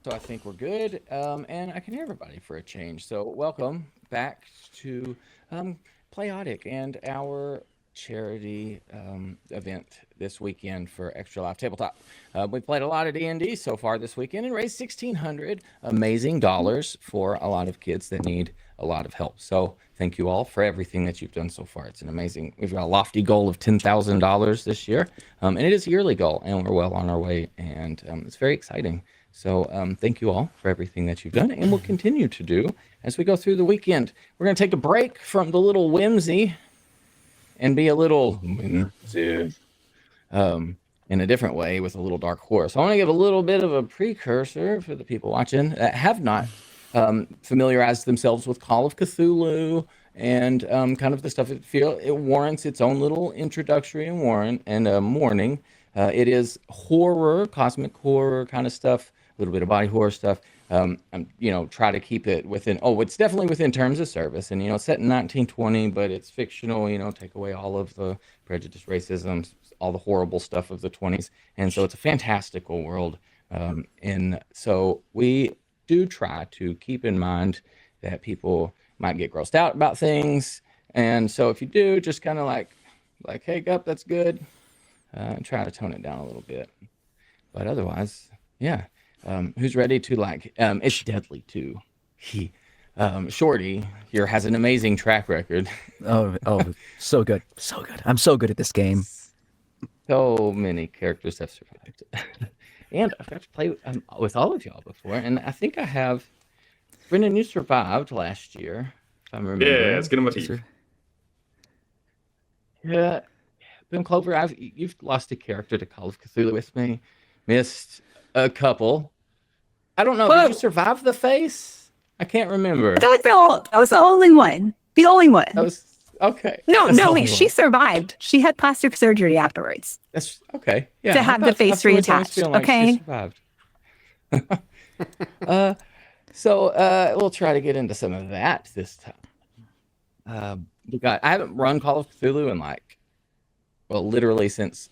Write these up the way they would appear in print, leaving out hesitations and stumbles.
So I think we're good, and I can hear everybody for a change. So welcome back to Playotic and our charity event this weekend for Extra Life Tabletop. We played a lot of D&D so far this weekend and raised 1,600 amazing dollars for a lot of kids that need a lot of help. So thank you all for everything that you've done so far. It's an amazing. We've got a lofty goal of $10,000 this year, and it is a yearly goal, and we're well on our way, and it's very exciting. So thank you all for everything that you've done and will continue to do as we go through the weekend. We're going to take a break from the little whimsy and be a little whimsy in a different way with a little dark horror. So I want to give a little bit of a precursor for the people watching that have not familiarized themselves with Call of Cthulhu and kind of the stuff it warrants its own little introductory and warning. It is horror, cosmic horror kind of stuff, a little bit of body horror stuff. Try to keep it within, it's definitely within terms of service. And, it's set in 1920, but it's fictional, take away all of the prejudice, racism, all the horrible stuff of the 20s. And so it's a fantastical world. And so we do try to keep in mind that people might get grossed out about things. And so if you do, just kind of like, hey, Gup, that's good. And try to tone it down a little bit. But otherwise, yeah. Who's ready to it's deadly too. Shorty here has an amazing track record. Oh, so good. So good. I'm so good at this game. So many characters have survived. And I've got to play with all of y'all before. And I think I have. Brendan, you survived last year, if I'm remembering. Yeah, it's getting my teeth. Yeah. Ben Clover, you've lost a character to Call of Cthulhu with me. Missed a couple. I don't know. Whoa. Did you survive the face? I can't remember. That was the only one. The only one. That was okay. No, wait. She survived. She had plastic surgery afterwards. That's okay. Yeah. To have the face reattached. Okay. She survived. We'll try to get into some of that this time. I haven't run Call of Cthulhu in literally since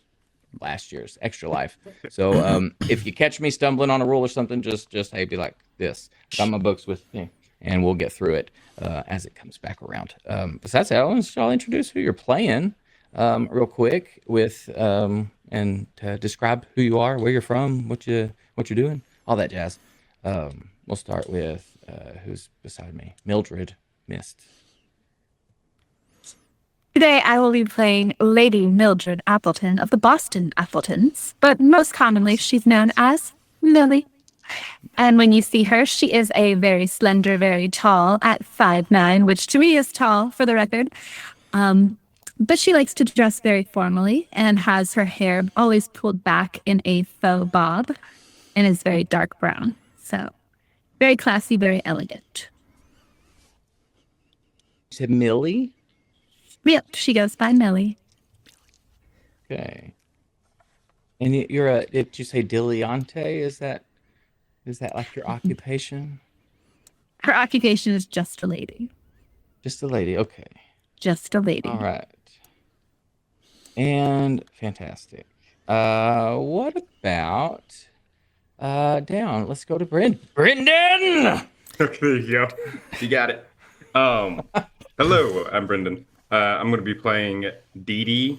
last year's Extra Life. So if you catch me stumbling on a rule or something, just hey, be like this. Got my books with me, and we'll get through it as it comes back around. Besides that, I'll introduce who you're playing real quick with and describe who you are, where you're from, what you're doing, all that jazz. We'll start with who's beside me, Mildred Mist. Today, I will be playing Lady Mildred Appleton of the Boston Appletons, but most commonly, she's known as Millie. And when you see her, she is a very slender, very tall at 5'9", which to me is tall, for the record. But she likes to dress very formally and has her hair always pulled back in a faux bob and is very dark brown. So, very classy, very elegant. You said Millie? Yep, she goes by Millie. Okay. And you're did you say dilettante? Is that like your occupation? Her occupation is just a lady. Just a lady, okay. Just a lady. All right. And fantastic. What about down? Let's go to Brendan. Okay, there you go. You got it. Hello, I'm Brendan. I'm going to be playing Dee Dee,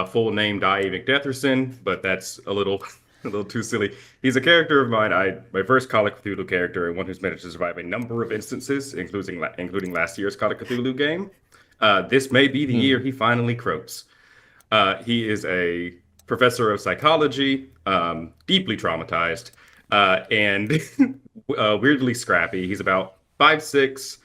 full name Dai McDetherson, but that's a little too silly. He's a character of mine, my first Call of Cthulhu character, and one who's managed to survive a number of instances, including last year's Call of Cthulhu game. This may be the year he finally croaks. He is a professor of psychology, deeply traumatized, and weirdly scrappy. He's about 5'6".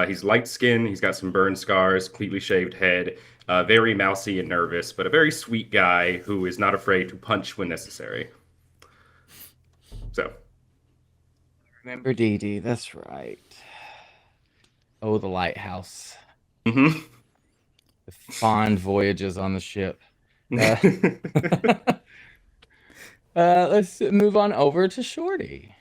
He's light-skinned, he's got some burn scars, completely shaved head, very mousy and nervous, but a very sweet guy who is not afraid to punch when necessary. So. Remember Dee Dee, that's right. Oh, the lighthouse. Mm-hmm. The fond voyages on the ship. Let's move on over to Shorty.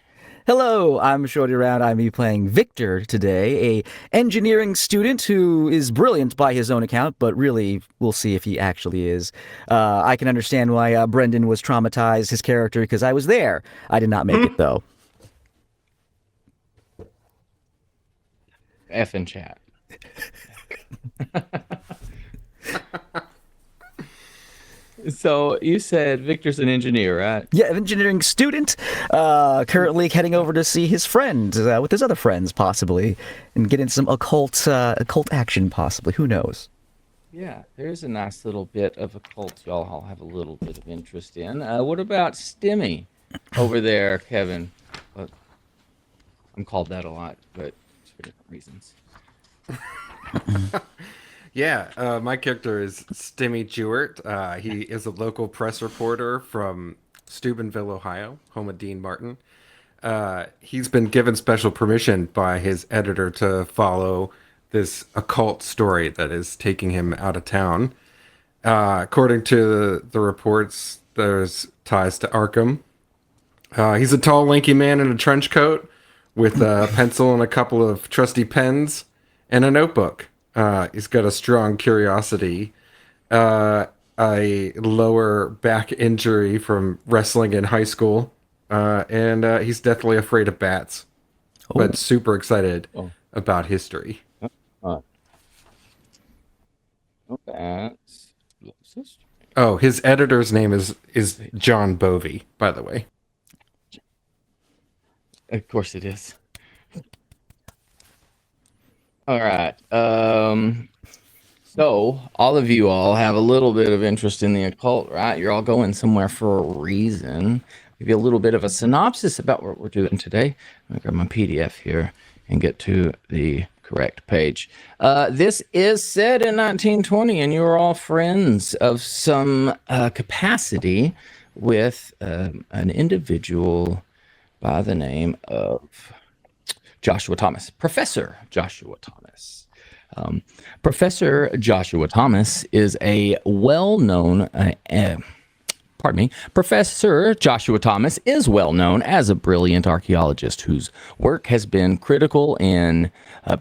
Hello, I'm Shorty Round. I'm be playing Victor today, a engineering student who is brilliant by his own account, but really, we'll see if he actually is. I can understand why Brendan was traumatized, his character, because I was there. I did not make it, though. F in chat. So you said Victor's an engineer, right? Yeah, engineering student, currently heading over to see his friend with his other friends, possibly, and get in some occult action, possibly. Who knows? Yeah, there's a nice little bit of occult y'all all have a little bit of interest in. What about Stimmy over there, Kevin? I'm called that a lot, but it's for different reasons. Yeah, my character is Stimmy Jewett. He is a local press reporter from Steubenville, Ohio, home of Dean Martin. He's been given special permission by his editor to follow this occult story that is taking him out of town. According to the reports, there's ties to Arkham. He's a tall, lanky man in a trench coat with a pencil and a couple of trusty pens and a notebook. He's got a strong curiosity, a lower back injury from wrestling in high school, and he's deathly afraid of bats, but super excited about history. Bats. Oh, his editor's name is John Bovey, by the way. Of course it is. All right. So all of you all have a little bit of interest in the occult, right? You're all going somewhere for a reason. Give you a little bit of a synopsis about what we're doing today. I'm gonna grab my PDF here and get to the correct page. This is set in 1920, and you're all friends of some capacity with an individual by the name of Joshua Thomas, Professor Joshua Thomas. Professor Joshua Thomas is a well-known, Professor Joshua Thomas is well known as a brilliant archaeologist whose work has been critical in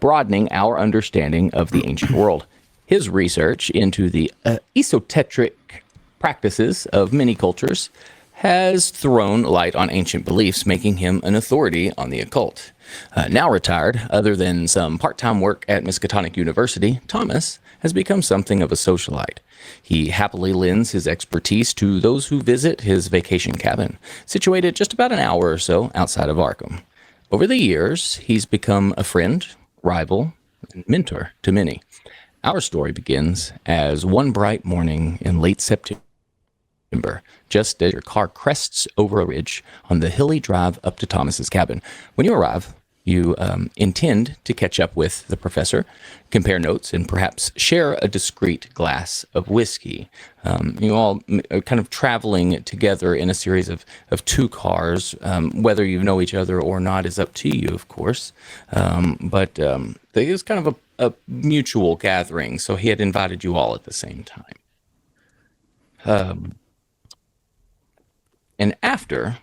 broadening our understanding of the ancient world. His research into the esoteric practices of many cultures has thrown light on ancient beliefs, making him an authority on the occult. Now retired, other than some part-time work at Miskatonic University, Thomas has become something of a socialite. He happily lends his expertise to those who visit his vacation cabin, situated just about an hour or so outside of Arkham. Over the years, he's become a friend, rival, and mentor to many. Our story begins as one bright morning in late September, just as your car crests over a ridge on the hilly drive up to Thomas's cabin. When you arrive, you intend to catch up with the professor, compare notes, and perhaps share a discreet glass of whiskey. You all are kind of traveling together in a series of two cars. Whether you know each other or not is up to you, of course. But it was kind of a mutual gathering, so he had invited you all at the same time. And after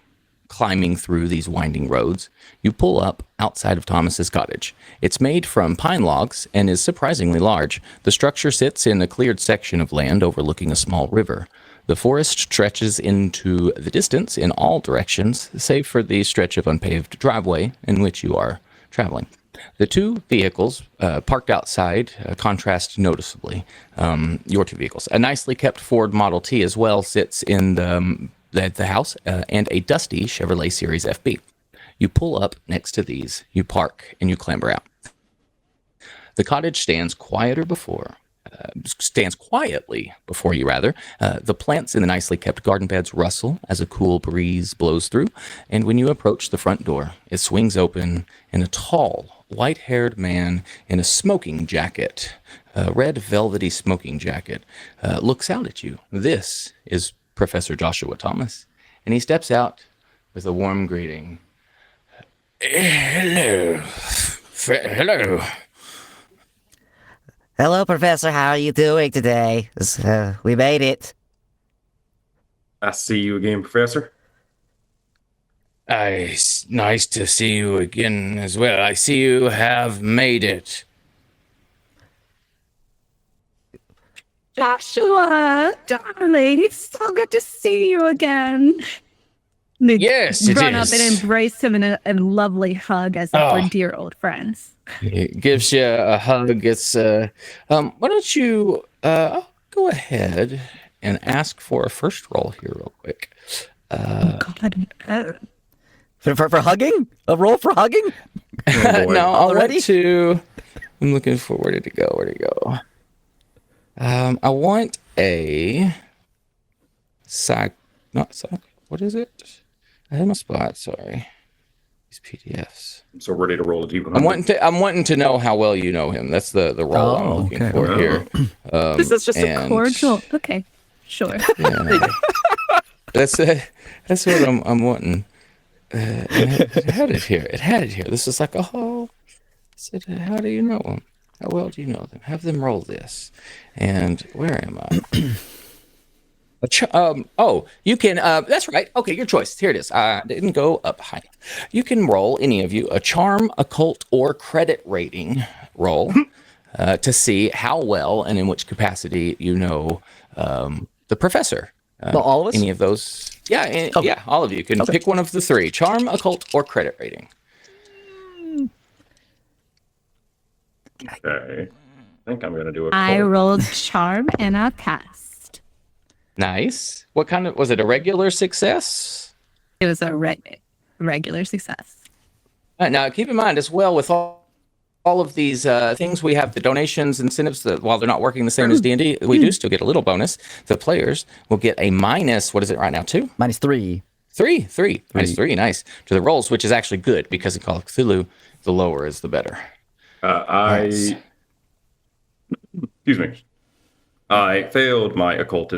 climbing through these winding roads, you pull up outside of Thomas's cottage. It's made from pine logs and is surprisingly large. The structure sits in a cleared section of land overlooking a small river. The forest stretches into the distance in all directions, save for the stretch of unpaved driveway in which you are traveling. The two vehicles parked outside contrast noticeably. Your two vehicles. A nicely kept Ford Model T as well sits in the house, and a dusty Chevrolet Series FB. You pull up next to these, you park, and you clamber out. The cottage stands quietly before you. The plants in the nicely kept garden beds rustle as a cool breeze blows through, and when you approach the front door, it swings open, and a tall, white-haired man in a smoking jacket, a red velvety smoking jacket, looks out at you. This is Professor Joshua Thomas, and he steps out with a warm greeting. Hello. Hello. Hello, Professor. How are you doing today? We made it. I see you again, Professor. Nice to see you again as well. I see you have made it. Joshua, darling, it's so good to see you again. They Yes, it run up and is. embrace him in a lovely hug as if Oh. we're dear old friends. It gives you a hug. It's why don't you I'll go ahead and ask for a first roll here real quick. God. For hugging? A roll for hugging? Oh, boy. No, I Already? want to. I'm looking for where did it go? Where did it go? I want a not psych. What is it? I had my spot. Sorry, these PDFs. So ready to roll a D100. I'm wanting to know how well you know him. That's the role I'm Oh, looking okay. for here. This is just a and- cordial. Okay, sure. Yeah, that's what I'm wanting. And it had it here. It had it here. This is like I said, how do you know them? How well do you know them? Have them roll this. And where am I? You can. That's right. Okay, your choice. Here it is. I didn't go up high. You can roll, any of you, a charm, occult, or credit rating roll to see how well and in which capacity you know the professor. Well, all of us? Any of those? Yeah, yeah. All of you can pick one of the three: charm, occult, or credit rating. Okay. I think I'm going to do a I cult. rolled charm and I passed. Nice. What kind of was it? A regular success? It was a regular success. Now, keep in mind as well with all of these things we have, the donations, incentives, that while they're not working the same as D&D, we do still get a little bonus. The players will get a minus, what is it right now, 2? -3. Three. Minus 3, nice. To the rolls, which is actually good because in Call of Cthulhu, the lower is the better. Excuse me. I failed my occult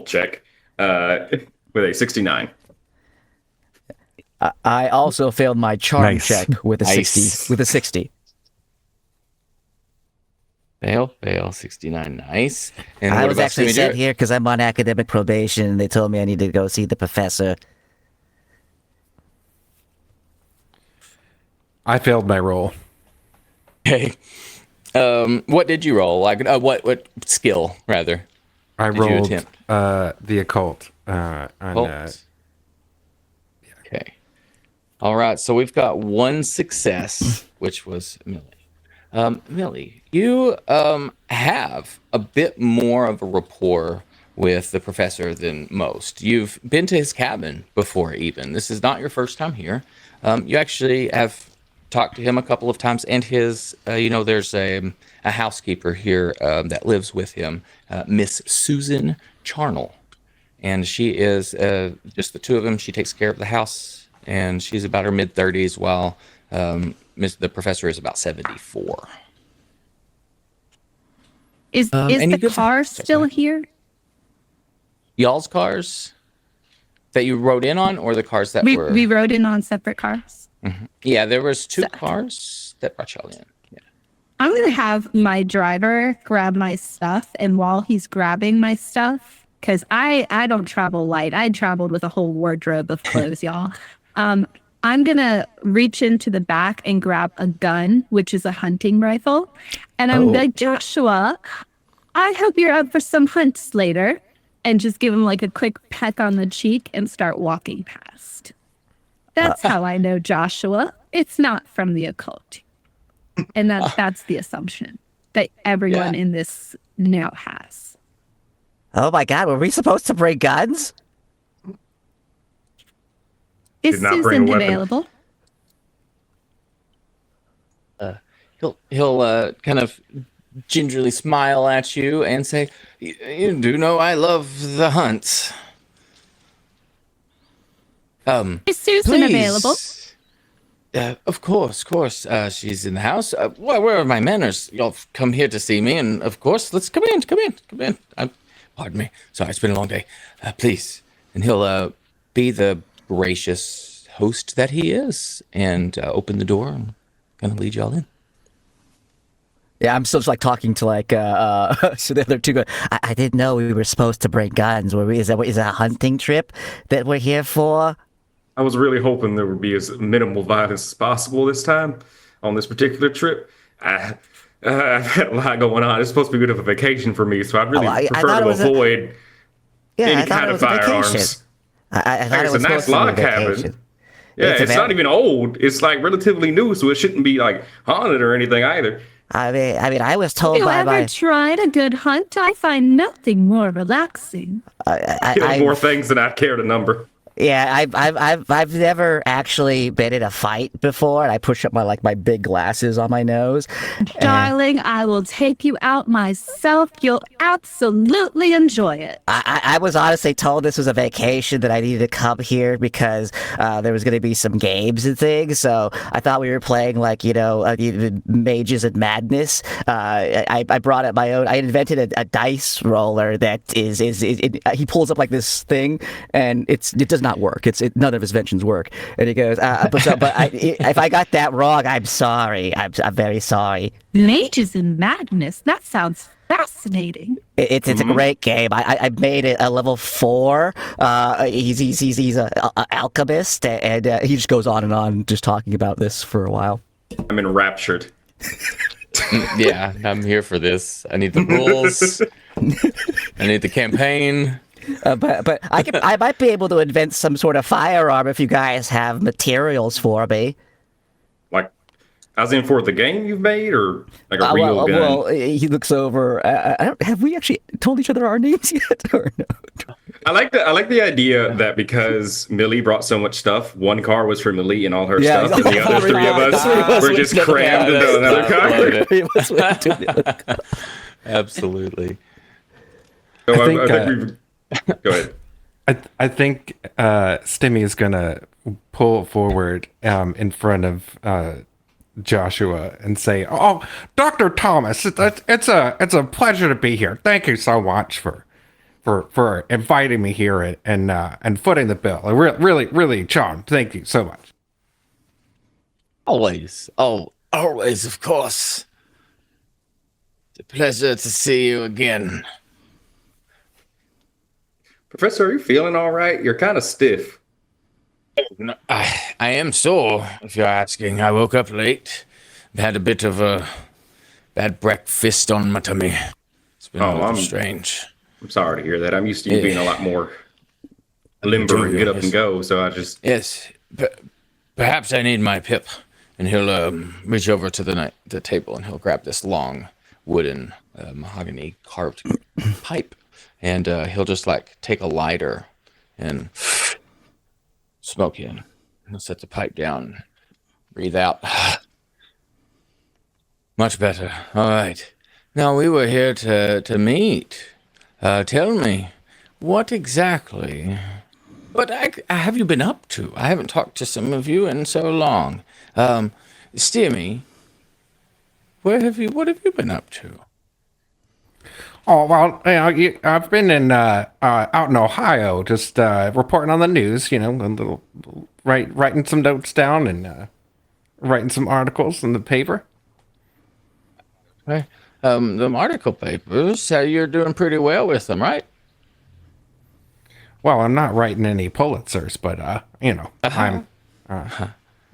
check with a 69. I also failed my charm Nice. check with a Nice. 60. With a 60. Fail, 69, nice. And I what was about actually Steven sent Jarrett? here because I'm on academic probation. And they told me I need to go see the professor. I failed my roll. Okay. What did you roll? Like, what skill rather? I Did you rolled attempt? the occult. Occult. Okay. All right. So we've got one success, which was Millie. Millie, you have a bit more of a rapport with the professor than most. You've been to his cabin before, even. This is not your first time here. You actually have talked to him a couple of times, and his, there's a housekeeper here that lives with him, Miss Susan Charnel. And she is just the two of them. She takes care of the house, and she's about her mid-30s, while the professor is about 74. Is and you the give- car still here? Y'all's cars that you rode in on, or the cars that We were? we rode in on separate cars. Yeah, there was 2 So- cars that brought y'all in. Yeah. I'm gonna have my driver grab my stuff, and while he's grabbing my stuff, because I don't travel light. I traveled with a whole wardrobe of clothes, y'all. I'm gonna reach into the back and grab a gun, which is a hunting rifle, and I'm like, Joshua, I hope you're up for some hunts later, and just give him like a quick peck on the cheek and start walking past. That's how I know Joshua. It's not from the occult. And that's the assumption that everyone in this now has. Oh my God, were we supposed to bring guns? Is Did not bring a Susan weapon. available? He'll kind of gingerly smile at you and say, "You do know I love the hunts." Is Susan Please. available? Of course. She's in the house. Where are my manners? Y'all come here to see me, and of course, let's come in. Pardon me. Sorry, it's been a long day. Please. And he'll be the gracious host that he is, and open the door and kind of lead y'all in. Yeah, I'm still just like talking to like so the other two go. I didn't know we were supposed to bring guns. Were we? Is that a hunting trip that we're here for? I was really hoping there would be as minimal violence as possible this time on this particular trip. I've had a lot going on. It's supposed to be a bit of a vacation for me, so I'd really I prefer thought to it was a- avoid Yeah, any I thought kind it of was a vacation. firearms. I thought it It's a was nice supposed to log be a cabin. vacation. Yeah, It's a it's not very- even old. It's like relatively new, so it shouldn't be like haunted or anything either. I was told Have you by ever my tried a good hunt? I find nothing more relaxing. Kills more things than I care to number. Yeah, I've never actually been in a fight before, and I push up my big glasses on my nose. Darling, I will take you out myself. You'll absolutely enjoy it. I was honestly told this was a vacation, that I needed to come here because there was going to be some games and things. So I thought we were playing Mages and Madness. I brought up my own. I invented a dice roller that he pulls up like this thing, and it does not work. None of his inventions work. And he goes, if I got that wrong, I'm sorry. I'm very sorry. Mages and Madness. That sounds fascinating. It's a great game. I made it a level 4. He's a alchemist, and he just goes on and on just talking about this for a while. I'm enraptured. Yeah, I'm here for this. I need the rules. I need the campaign. But I might be able to invent some sort of firearm if you guys have materials for me. Like, as in for the game you've made, or like a real gun? Well, he looks over. Have we actually told each other our names yet, or no? I like the idea that because Millie brought so much stuff, one car was for Millie and all her stuff, and the other three of us were just crammed into another car. Absolutely. So I think, we've... Go ahead. I think Stimmy is gonna pull forward in front of Joshua and say, "Oh, Dr. Thomas, it's a pleasure to be here. Thank you so much for inviting me here and footing the bill. Really charmed. Thank you so much." Always. Oh, always, of course. It's a pleasure to see you again. Professor, are you feeling all right? You're kind of stiff. No, I am sore, if you're asking. I woke up late. Had a bit of a bad breakfast on my tummy. It's been a little strange. I'm sorry to hear that. I'm used to you being a lot more limber and get up and go, so I just... Yes, perhaps I need my pip. And he'll reach over to the table and he'll grab this long wooden mahogany carved pipe. And he'll just take a lighter and smoke in. And he'll set the pipe down, breathe out. Much better. All right. Now we were here to meet. Tell me, what exactly? What have you been up to? I haven't talked to some of you in so long. Stimmy, what have you been up to? Oh, well, I've been out in Ohio, just reporting on the news, a little, writing some notes down and writing some articles in the paper. Okay. The article papers, you're doing pretty well with them, right? Well, I'm not writing any Pulitzers, but, I'm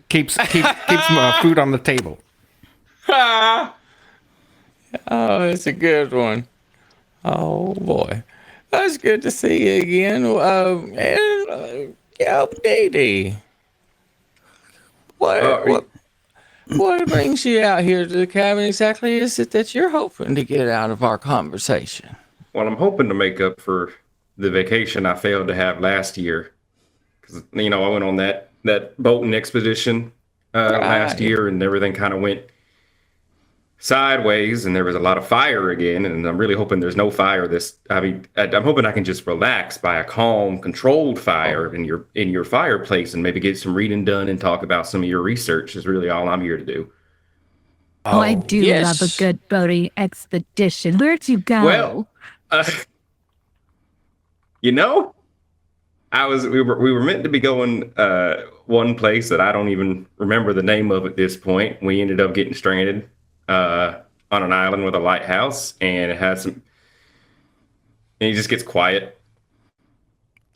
keeps my food on the table. Oh, it's a good one. Oh boy, that's good to see you again. Katie, what brings you out here to the cabin exactly? Is it that you're hoping to get out of our conversation? Well, I'm hoping to make up for the vacation I failed to have last year, because I went on that boating expedition last year, and everything kind of went sideways, and there was a lot of fire again, and I'm really hoping there's no fire I'm hoping I can just relax by a calm, controlled fire in your fireplace, and maybe get some reading done and talk about some of your research is really all I'm here to do. Oh, I do love a good boating expedition. Where'd you go? Well, we were meant to be going one place that I don't even remember the name of at this point. We ended up getting stranded on an island with a lighthouse, and it had some. And he just gets quiet.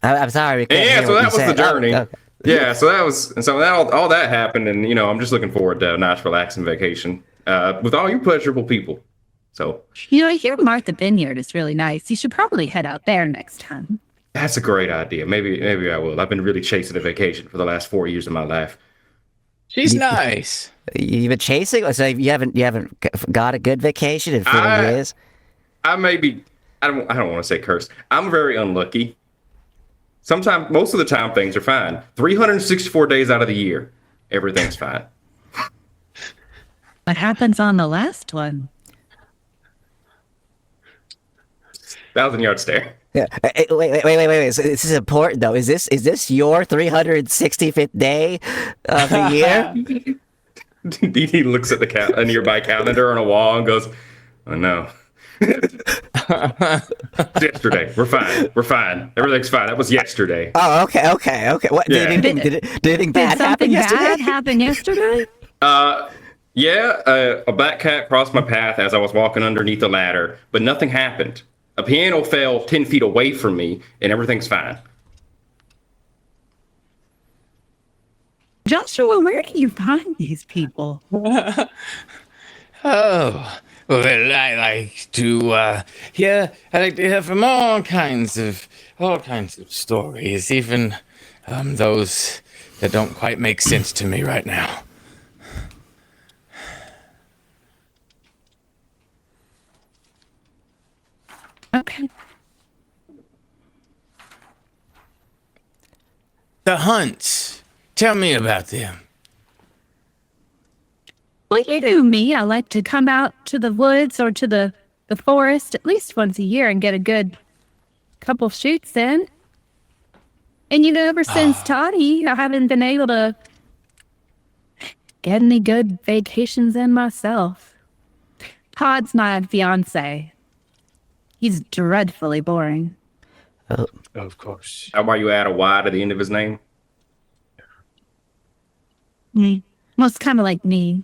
I'm sorry. Yeah, so that was the journey. Okay. Yeah, so all that happened, and I'm just looking forward to a nice, relaxing vacation with all you pleasurable people. So I hear Martha Vineyard is really nice. You should probably head out there next time. That's a great idea. Maybe I will. I've been really chasing a vacation for the last 4 years of my life. She's You- nice. You've been chasing, so you haven't got a good vacation in 40 I years. I may be. I don't want to say cursed. I'm very unlucky. Sometimes, most of the time, things are fine. 364 days out of the year, everything's fine. What happens on the last one? 1,000-yard stare. Yeah. Wait. So this is important though. Is this your 365th day of the year? Dee Dee looks at a nearby calendar on a wall and goes, "Oh no." Yesterday. We're fine. Everything's fine. That was yesterday. Oh, okay. What Yeah. did anything bad happen Something yesterday? bad happen yesterday? Yeah, a black cat crossed my path as I was walking underneath a ladder, but nothing happened. A piano fell 10 feet away from me, and everything's fine. Joshua, where do you find these people? Oh, well, I like to hear. I like to hear from all kinds of stories, even those that don't quite make sense to me right now. Okay. The hunts. Tell me about them. Well, you know me. I like to come out to the woods or to the forest at least once a year and get a good couple shoots in. And ever since Toddy, I haven't been able to get any good vacations in myself. Todd's my fiance. He's dreadfully boring. Of course. How about you add a Y to the end of his name? Well, it's kind of like me.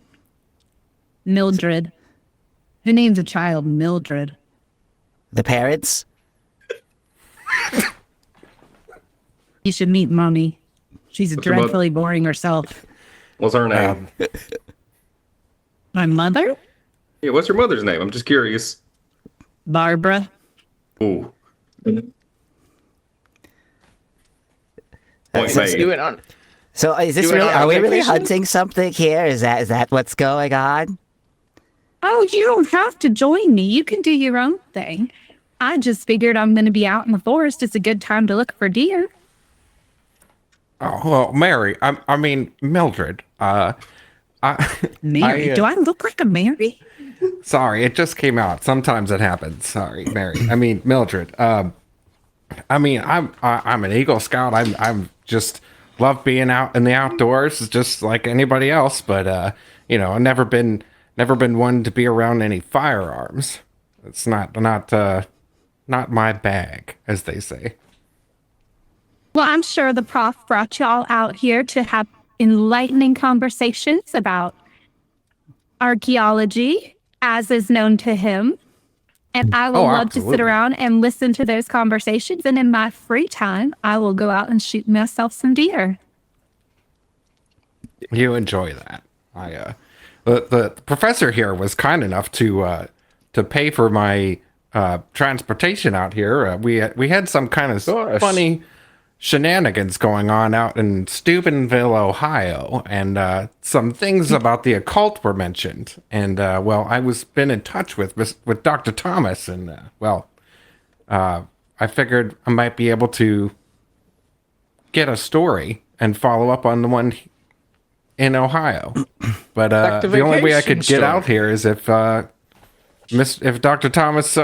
Mildred. Who names a child Mildred? The parents? You should meet Mommy. She's What's your mother- dreadfully boring herself. What's her name? My mother? Yeah, what's your mother's name? I'm just curious. Barbara. Ooh. Uh, Point so- made. You went on. So is this You went really? on Are we really vacation? hunting something here? Is that what's going on? Oh, you don't have to join me. You can do your own thing. I just figured I'm going to be out in the forest. It's a good time to look for deer. Oh, well, Mary, I mean, Mildred, Mary? Do I look like a Mary? sorry, it just came out. Sometimes it happens. Sorry, Mary. I mean, Mildred. I mean, I'm an Eagle Scout. I'm just love being out in the outdoors, just like anybody else. But I've never been one to be around any firearms. It's not my bag, as they say. Well, I'm sure the prof brought y'all out here to have enlightening conversations about archaeology, as is known to him. And I will love to sit absolutely. around and listen to those conversations. And in my free time, I will go out and shoot myself some deer. You enjoy that. The professor here was kind enough to pay for my transportation out here. We had some kind of Gosh. funny shenanigans going on out in Steubenville, Ohio, and some things about the occult were mentioned. And I was been in touch with Dr. Thomas, and I figured I might be able to get a story and follow up on the one in Ohio. But the only way I could get out here is if Dr. Thomas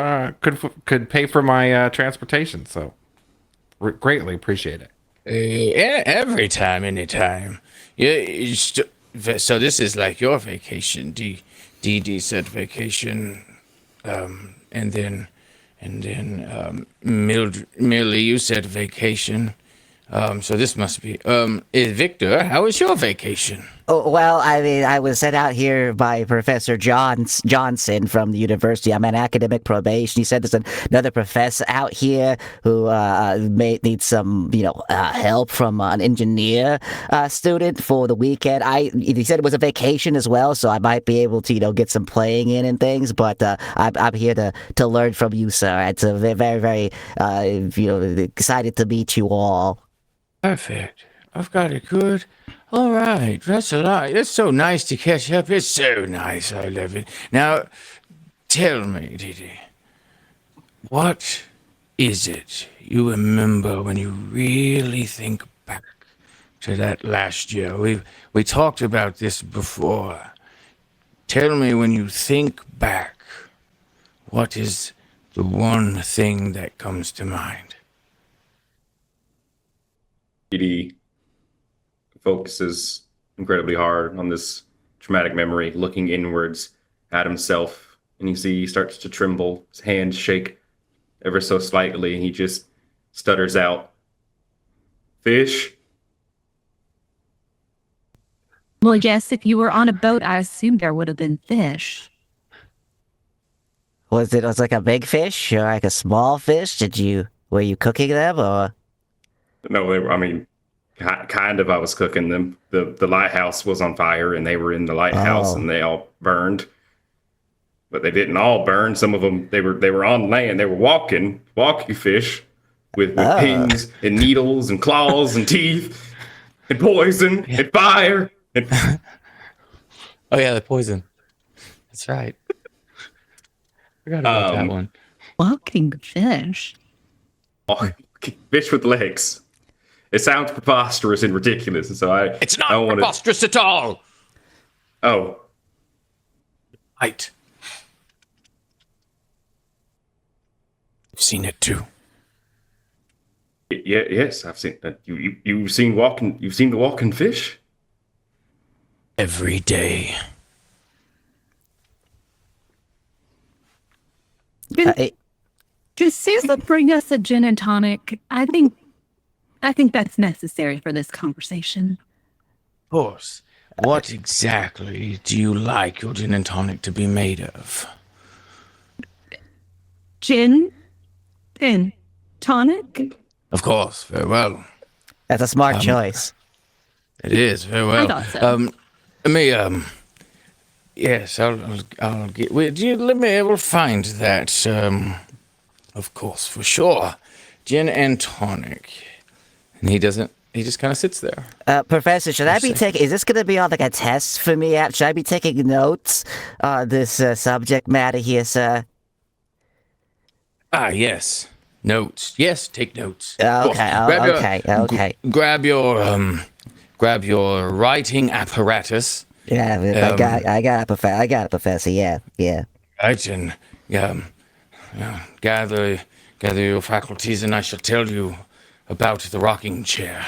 could pay for my transportation. So greatly appreciate it. Every time, anytime. Yeah. So this is like your vacation. DD said vacation, and then Millie, you said vacation. So this must be. Victor, how was your vacation? Oh, well, I mean, I was sent out here by Professor Johnson from the university. I'm on academic probation. He said there's another professor out here who may need some, help from an engineer student for the weekend. He said it was a vacation as well, so I might be able to, get some playing in and things. But I'm here to learn from you, sir. It's a very, very, excited to meet you all. Perfect. I've got it good. All right, that's a lot. It's so nice to catch up. It's so nice. I love it. Now, tell me, Didi, what is it you remember when you really think back to that last year? We talked about this before. Tell me when you think back, what is the one thing that comes to mind? Edie focuses incredibly hard on this traumatic memory, looking inwards at himself, and you see he starts to tremble. His hands shake ever so slightly, and he just stutters out, "Fish." Well, yes, if you were on a boat, I assume there would have been fish. Was it like a big fish or like a small fish? Were you cooking them or? No, they were, I mean, kind of. I was cooking them. The lighthouse was on fire, and they were in the lighthouse, and they all burned. But they didn't all burn. Some of them, they were on land. They were walking fish with pins and needles and claws and teeth and poison and fire. Oh yeah, the poison. That's right. Forgot about that one. Walking fish. Oh, fish with legs. It sounds preposterous and ridiculous, and so It's not I don't preposterous at all. Oh, Right. You've seen it too. yeah, yes, I've seen that. You've seen the walking fish. Every day. Does Susan bring us a gin and tonic? I think that's necessary for this conversation. Of course. What exactly do you like your gin and tonic to be made of? Gin and tonic? Of course, very well. That's a smart choice. It is very well. I thought so. Let me yes, I'll get. We'll find that. Of course, for sure. Gin and tonic. And he just kind of sits there. Professor, should I be taking? Is this going to be on like a test for me? Should I be taking notes on this subject matter here, sir? Ah, yes. Notes. Yes, take notes. Okay. Grab your writing apparatus. Yeah, I got it, Professor. Yeah. Right, and gather your faculties, and I shall tell you about the rocking chair.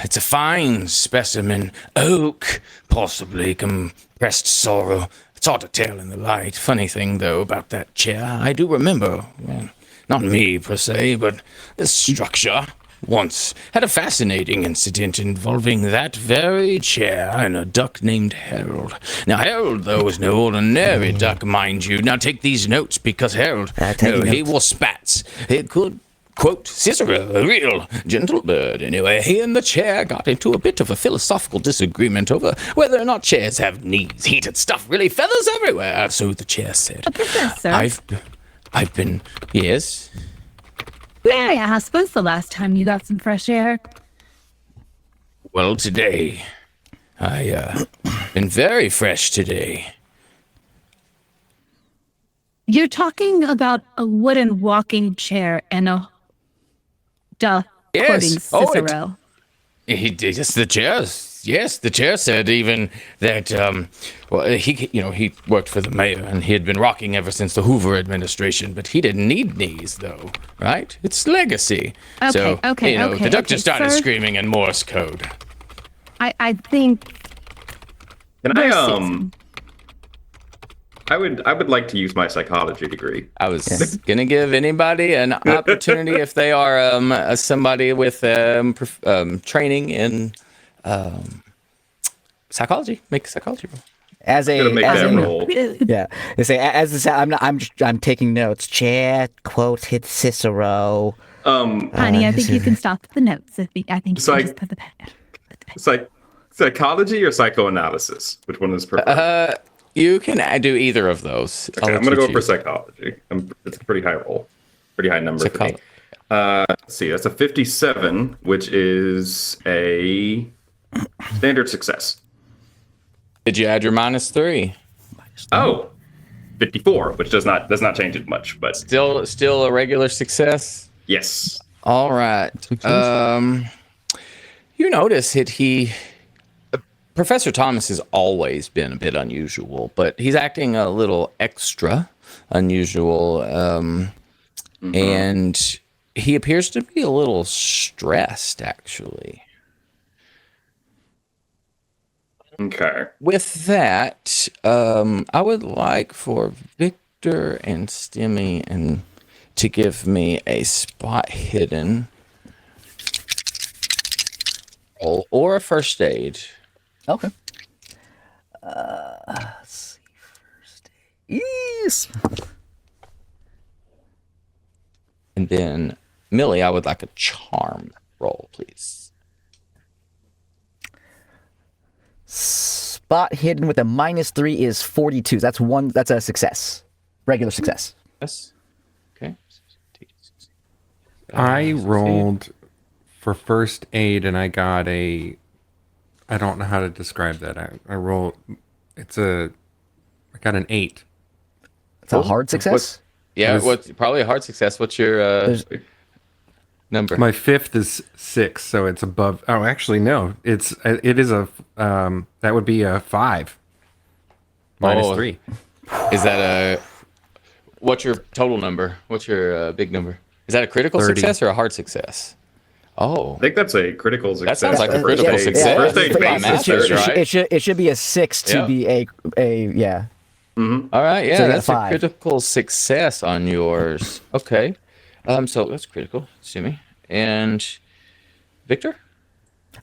It's a fine specimen, oak, possibly compressed sorrel. It's hard to tell in the light. Funny thing, though, about that chair, I do remember, well, not me per se, but this structure once had a fascinating incident involving that very chair and a duck named Harold. Now, Harold, though, was no ordinary duck, mind you. Now, take these notes, because Harold, he wore spats. He could quote Cicero, a real gentle bird. Anyway, he and the chair got into a bit of a philosophical disagreement over whether or not chairs have knees. Heated stuff, really, feathers everywhere. So the chair said, Professor. I've been, yes? Yeah, I suppose the last time you got some fresh air. Well, today, been very fresh today. You're talking about a wooden walking chair and a quoting Cicero. Yes, the chairs. Yes, the chair said even that. He worked for the mayor, and he had been rocking ever since the Hoover administration. But he didn't need knees, though, right? It's legacy. Okay, the duck just started sir. screaming in Morse code. I think. Can Where's I Susan? I would like to use my psychology degree. I was gonna give anybody an opportunity if they are somebody with training in psychology. Make a psychology roll. As Gonna make as that a roll. yeah, they say I'm taking notes. Chat quoted Cicero. Honey, I think you can stop the notes. I think you can just put the pen down. Psychology or psychoanalysis? Which one is preferred? You can do either of those. Okay, I'm gonna go for psychology. It's a pretty high roll, pretty high number for me. Let's see, that's a 57, which is a standard success. Did you add your -3? Oh, 54, which does not change it much, but Still a regular success. yes. All right. You notice that Professor Thomas has always been a bit unusual, but he's acting a little extra unusual, and he appears to be a little stressed, actually. Okay. With that, I would like for Victor and Stimmy to give me a spot hidden roll or a first aid. Okay. Let's see. First aid. Yes. And then, Millie, I would like a charm roll, please. Spot hidden with a -3 is 42. That's a success. Regular success. Yes. Okay. I rolled for first aid and I got I don't know how to describe that. I got an 8. It's a hard success. What's probably a hard success. What's your number? My 5th is 6, so it's above. Oh, actually, no. It is a that would be a 5 -3. Is that what's your total number? What's your big number? Is that a critical 30. success or a hard success? Oh, I think that's a critical success. that sounds like a critical success. First aid It's base masters, right? It should be a 6 to be a yeah. All right, yeah, So you got that's a 5. critical success on yours. Okay, so that's critical, Jimmy and Victor.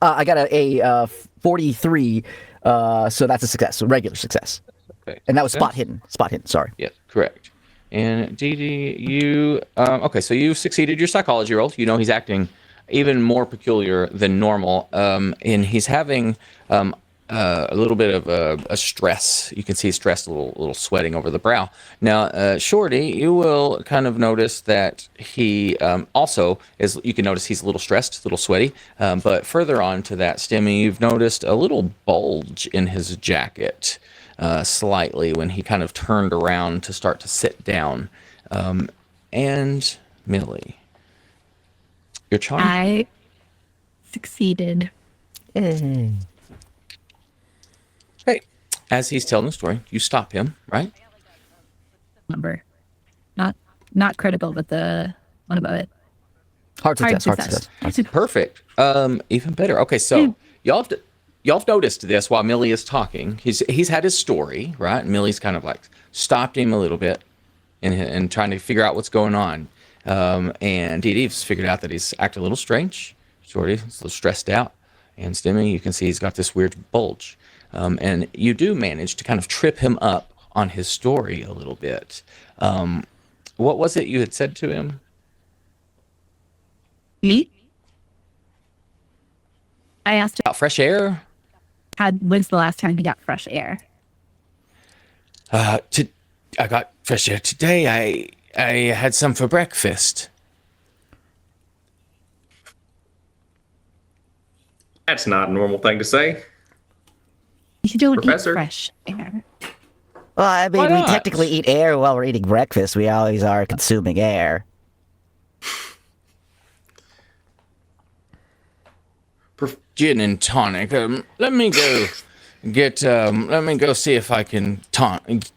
I got a 43. So that's a success. So regular success. Okay, And that was success. spot hidden. Sorry. Yes, correct. And Dee Dee, you okay? So you succeeded your psychology roll. You know he's acting even more peculiar than normal, and he's having a little bit of a stress. You can see he's stressed, a little sweating over the brow. Now, Shorty, you will kind of notice that he also is. You can notice he's a little stressed, a little sweaty. But further on to that, Stimmy, you've noticed a little bulge in his jacket. Slightly when he kind of turned around to start to sit down. And Millie, your charm. I succeeded. Okay. As he's telling the story, you stop him, right? Number. Not critical, but the one above it. Hard success. Hard success. success. Perfect. Even better. Okay, so y'all have noticed this while Millie is talking. He's had his story, right? And Millie's kind of like stopped him a little bit and trying to figure out what's going on. And Dee Dee's figured out that he's acting a little strange. Shorty's a little stressed out. And Stimmy, you can see he's got this weird bulge. And you do manage to kind of trip him up on his story a little bit. What was it you had said to him? Me? I asked him About fresh air? when's the last time he got fresh air? I got fresh air today. I had some for breakfast. That's not a normal thing to say. You don't Professor? eat fresh air. Well, I mean, Why we not? technically eat air while we're eating breakfast. We always are consuming air. Gin and tonic. Let me go get. Let me go see if I can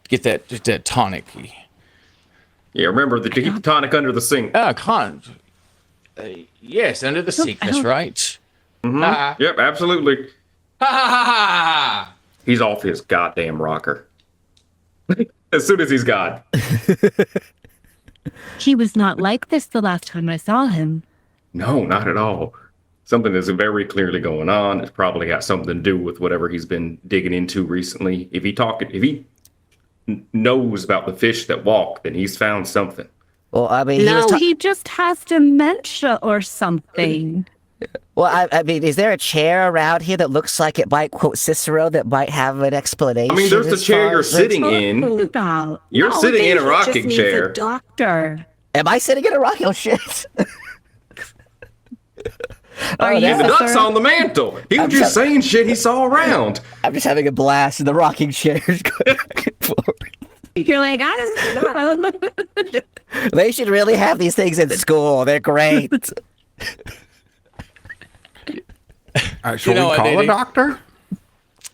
get that tonic. Yeah, remember to keep the tonic under the sink. Can't. Yes, under the sink. That's right. Yep, absolutely. Ha ha ha ha! He's off his goddamn rocker. As soon as he's gone. He was not like this the last time I saw him. No, not at all. something that's very clearly going on. It's probably got something to do with whatever he's been digging into recently. If he knows about the fish that walk, then he's found something. Well, I mean, No, he just has dementia or something. I mean, is there a chair around here that looks like it might quote Cicero that might have an explanation? I mean, there's the as chair far you're as sitting in. No, You're sitting in a David rocking just needs chair. A doctor. Am I sitting in a rocking chair? Are you And the duck's sir? on the mantle. He was just saying shit he saw around. I'm just having a blast in the rocking chairs going back and forth. You're like, I don't know. They should really have these things in school. They're great. Shall know we what, call a Didi? doctor?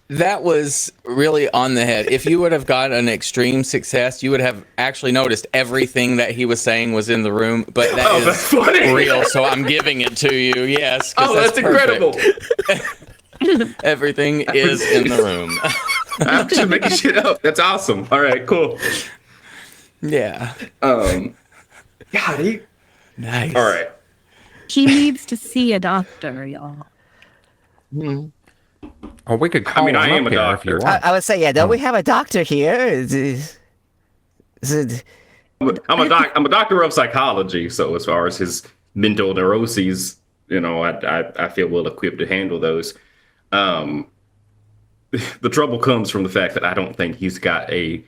That was really on the head. If you would have got an extreme success, you would have actually noticed everything that he was saying was in the room. But that is that's funny. real, so I'm giving it to you. Yes. 'cause Oh, that's incredible. perfect. Everything is in the room. I'm just making shit up. That's awesome. All right, cool. Yeah. God, Nice. all right. He needs to see a doctor, y'all. Oh, we could call mean, I him am up a here if doctor. you want. I would say, yeah, don't we have a doctor here? Is it- I'm a doctor of psychology, so as far as his mental neuroses, I feel well equipped to handle those. The trouble comes from the fact that I don't think he's got a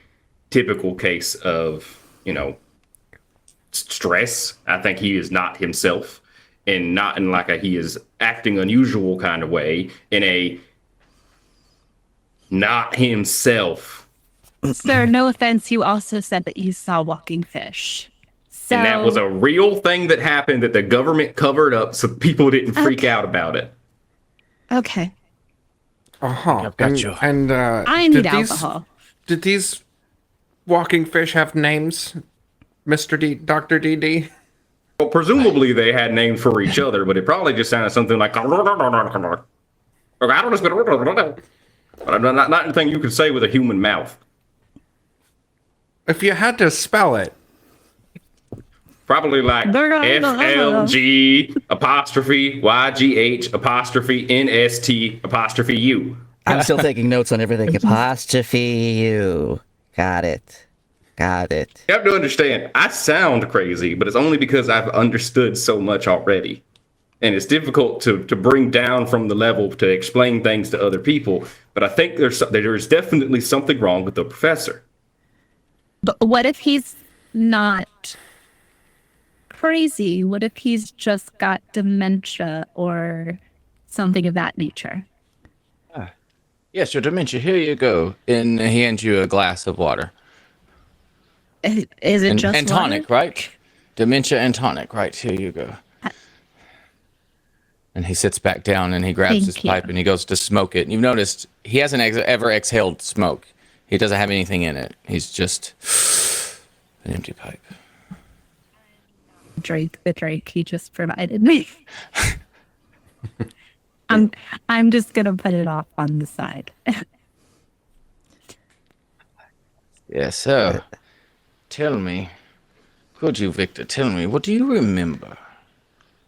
typical case of, stress. I think he is not himself, and not in like he is acting unusual kind of way, in a not himself. Sir, no offense, you also said that you saw walking fish. So, And that was a real thing that happened that the government covered up so people didn't freak out about it. okay. I've got you. And I need alcohol. Did these walking fish have names, Dr. DD? Well, presumably they had names for each other, but it probably just sounded something like not anything you could say with a human mouth. If you had to spell it, Probably like FLG apostrophe YGH apostrophe NST apostrophe U. I'm still taking notes on everything. Apostrophe you. Got it. You have to understand, I sound crazy, but it's only because I've understood so much already. And it's difficult to bring down from the level to explain things to other people. But I think there's definitely something wrong with the professor. But what if he's not crazy? What if he's just got dementia or something of that nature? Yes, your dementia. Here you go. And he hands you a glass of water. Is it And, just and water? tonic, right? Dementia and tonic, right? Here you go. And he sits back down and he grabs his Thank you. pipe and he goes to smoke it. And you've noticed he hasn't ever exhaled smoke. He doesn't have anything in it. He's just an empty pipe. Drink the drink he just provided me. I'm just gonna put it off on the side. Yes, so tell me, could you, Victor, tell me, what do you remember?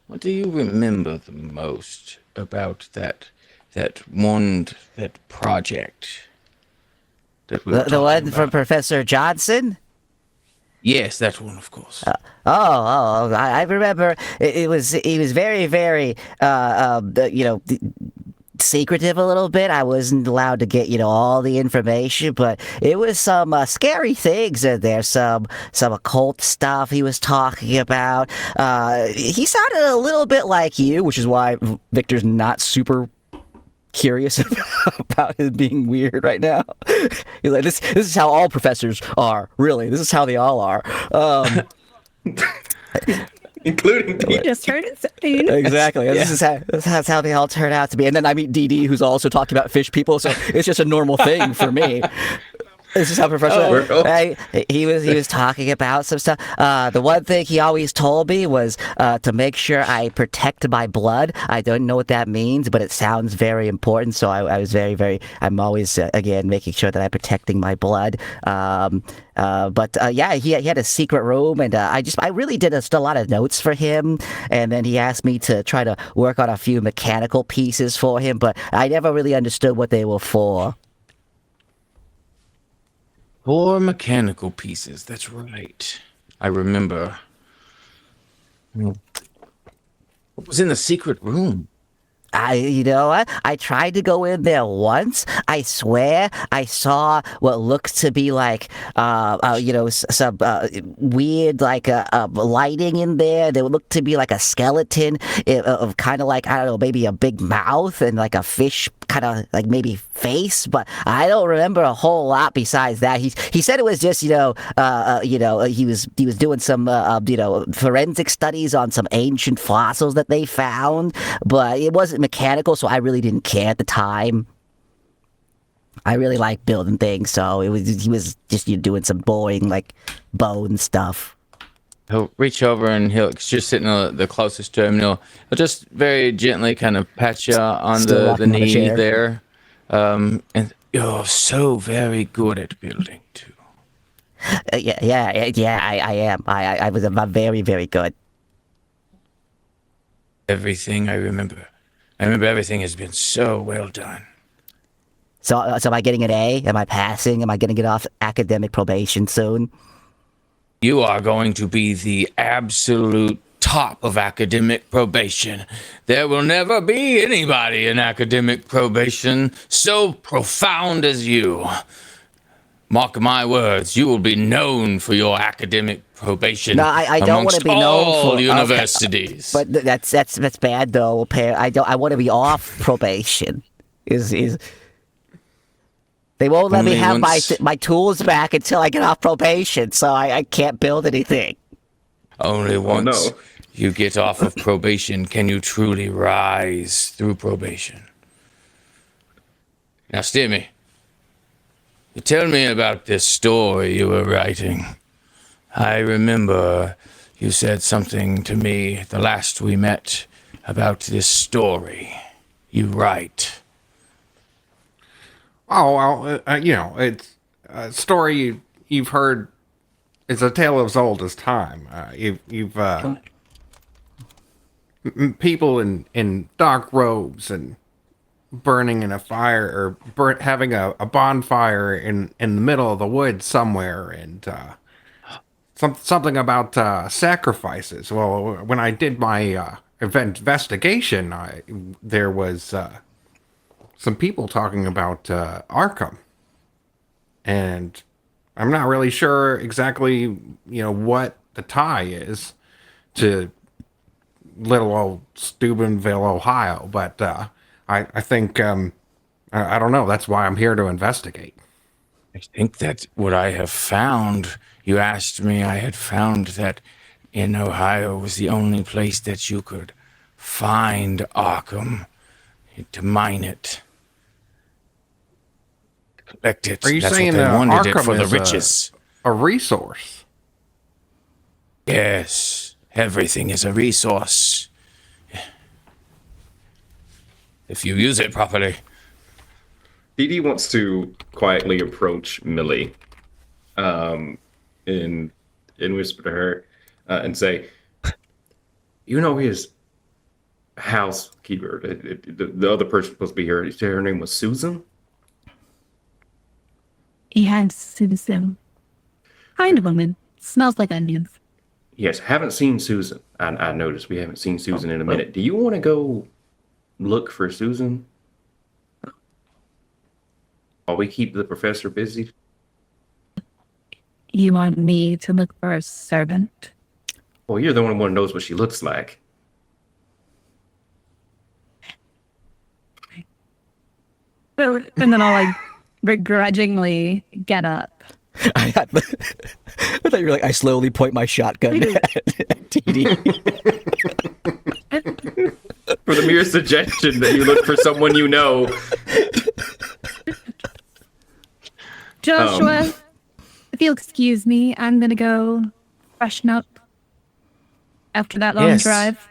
What do you remember the most about that project? That we were The one talking from about? Professor Johnson? Yes, that one, of course. I remember it was very, very, secretive a little bit. I wasn't allowed to get, all the information, but it was some scary things in there, some occult stuff he was talking about. He sounded a little bit like you, which is why Victor's not super curious about him being weird right now. He's like, this is how all professors are, really. This is how they all are. Including You just heard it saying. Exactly. This is how they all turn out to be. And then I meet DD, who's also talking about fish people, so it's just a normal thing for me. This is how professional. He was talking about some stuff. The one thing he always told me was to make sure I protect my blood. I don't know what that means, but it sounds very important. So I was very. I'm always again making sure that I'm protecting my blood. But he had a secret room, and I really did a lot of notes for him. And then he asked me to try to work on a few mechanical pieces for him, but I never really understood what they were for. 4 mechanical pieces. That's right. I remember. What was in the secret room? You know what? I tried to go in there once. I swear I saw what looks to be like, some weird, like, lighting in there. There looked to be like a skeleton of kind of like, I don't know, maybe a big mouth and like a fish kind of like maybe face, but I don't remember a whole lot besides that. He said it was just, he was doing some, forensic studies on some ancient fossils that they found, but it wasn't mechanical, so I really didn't care at the time. I really like building things, so he was just doing some boring like bone stuff. He'll reach over and he'll just sitting the closest to him. And he'll just very gently kind of pat you on Still the rocking on the knee chair. there. And you're so very good at building too. I am. I'm very, very good. Everything I remember everything has been so well done. So am I getting an A? Am I passing? Am I going to get off academic probation soon? You are going to be the absolute top of academic probation. There will never be anybody in academic probation so profound as you. Mark my words, you will be known for your academic probation. No, I don't want to be known all for universities. Okay. But that's bad though. I want to be off probation. Is they won't let me Only have once- my tools back until I get off probation, so I can't build anything. Only once no. you get off of probation can you truly rise through probation. Now, Stimmy, you tell me about this story you were writing. I remember you said something to me the last we met about this story you write. Oh, well, it's a story you've heard. It's a tale as old as time. People in dark robes and burning in a fire, or having a bonfire in the middle of the woods somewhere, and something about sacrifices. Well, when I did my investigation, there was some people talking about Arkham, and I'm not really sure exactly, what the tie is to little old Steubenville, Ohio, but I think I don't know. That's why I'm here to investigate. I think that's what I have found. You asked me, I had found that in Ohio was the only place that you could find Arkham, to mine it, collect it. Are you That's saying what they wanted Arkham it for the is riches. a resource? Yes, everything is a resource. If you use it properly. Dee Dee wants to quietly approach Millie, and whisper to her, and say, "You know his housekeeper, the other person supposed to be here. Her name was Susan." Yes, Susan. Kind woman. Smells like onions. Yes, haven't seen Susan. I noticed we haven't seen Susan in a minute. Do you want to go look for Susan while we keep the professor busy? You want me to look for a servant? Well, you're the only one who knows what she looks like. And then I'll like begrudgingly get up. I thought you were like, I slowly point my shotgun at Dee Dee. For the mere suggestion that you look for someone you know. Joshua, if you'll excuse me, I'm gonna go freshen up after that long Yes. drive.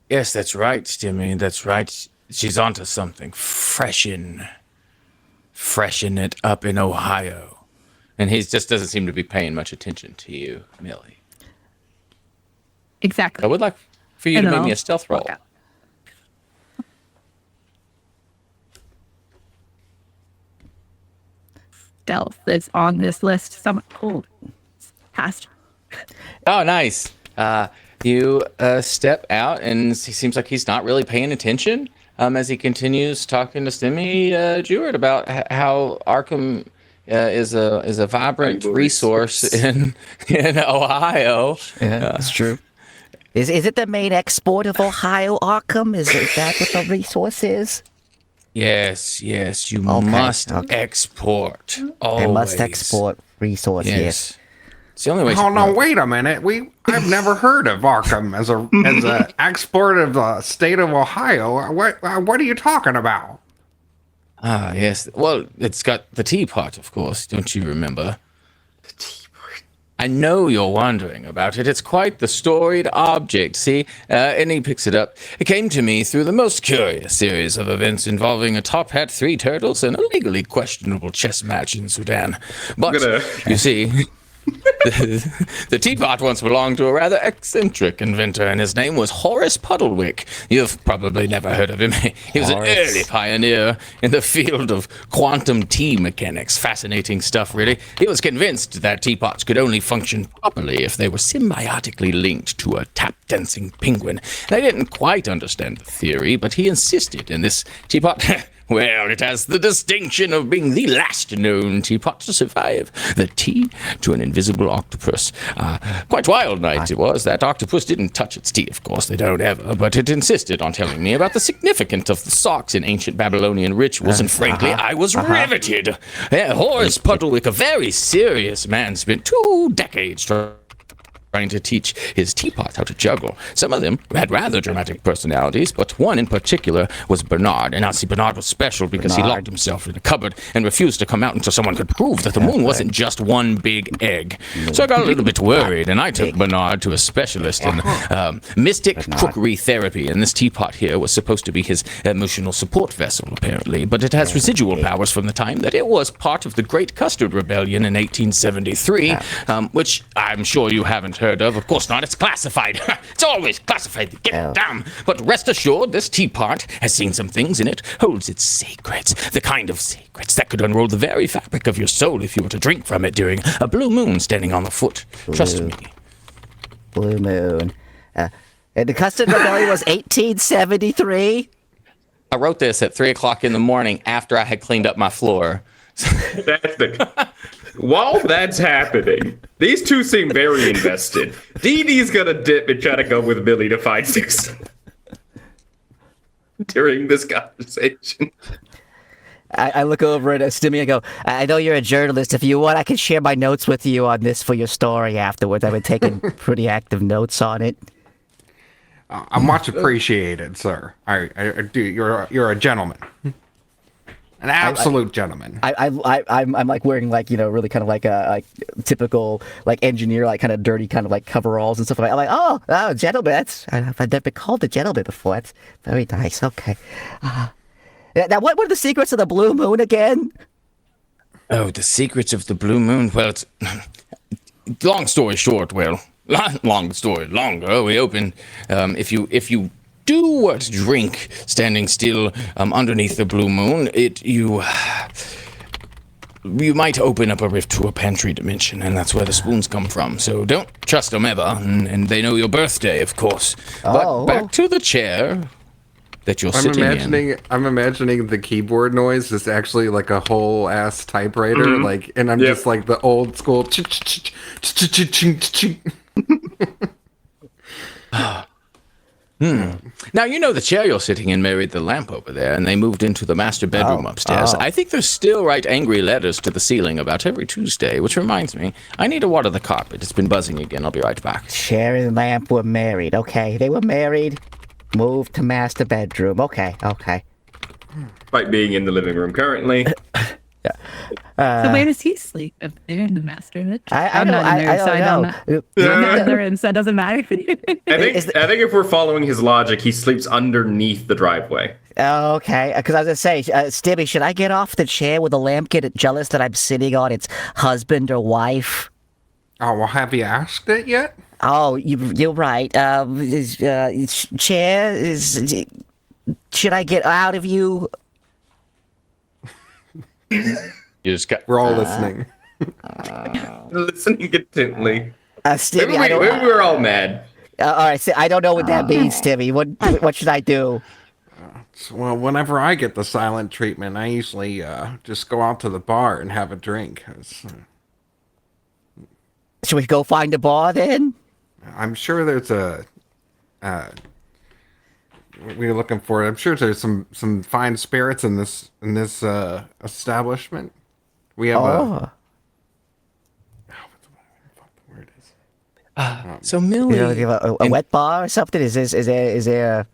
Yes, that's right, Timmy. That's right. She's onto something. Freshen it up in Ohio. And he just doesn't seem to be paying much attention to you, Millie. Exactly. I would like for you And to then make me I'll a stealth roll. walk out. Stealth is on this list. Someone passed. Oh, nice. You step out, and he seems like he's not really paying attention as he continues talking to Stimmy Jewett about how Arkham is a vibrant resource in Ohio. Yeah, that's true. Is it the main export of Ohio, Arkham? Is that what the resource is? Yes, you Okay, must okay. export. It Always. must export resource, yes. Yes. It's the only way. Oh to no! grow. Wait a minute. I've never heard of Arkham as a export of the state of Ohio. What are you talking about? Ah, yes. Well, it's got the teapot, of course. Don't you remember? The teapot. I know you're wondering about it. It's quite the storied object. See, and he picks it up. It came to me through the most curious series of events involving a top hat, 3 turtles, and a legally questionable chess match in Sudan. But you see. The teapot once belonged to a rather eccentric inventor, and his name was Horace Puddlewick. You've probably never heard of him. He was an early pioneer in the field of quantum tea mechanics. Fascinating stuff, really. He was convinced that teapots could only function properly if they were symbiotically linked to a tap-dancing penguin. They didn't quite understand the theory, but he insisted in this teapot... Well, it has the distinction of being the last known teapot to survive the tea to an invisible octopus. Quite wild night it was. That octopus didn't touch its tea, of course, they don't ever, but it insisted on telling me about the significance of the socks in ancient Babylonian rituals, and frankly, I was riveted. Horace Puddlewick, a very serious man, spent 2 decades trying to teach his teapot how to juggle. Some of them had rather dramatic personalities, but one in particular was Bernard. And now, see, Bernard was special because he locked himself in a cupboard and refused to come out until someone could prove that the moon wasn't just one big egg. So I got a little bit worried, and I took Bernard to a specialist in mystic cookery therapy. And this teapot here was supposed to be his emotional support vessel, apparently, but it has residual powers from the time that it was part of the Great Custard Rebellion in 1873, which I'm sure you haven't heard of. Of course not. It's classified. It's always classified. Get it down. But rest assured, this teapot has seen some things in it, holds its secrets, the kind of secrets that could unroll the very fabric of your soul if you were to drink from it during a blue moon standing on the foot. Trust me. Blue moon. And the Custard Rebellion was 1873. I wrote this at 3 o'clock in the morning after I had cleaned up my floor. While that's happening, these two seem very invested. Dee Dee's gonna dip and try to go with Billy to find 6 during this conversation. I look over at Stimmy and go, I know you're a journalist. If you want, I can share my notes with you on this for your story afterwards. I've been taking pretty active notes on it. I'm much appreciated, sir. I do. You're a gentleman. An absolute gentleman. I'm like wearing like, you know, really kind of like a like typical like engineer, like kind of dirty kind of like coveralls and stuff like that. I'm like, oh, gentleman. I've never been called a gentleman before. That's very nice. Okay. Now, what were the secrets of the blue moon again? Oh, the secrets of the blue moon. Well, it's long story short. Well, long story longer. We opened. If you do what drink standing still underneath the blue moon, you might open up a rift to a pantry dimension, and that's where the spoons come from. So don't trust them ever, and they know your birthday, of course. But back to the chair that you're sitting in. I'm imagining the keyboard noise is actually like a whole ass typewriter, like, and I'm just like the old school. Now, you know the chair you're sitting in married the lamp over there, and they moved into the master bedroom upstairs. I think they still write angry letters to the ceiling about every Tuesday, which reminds me, I need to water the carpet. It's been buzzing again. I'll be right back. Chair and lamp were married. Okay, they were married. Moved to master bedroom. Okay. Despite being in the living room currently. So where does he sleep? Up there in the master bedroom? I I'm don't, not a nerd, so I don't know. I'm not a know. nerd, so it doesn't matter for you. I think if we're following his logic, he sleeps underneath the driveway. Oh, okay, because I was gonna say, Stibby, should I get off the chair? Will the lamp get jealous that I'm sitting on its husband or wife? Oh, well, have you asked it yet? Oh, you're right. Chair is. Should I get out of you? You just got. We're all listening. Listening intently. Stibby, Maybe we were all mad. all right, so I don't know what that means, Stibby. What should I do? Well, whenever I get the silent treatment, I usually just go out to the bar and have a drink. Should we go find a bar then? I'm sure there's a. We're looking for. I'm sure there's some fine spirits in this establishment. We have a. Fuck, where it is. So Millie, You know, a wet bar or something? Is there?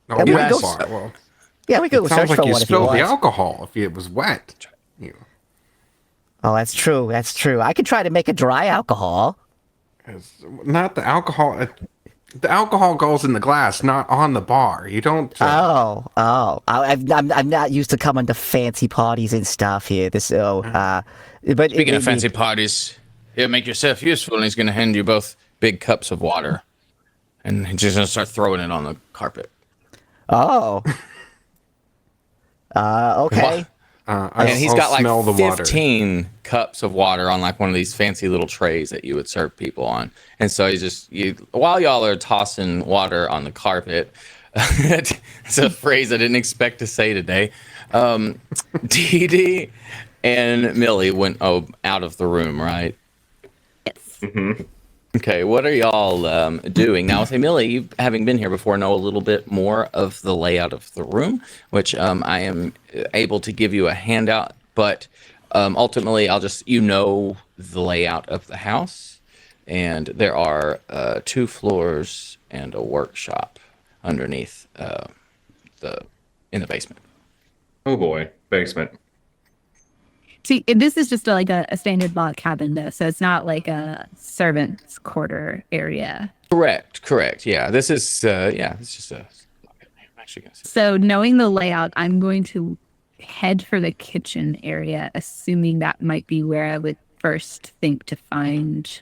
Oh, Yeah, we wet go- bar. Well, Yeah, we could it search sounds like for you one if you spilled the want. alcohol. If it was wet. Oh, that's true. That's true. I could try to make a dry alcohol. It's not the alcohol. The alcohol goes in the glass, not on the bar. You don't. I'm not used to coming to fancy parties and stuff here. But speaking of fancy parties, yeah, make yourself useful, and he's going to hand you both big cups of water, and he's just going to start throwing it on the carpet. Oh. Okay. And he's got smell like the water. 15 cups of water on like one of these fancy little trays that you would serve people on. And so while y'all are tossing water on the carpet, it's a phrase I didn't expect to say today. Dee Dee and Millie went out of the room, right? Yes. Mm-hmm. Okay, what are y'all doing now? Say, Millie, you having been here before, know a little bit more of the layout of the room, which I am able to give you a handout. But ultimately, I'll just the layout of the house, and there are 2 floors and a workshop underneath in the basement. Oh boy, basement. See, this is just like a standard log cabin, though, so it's not like a servant's quarter area. Correct. Yeah, this is it's just a. I'm actually gonna say. So knowing the layout, I'm going to head for the kitchen area, assuming that might be where I would first think to find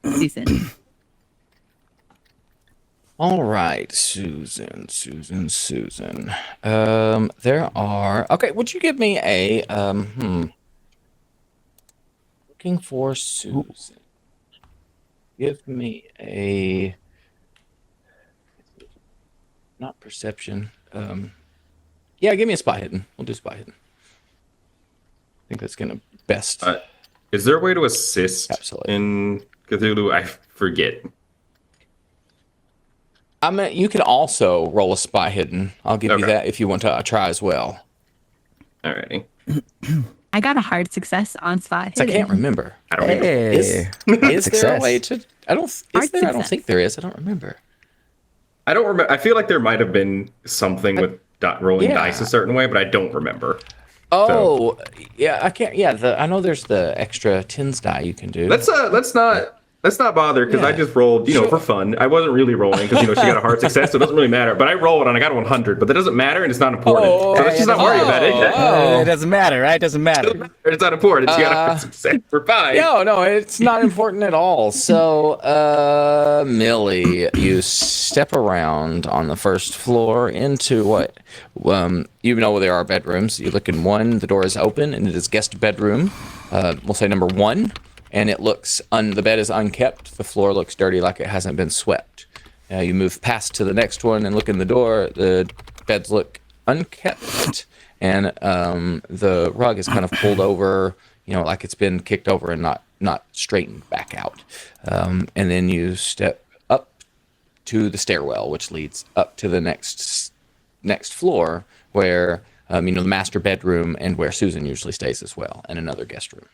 Susan. All right, Susan. There are. Okay, would you give me a looking for Susan. Give me a not perception. Yeah, give me a spy hidden. We'll do spy hidden. I think that's gonna best. Is there a way to assist Absolutely. in Cthulhu? I forget. You can also roll a spy hidden. I'll give you Okay. that if you want to try as well. Alrighty. I got a hard success on spy. So I can't remember. I don't remember. Hey. Is there a Success. way to? I don't. Is Hard there? I don't success. think there is. I don't remember. I don't remember. I feel like there might have been something with rolling yeah. dice a certain way, but I don't remember. Oh, yeah. I can't. Yeah. I know there's the extra tens die you can do. Let's not bother because I Yeah. just rolled, for fun. I wasn't really rolling because she got a hard success, so it doesn't really matter. But I rolled and I got a 100, but that doesn't matter and it's not important. Oh, so let's just not worry about it. It doesn't matter, right? It doesn't matter. It's not important. She got a hard success. We're fine. No, it's not important at all. So, Millie, you step around on the first floor into what, there are bedrooms. You look in one, the door is open, and it is guest bedroom. We'll say number 1, and it looks, the bed is unkept. The floor looks dirty like it hasn't been swept. You move past to the next one and look in the door. The beds look unkept, and the rug is kind of pulled over, like it's been kicked over and not straightened back out. And then you step up to the stairwell, which leads up to the next floor, where the master bedroom and where Susan usually stays as well, and another guest room.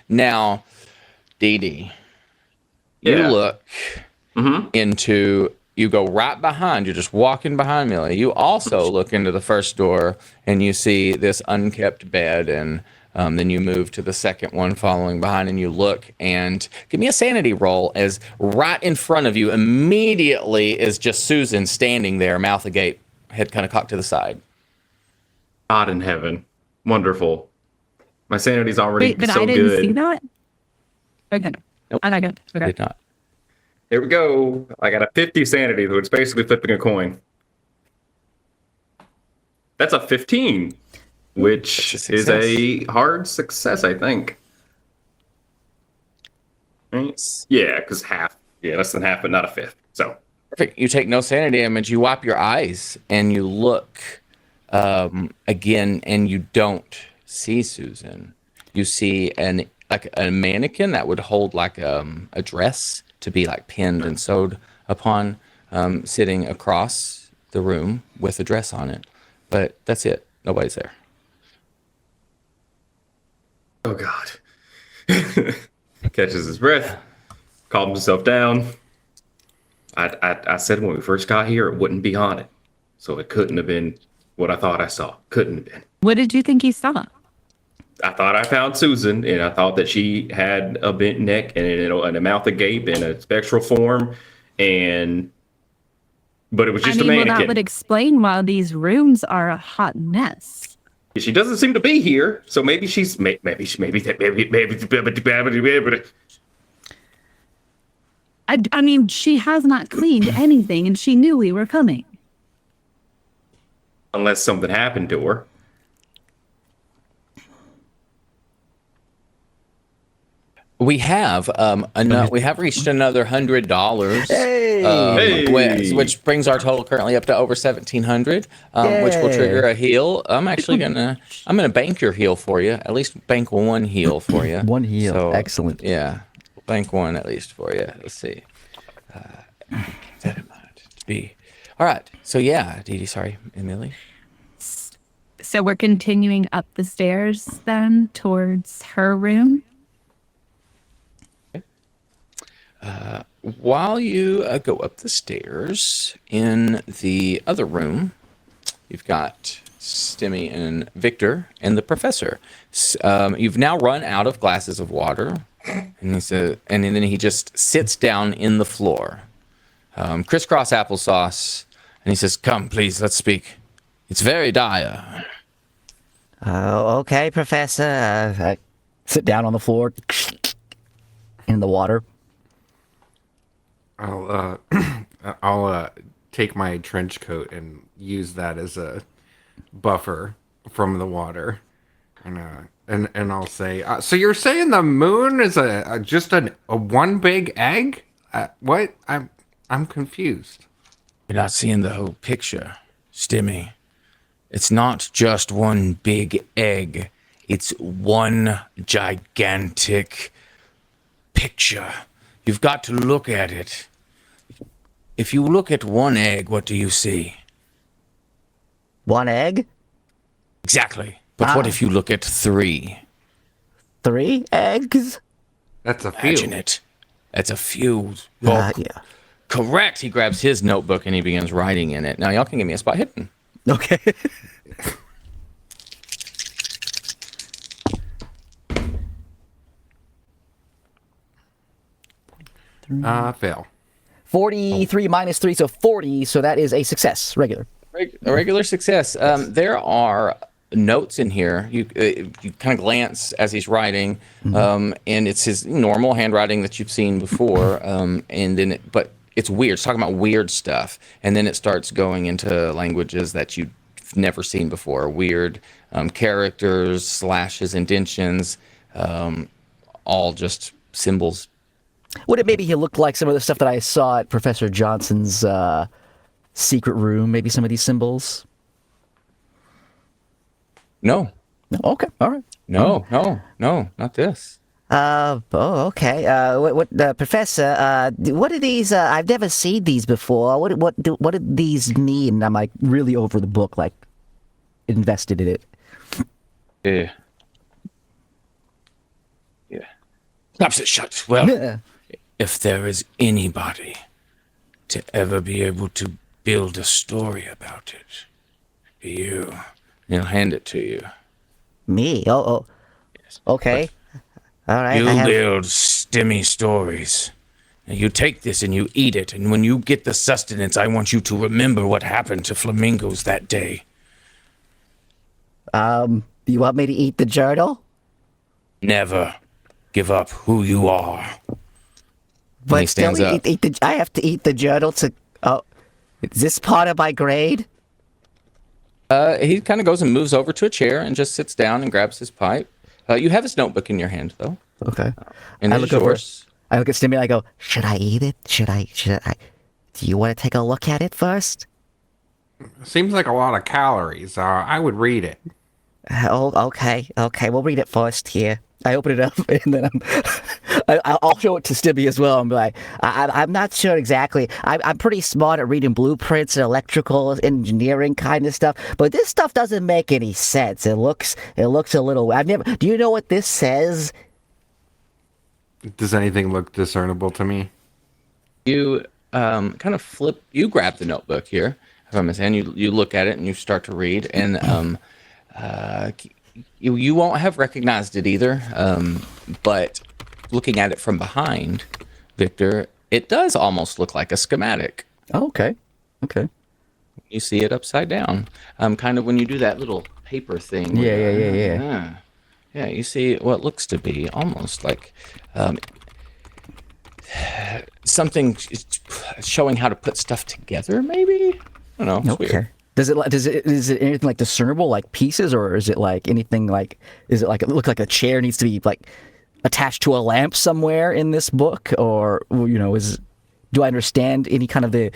Now, Dee Dee, you Yeah. look into you go right behind. You're just walking behind Millie. You also look into the first door and you see this unkept bed, and then you move to the second one following behind, and you look and give me a sanity roll as right in front of you immediately is just Susan standing there, mouth agape, head kind of cocked to the side. God in heaven. Wonderful. My sanity's already Wait, but so I didn't good. see that? Okay. Nope. I got it. Okay. Did not. Here we go. I got a 50 sanity, so it's basically flipping a coin. That's a 15, which That's a is success. a hard success, I think. Right? Yeah, because half. Yeah, less than half, but not a fifth. So Perfect. You take no sanity damage. You wipe your eyes and you look again, and you don't see Susan. You see like a mannequin that would hold like a dress to be like pinned and sewed upon, sitting across the room with a dress on it. But that's it. Nobody's there. oh God. Catches his breath, calms himself down. I said when we first got here it wouldn't be haunted, so it couldn't have been what I thought I saw. Couldn't have been. What did you think you saw? I thought I found Susan, and I thought that she had a bent neck and a mouth agape in a spectral form, but it was just a well, that mannequin. would explain why these rooms are a hot mess. She doesn't seem to be here, so maybe she's maybe. I mean, she has not cleaned anything, and she knew we were coming. Unless something happened to her. We have we have reached another $100. Hey! Which brings our total currently up to over 1,700, which will trigger a heal. I'm gonna bank your heal for you. At least bank one heal for you. One heal. So, Excellent. Yeah, bank one at least for you. Let's see. Keep that in mind. To be all right. So yeah, Dee Dee, sorry, Emily. So we're continuing up the stairs then towards her room. While you go up the stairs, in the other room, you've got Stimmy and Victor and the professor. You've now run out of glasses of water, and then he just sits down in the floor, crisscross applesauce, and he says, "Come, please, let's speak. It's very dire." Okay, Professor. I sit down on the floor in the water. I'll take my trench coat and use that as a buffer from the water, and I'll say, so you're saying the moon is just a one big egg? What? I'm confused. You're not seeing the whole picture, Stimmy. It's not just one big egg. It's one gigantic picture. You've got to look at it. If you look at one egg, what do you see? One egg? Exactly. But what if you look at three? 3 eggs? That's a few. Imagine it. That's a few. Yeah. Correct. He grabs his notebook and he begins writing in it. Now, y'all can give me a spot hidden. Okay. Fail. 43 minus 3, so 40. So that is a success. Regular. A regular success. There are notes in here. You kind of glance as he's writing, and it's his normal handwriting that you've seen before. And then, but it's weird. It's talking about weird stuff, and then it starts going into languages that you've never seen before. Weird characters, slashes, indentions, all just symbols. Would it maybe he looked like some of the stuff that I saw at Professor Johnson's secret room? Maybe some of these symbols? No, No. Okay. All right. no, not this. Okay. Professor, what are these? I've never seen these before. What do these mean? I'm like really over the book, like invested in it. Yeah. Snaps it shut. Well, if there is anybody to ever be able to build a story about it. You. He'll hand it to you. Me? Oh. Okay. All right. You I have. build stimmy stories. And you take this and you eat it, and when you get the sustenance, I want you to remember what happened to flamingos that day. You want me to eat the journal? Never give up who you are. But he still, stands up. I have to eat the journal to. Oh, is this part of my grade? He kind of goes and moves over to a chair and just sits down and grabs his pipe. You have his notebook in your hand, though. Okay. And I it's look over. yours. I look at Stimmy and I go, should I eat it? Should I? Do you want to take a look at it first? Seems like a lot of calories. I would read it. Oh, okay. We'll read it first here. I open it up and then I'll show it to Stimmy as well. I'm like, I'm not sure exactly. I'm pretty smart at reading blueprints and electrical engineering kind of stuff, but this stuff doesn't make any sense. It looks a little. Do you know what this says? Does anything look discernible to me? You kind of flip. You grab the notebook here from his hand. You look at it and you start to read, and you won't have recognized it either. But looking at it from behind, Victor, it does almost look like a schematic. Oh, okay. You see it upside down. Kind of when you do that little paper thing. Yeah. Yeah, you see what looks to be almost like something showing how to put stuff together, maybe? I don't know. It's weird. Is it anything like discernible, like pieces, or is it like anything like? Is it like it look like a chair needs to be like attached to a lamp somewhere in this book, or do I understand any kind of the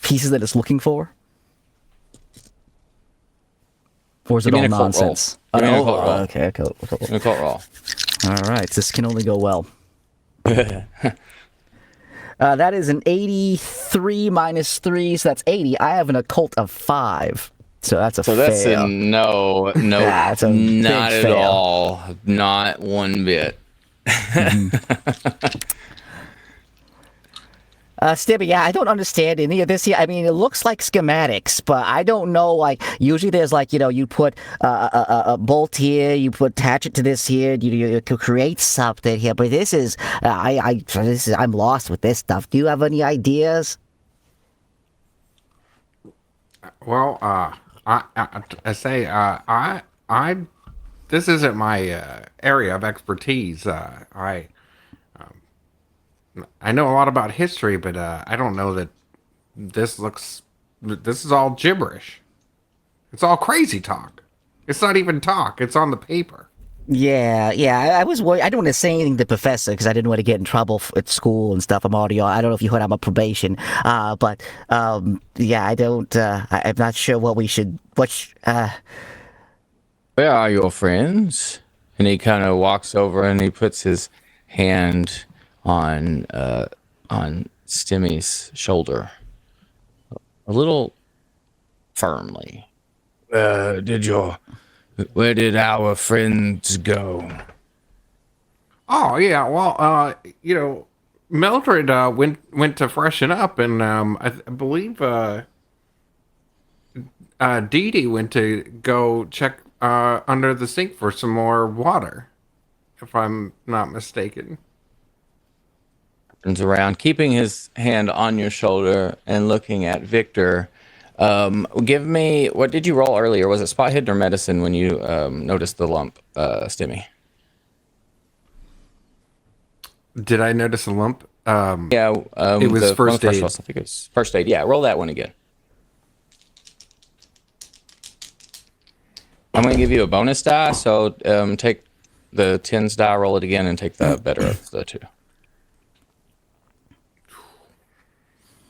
pieces that it's looking for? Or is it all nonsense? Okay, cool. Occult roll. All right, this can only go well. That is an 83 minus 3, so that's 80. I have an occult of 5, so that's a fail. That's a no, That's a not big at fail. all, not one bit. Stibby, yeah, I don't understand any of this here. I mean, it looks like schematics, but I don't know, like, usually there's like, you put a bolt here, you attach it to this here, you could create something here, but this is, I'm lost with this stuff. Do you have any ideas? Well, this isn't my area of expertise. I know a lot about history, but I don't know that this is all gibberish. It's all crazy talk. It's not even talk. It's on the paper. Yeah, I was worried. I didn't want to say anything to the professor because I didn't want to get in trouble at school and stuff. I don't know if you heard I'm on probation. But yeah, I don't, I'm not sure what we should, Where are your friends? And he kind of walks over and he puts his hand on Stimmy's shoulder, a little firmly. Where did our friends go? Oh yeah, well, Mildred went to freshen up, and I believe Dee Dee went to go check under the sink for some more water, if I'm not mistaken. Turns around, keeping his hand on your shoulder and looking at Victor. Give me, what did you roll earlier? Was it spot hidden or medicine when you noticed the lump, Stimmy? Did I notice a lump? Yeah, it was first aid. I think it was first aid. Yeah, roll that one again. I'm going to give you a bonus die, so take the 10s die, roll it again, and take the better of the two.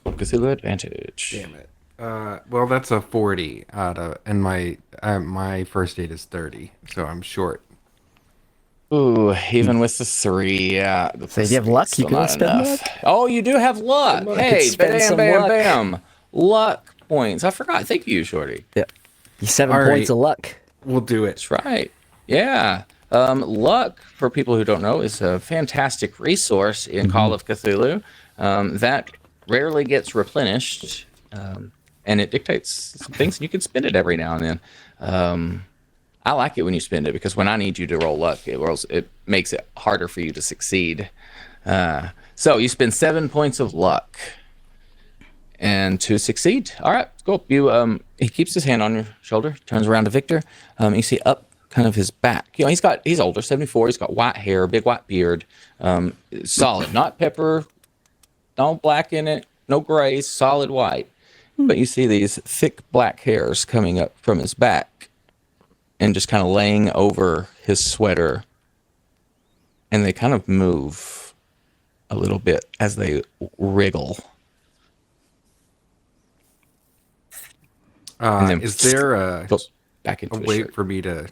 Cthulhu advantage. Damn it. Well, that's a 40 and my first aid is 30, so I'm short. Ooh, even with the 3, yeah. So you have luck? You can spend luck? Oh, you do have luck. Hey, bam. Luck points. I forgot. Thank you, Shorty. Yeah. 7 points of luck. We'll do it. That's right. Yeah. Luck, for people who don't know, is a fantastic resource in Call of Cthulhu. That rarely gets replenished, and it dictates some things, and you can spend it every now and then. I like it when you spend it because when I need you to roll luck, it makes it harder for you to succeed. So you spend 7 points of luck, and to succeed, all right, cool. You he keeps his hand on your shoulder, turns around to Victor. You see up kind of his back. You know, he's older, 74. He's got white hair, big white beard, solid, not pepper, no black in it, no grays, solid white. But you see these thick black hairs coming up from his back and just kind of laying over his sweater. And they kind of move a little bit as they wriggle. And then Is there a goes back into his way shirt. for me to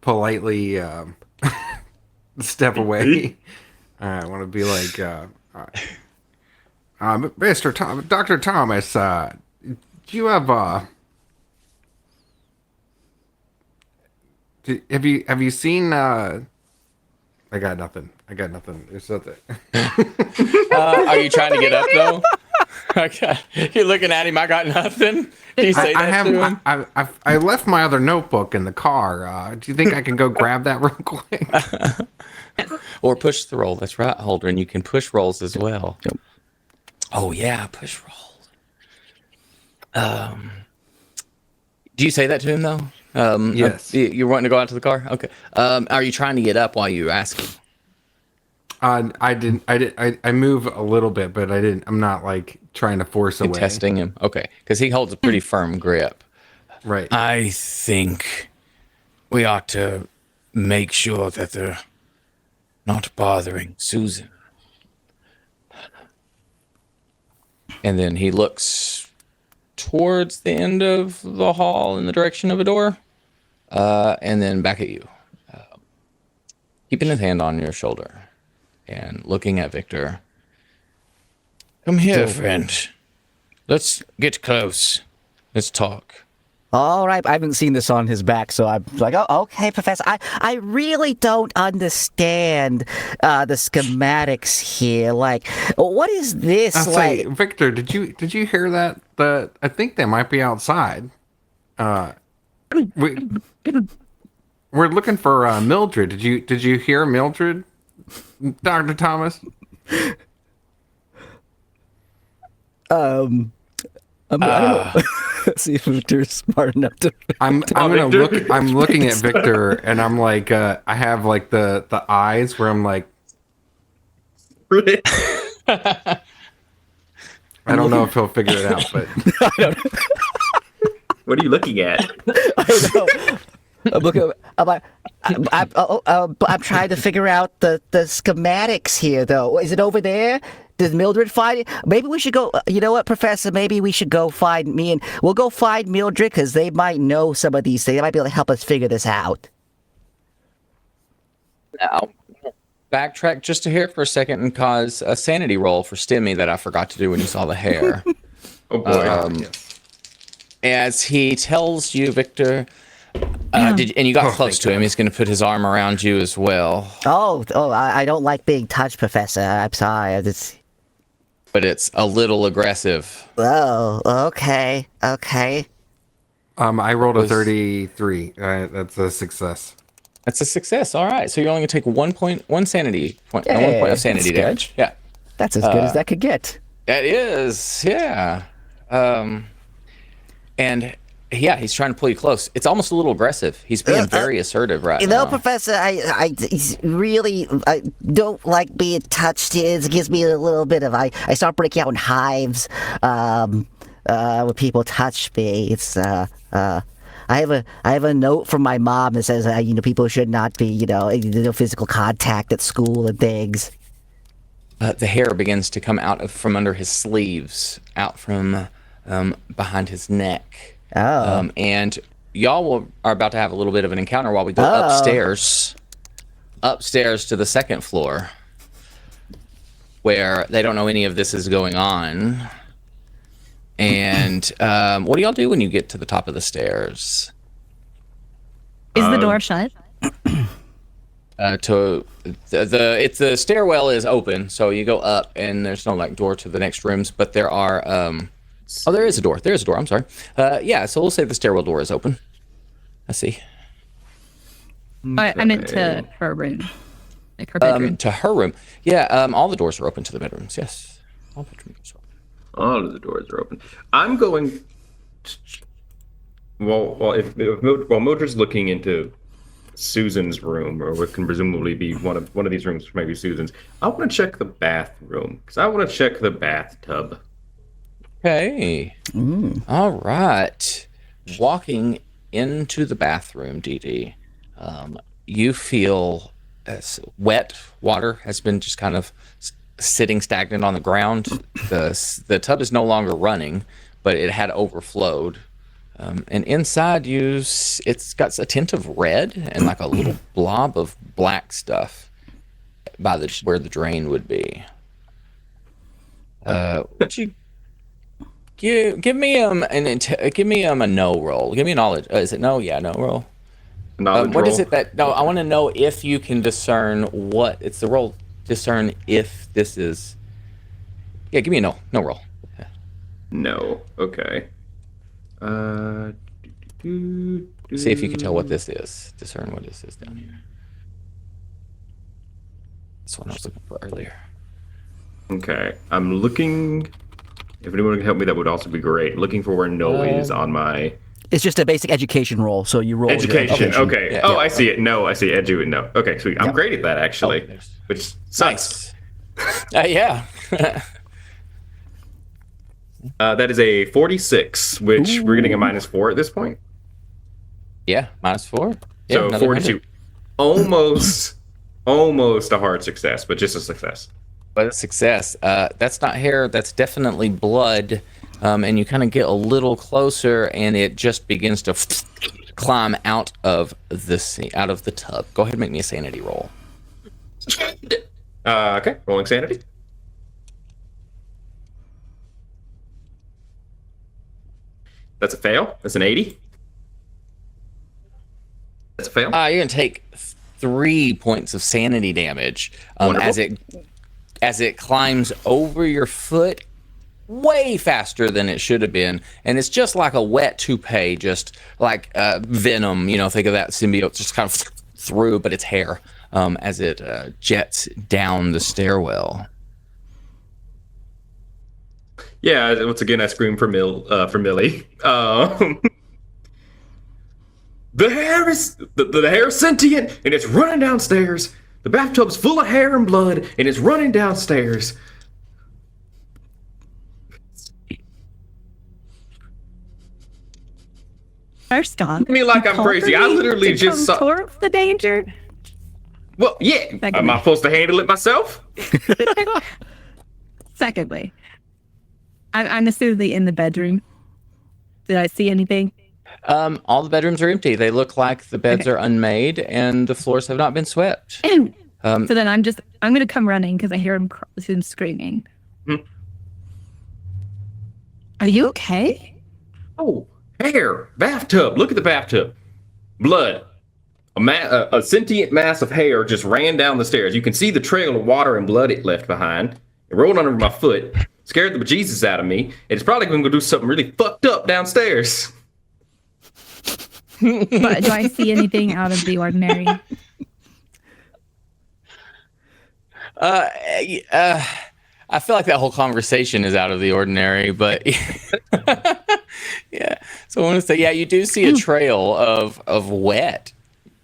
politely step away? I want to be like, Dr. Thomas, do you have have you seen I got nothing. There's nothing. Are you trying to get up though? Okay. You're looking at him. I got nothing. Do you say that to him? I left my other notebook in the car. Do you think I can go grab that real quick? Or push the roll. That's right, Holdren. You can push rolls as well. Yep. Oh yeah, push rolls. Do you say that to him though? Yes. You're wanting to go out to the car? Okay. Are you trying to get up while you ask him? I move a little bit, but I'm not like trying to force away. Testing him. Okay. Because he holds a pretty firm grip. Right. I think we ought to make sure that they're not bothering Susan. And then he looks towards the end of the hall in the direction of a door. And then back at you. Keeping his hand on your shoulder and looking at Victor. Come here, friend. Let's get close. Let's talk. All right, I haven't seen this on his back, so I'm like, oh, okay, Professor. I really don't understand the schematics here. Like, what is this? I'll say, Victor, did you hear that? I think they might be outside. We're looking for Mildred. Did you hear Mildred, Dr. Thomas? I don't know. See if Victor's smart enough to. I'm looking at Victor, and I'm like, I have like the eyes where I'm like, I don't know if he'll figure it out, but What are you looking at? I don't know. I'm looking. I'm trying to figure out the schematics here, though. Is it over there? Does Mildred find it? Maybe we should go. You know what, Professor? Maybe we should go find me, and we'll go find Mildred because they might know some of these things. They might be able to help us figure this out. Now, backtrack just a hair for a second and cause a sanity roll for Stimmy that I forgot to do when you saw the hair. Oh boy. yes. As he tells you, Victor, and you got close thank to him, he's going to put his arm around you as well. Oh, I don't like being touched, Professor. I'm sorry. But it's a little aggressive. Oh, okay. I rolled a 33. That's a success. That's a success. All right. So you're only going to take 1 sanity point, Yeah, 1 point of sanity that's good. damage. Yeah. That's as good as that could get. That is. Yeah. And yeah, he's trying to pull you close. It's almost a little aggressive. He's being very assertive right You now. know, Professor, I don't like being touched. It gives me a little bit of I start breaking out in hives when people touch me. It's I have a note from my mom that says people should not be no physical contact at school and things. The hair begins to come out from under his sleeves, out from behind his neck. Oh. And y'all are about to have a little bit of an encounter while we go upstairs to the second floor, where they don't know any of this is going on. And what do y'all do when you get to the top of the stairs? Is the door shut? to the stairwell is open, so you go up, and there's no like door to the next rooms, but there are there is a door. There's a door. I'm sorry. Yeah, so we'll say the stairwell door is open. I see. I meant to her room, like her bedroom. To her room. Yeah. All the doors are open to the bedrooms. Yes. All bedroom doors are open. All of the doors are open. I'm going. While Mildred's looking into Susan's room, or what can presumably be one of these rooms, maybe Susan's, I want to check the bathroom because I want to check the bathtub. Okay. All right. Walking into the bathroom, Dee, you feel wet water has been just kind of sitting stagnant on the ground. The tub is no longer running, but it had overflowed. And inside it's got a tint of red and like a little blob of black stuff by where the drain would be. Would you give me a no roll? Give me a knowledge. Is it no? Yeah, no roll. Knowledge What roll? is it that? No, I want to know if you can discern what it's the roll. Discern if this is. Yeah, give me a no roll. Yeah. No. Okay. See if you can tell what this is. Discern what this is down here. That's what I was looking for earlier. Okay. I'm looking. If anyone can help me, that would also be great. Looking for where no is on my It's just a basic education roll, so you roll your education. Okay. Yeah, Oh, yeah. I see it. No, I see edu and no. Okay, sweet. I'm great at that actually, there's- which sucks. Nice. Yeah. That is a 46, which we're getting a -4 at this point. Yeah. -4. Yeah, So another 42. 100. Almost a hard success, but just a success. But a success. That's not hair. That's definitely blood. And you kind of get a little closer, and it just begins to climb out of the tub. Go ahead and make me a sanity roll. Okay, rolling sanity. That's a fail. That's an 80. That's a fail. You're gonna take 3 points of sanity damage Wonderful. as it climbs over your foot way faster than it should have been, and it's just like a wet toupee, just like venom. Think of that symbiote just kind of through, but it's hair as it jets down the stairwell. Yeah, once again, I scream for Millie. The hair is the hair is sentient, and it's running downstairs. The bathtub's full of hair and blood, and it's running downstairs. First off, Look at me like I'm called crazy. for I me literally to just come saw. towards the danger. Well, yeah. Secondly. Am I supposed to handle it myself? Secondly, I'm assuming in the bedroom. Did I see anything? All the bedrooms are empty. They look like the beds are unmade, and the floors have not been swept. So then I'm gonna come running because I hear him screaming. Hmm. Are you okay? Oh, hair, bathtub. Look at the bathtub. Blood. A sentient mass of hair just ran down the stairs. You can see the trail of water and blood it left behind. It rolled under my foot, scared the bejesus out of me. It's probably going to go do something really fucked up downstairs. But do I see anything out of the ordinary? I feel like that whole conversation is out of the ordinary, but yeah. So I want to say, yeah, you do see a trail of wet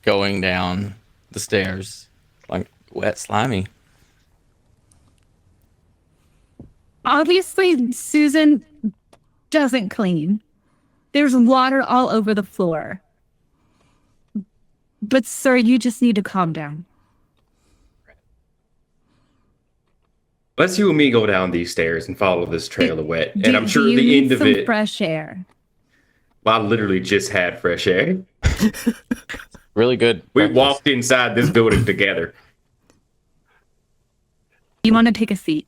going down the stairs, like wet, slimy. Obviously, Susan doesn't clean. There's water all over the floor. But sir, you just need to calm down. Let's you and me go down these stairs and follow this trail of wet. And I'm sure do you the need end of some it, fresh air. I literally just had fresh air. Really good. We breakfast. walked inside this building together. You want to take a seat?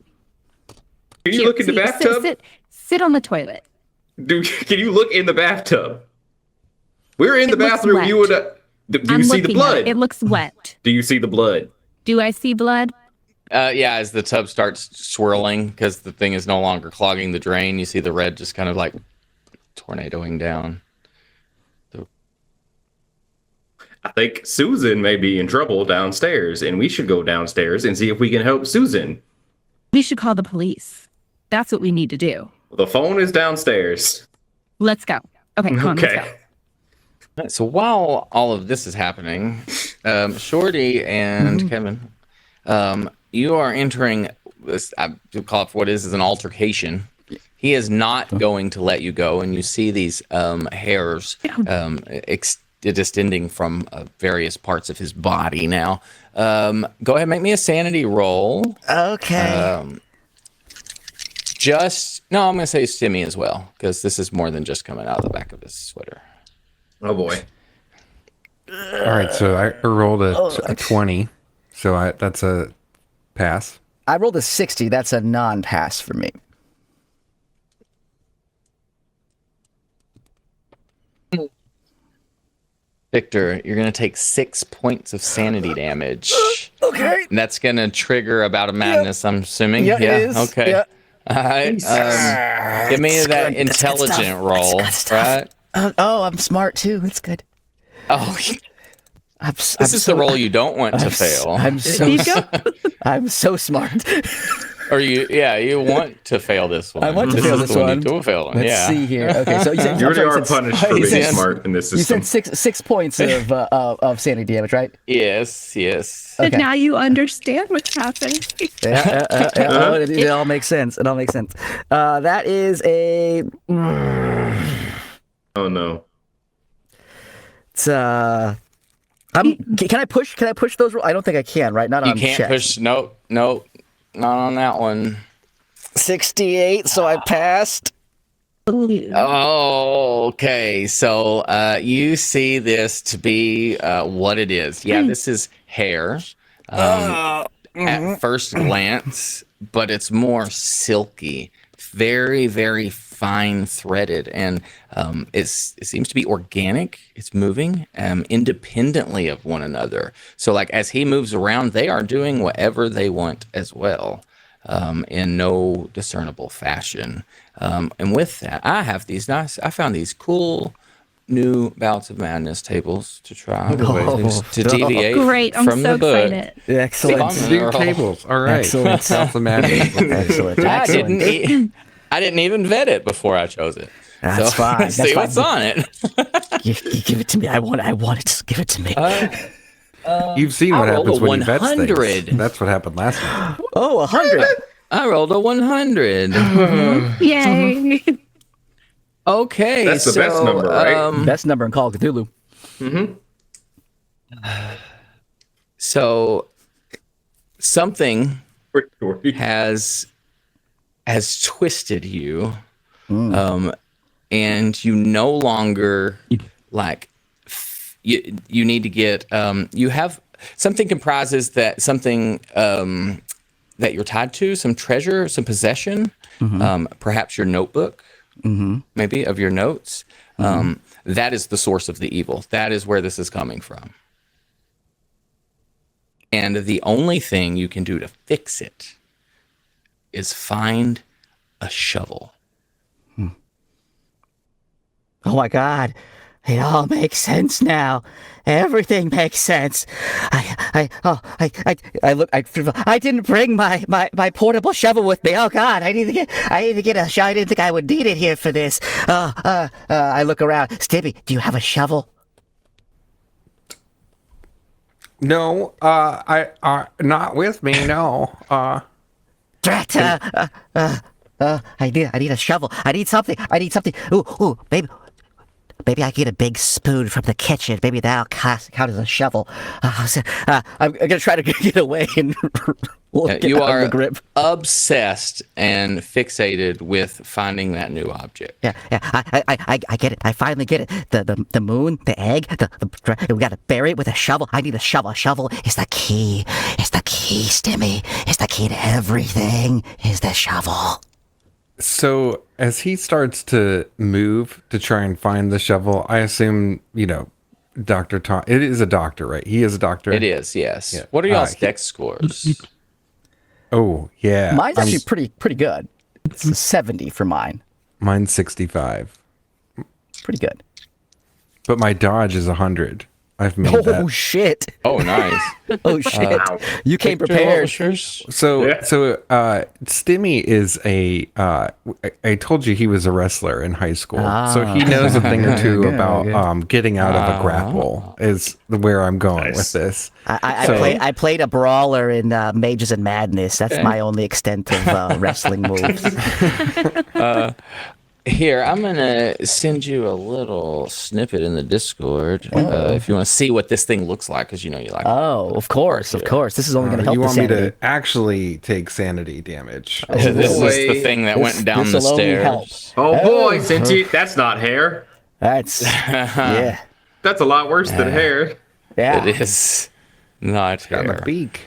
Can you Here, look in the sit- bathtub? Sit on the toilet. Dude, can you look in the bathtub? We're in the It looks bathroom. wet. You would. Do I'm you see the looking at blood? it. It looks wet. Do you see the blood? Do I see blood? Yeah, as the tub starts swirling because the thing is no longer clogging the drain, you see the red just kind of like tornadoing down. I think Susan may be in trouble downstairs, and we should go downstairs and see if we can help Susan. We should call the police. That's what we need to do. The phone is downstairs. Let's go. Okay, come on, let's Okay. go. So while all of this is happening, Shorty and Kevin, you are entering this. I would call it for what it is an altercation. He is not going to let you go, and you see these hairs distending from various parts of his body. Now, go ahead and make me a sanity roll. Okay. I'm going to say Stimmy as well, because this is more than just coming out of the back of his sweater. Oh boy. All right, so I rolled a 20, so that's a pass. I rolled a 60. That's a non-pass for me. Victor, you're going to take 6 points of sanity damage. Okay. And that's going to trigger about a madness, I'm assuming. Yeah, it is. Okay. Yeah. All right. Give me that good. That's good intelligent stuff. roll, That's good stuff. right? Oh, I'm smart too. That's good. Oh, this is the roll you don't want to fail. I'm so There you go. I'm so smart. Or you want to fail this one. I want to This fail is this the one. one. You do fail. Let's Yeah. see here. Okay, so you said, You already I'm are sorry, punished for you being said- smart in this You system. said 6 points of sanity damage, right? Yes. But Okay. now you understand what's happening. Yeah. Oh, it all makes sense. It all makes sense. That is a. Oh no. It's can I push? Can I push those? I don't think I can. Right? Not You on can't check. push. Nope. Not on that one. 68. So I passed. Oh, okay. So you see this to be what it is. Yeah, this is hair at first glance, but it's more silky, very, very fine threaded, and it seems to be organic. It's moving independently of one another. So, like as he moves around, they are doing whatever they want as well. In no discernible fashion. And with that, I found these cool new Bouts of Madness tables to try to deviate Great. I'm from so the book. excited. Excellent. New tables. All right. Excellent. Sounds imaginative. Excellent. I Excellent. I didn't even vet it before I chose it. That's So, fine. let's see what's on it. You give it to me. I want it. Just give it to me. You've seen what I rolled happens a when you vet 100. things. That's what happened last time. Oh, 100. I rolled a 100. Yay. Okay, That's the best number, right? Best number in Call of Cthulhu. So something For sure. has twisted you, and you no longer like you need to get you have something comprises that something that you're tied to, some treasure, some possession, perhaps your notebook, maybe of your notes. That is the source of the evil. That is where this is coming from. And the only thing you can do to fix it is find a shovel. Oh my God. It all makes sense now. Everything makes sense. I didn't bring my portable shovel with me. Oh God, I need to get a shovel. I didn't think I would need it here for this. I look around. Stibby, do you have a shovel? No, not with me. No. Drat, I need a shovel. I need something. Ooh, baby. Maybe I get a big spoon from the kitchen. Maybe that'll count as a shovel. I'm gonna try to get away and get You out of are the grip. obsessed and fixated with finding that new object. Yeah. I get it. I finally get it. The moon, the egg. We gotta bury it with a shovel. I need a shovel. A shovel is the key. It's the key, Stimmy. It's the key to everything. Is the shovel. So as he starts to move to try and find the shovel, I assume, Dr. Tom. It is a doctor, right? He is a doctor. It is, yes. Yeah. What are y'all's He- dex scores? Oh, yeah. Mine's actually pretty good. It's a 70 for mine. Mine's 65. Pretty good. But my dodge is 100. I've made Oh that. shit! Oh, nice. Oh shit! You came Victor, what prepared. was yours? So, Yeah. Stimmy is I told you he was a wrestler in high school. So he knows a thing or two about getting out of a grapple is where I'm going with this. I played a brawler in Mages and Madness. That's my only extent of wrestling moves. Here, I'm going to send you a little snippet in the Discord if you want to see what this thing looks like, because you know you like it. Oh, of course. This is only going to help You the want me sanity. to actually take sanity damage? This is the thing that went down the this'll only stairs. help. Oh boy, Cinti, that's not hair. That's yeah, That's a lot worse than hair. yeah. It is not Got my hair. beak.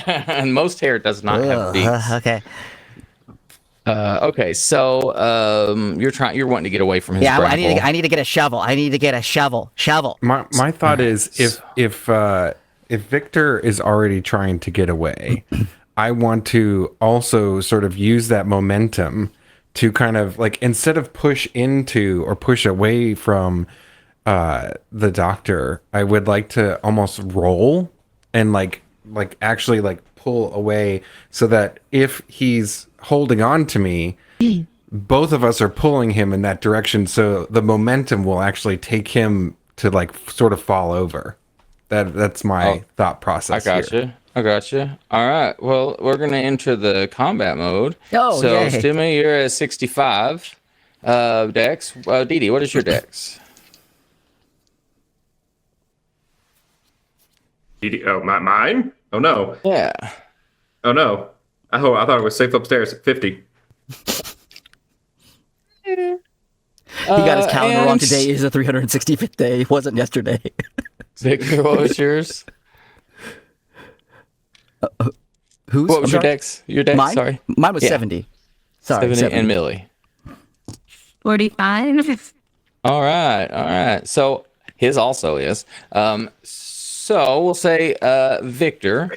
And most hair does not have beaks. Okay. Okay, so you're wanting to get away from his Yeah, grapple. I need to get a shovel. I need to get a shovel. Shovel. My thought is if Victor is already trying to get away, I want to also sort of use that momentum to kind of like instead of push into or push away from the doctor, I would like to almost roll and like actually like pull away so that if he's holding on to me, both of us are pulling him in that direction, so the momentum will actually take him to like sort of fall over. That's my thought process. I got you. All right. Well, we're gonna enter the combat mode. Oh, so yay. Stimmy, you're at 65 dex. Dee Dee, what is your dex? Oh, mine? Oh no. Yeah. Oh no. I thought it was safe upstairs at 50. He got his calendar wrong and today. Is the 365th day. It wasn't yesterday. Victor, what was yours? Who's? What was I'm your sorry? dex? Your dex, Mine? sorry. Mine was Yeah. 70. Sorry, 70 and Millie. 45. All right. So his also is. So we'll say Victor,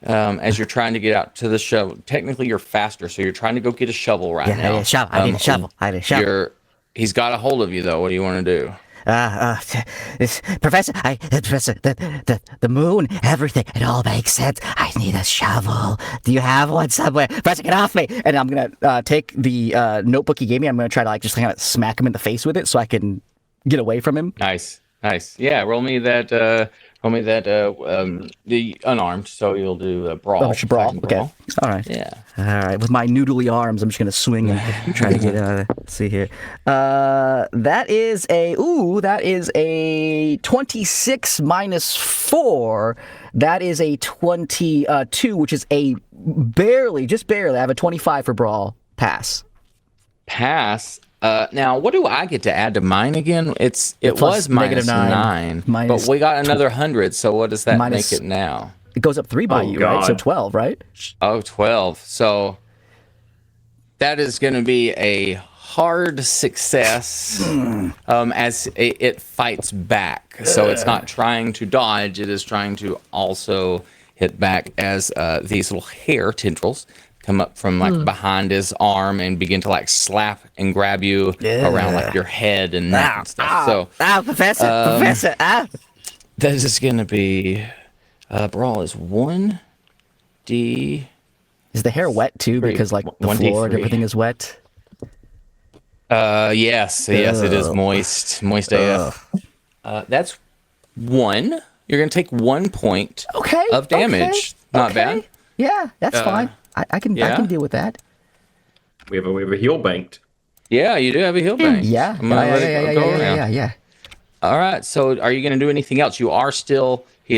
as you're trying to get out to the shovel. Technically, you're faster, so you're trying to go get a shovel right Yeah, now. I need a shovel. I need a shovel. I need a shovel. He's got a hold of you though. What do you want to do? Professor, Professor, the moon, everything, it all makes sense. I need a shovel. Do you have one somewhere? Professor, get off me! And I'm gonna take the notebook he gave me. I'm gonna try to like just kind of smack him in the face with it so I can get away from him. Nice. Yeah, roll me that. The unarmed. So you'll do brawl. Oh, it's a brawl. Second Okay. brawl. All right. Yeah. All right. With my noodly arms, I'm just gonna swing and try to get. Let's see here. That is a 26 minus 4. That is a 22, which is a just barely. I have a 25 for brawl pass. Pass. Now, what do I get to add to mine again? It Plus was minus -9. 9, Minus but we got another 100. So what does that minus- make it now? It goes up 3 by you, right? So God. 12, right? Oh, 12. So that is going to be a hard success as it fights back. So it's not trying to dodge. It is trying to also hit back as these little hair tendrils come up from like behind his arm and begin to like slap and grab you around like your head and neck and stuff. So Professor, Professor, that is going to be brawl is 1d. Is the hair wet too? Three. Because like the 1d3. floor and everything is wet. Yes, it is moist AF. That's 1. You're going to take 1 point Okay. of damage. Not bad. Yeah, that's fine. I can yeah. deal with that. We have a heal banked. Yeah, you do have a heal bank. Yeah. I'm gonna let it go around. Yeah. All right. So, are you going to do anything else? He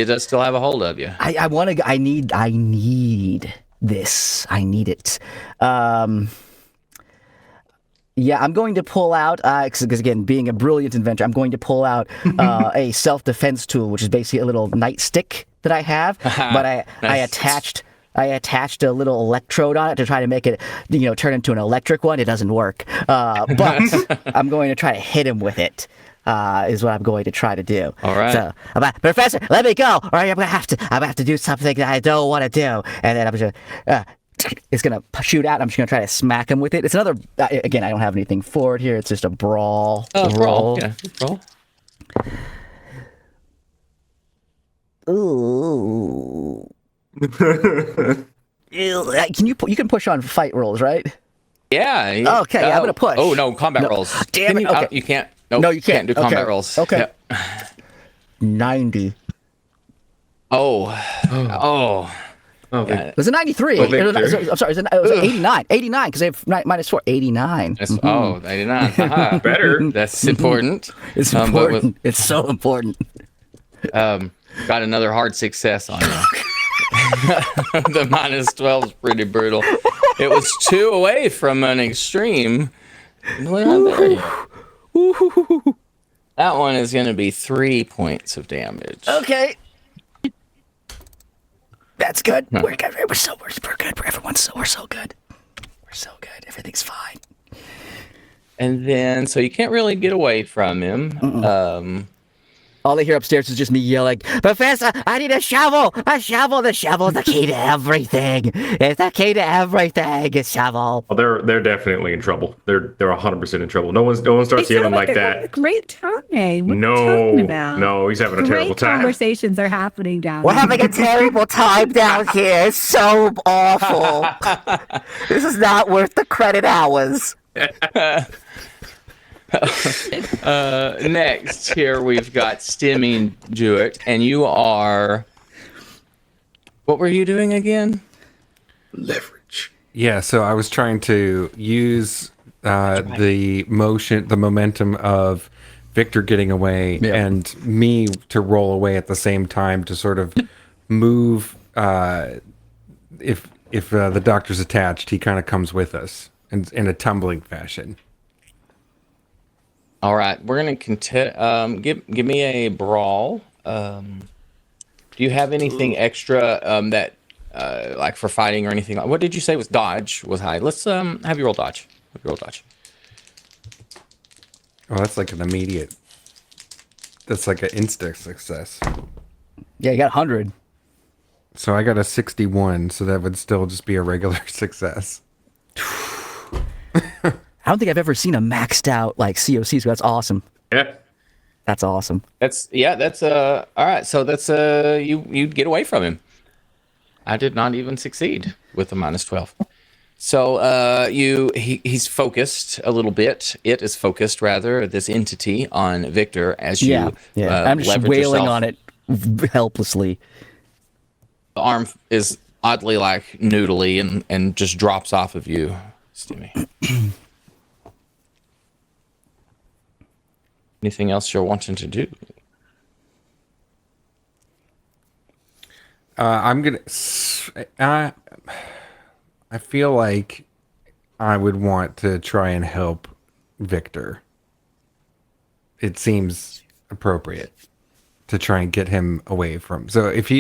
does still have a hold of you. I want to. I need this. I need it. Yeah, I'm going to pull out because again, being a brilliant inventor, I'm going to pull out a self-defense tool, which is basically a little nightstick that I have, but I Nice. attached a little electrode on it to try to make it, turn into an electric one. It doesn't work, but I'm going to try to hit him with it. is what I'm going to try to do. All right. So, I'm like, Professor, let me go, or I'm gonna have to do something that I don't want to do, and then I'm just it's gonna shoot out. I'm just gonna try to smack him with it. It's another. Again, I don't have anything for it here. It's just a brawl. Roll. Yeah, roll. Ooh. Can you can push on fight rolls, right? Yeah. Okay, I'm gonna push. Oh no, combat rolls. Damn it. You, Okay. you can't. Nope, No, you can't. do combat Okay. rolls. Okay. Yep. 90. Oh. It was a 93. Oh, Victor. I'm sorry. It was 89. 89 because I have minus 4. 89. That's, oh, 89. Haha. Better. That's important. It's but important. It's so important. got another hard success on you. The minus 12 is pretty brutal. It was 2 away from an extreme. We're not there yet. That one is going to be 3 points of damage. Okay. That's good. We're good. We're good. We're so good. We're so good. Everything's fine. And then, so you can't really get away from him. All they hear upstairs is just me yelling, Professor, I need a shovel! A shovel! The shovel's the key to everything! It's the key to everything! A shovel! Well, they're definitely in trouble. They're 100% in trouble. No one starts They yelling sound like they're having a that. great time. What are you No, talking about? no, he's having a terrible Great time. conversations are happening down We're there. having a terrible time down here. It's so awful. This is not worth the credit hours. Next, here we've got Stimming Jewett, and you are. What were you doing again? Leverage. Yeah, so I was trying to use the momentum of Victor getting away and me to roll away at the same time to sort of move. If the doctor's attached, he kind of comes with us in a tumbling fashion. All right, we're gonna continue. Give me a brawl. Do you have anything extra that like for fighting or anything? What did you say was dodge was high? Let's have you roll dodge. Roll dodge. Oh, that's like an immediate. That's like an instant success. Yeah, you got 100. So I got a 61, so that would still just be a regular success. I don't think I've ever seen a maxed out like COC, so that's awesome. Yeah. That's awesome. That's all right. So that's you get away from him. I did not even succeed with the minus 12. So he's focused a little bit. It is focused rather, this entity on Victor as you I'm just leverage wailing yourself. on it helplessly. The arm is oddly like noodly and just drops off of you, Stimmy. Anything else you're wanting to do? I'm gonna. I feel like I would want to try and help Victor. It seems appropriate to try and get him away from. So if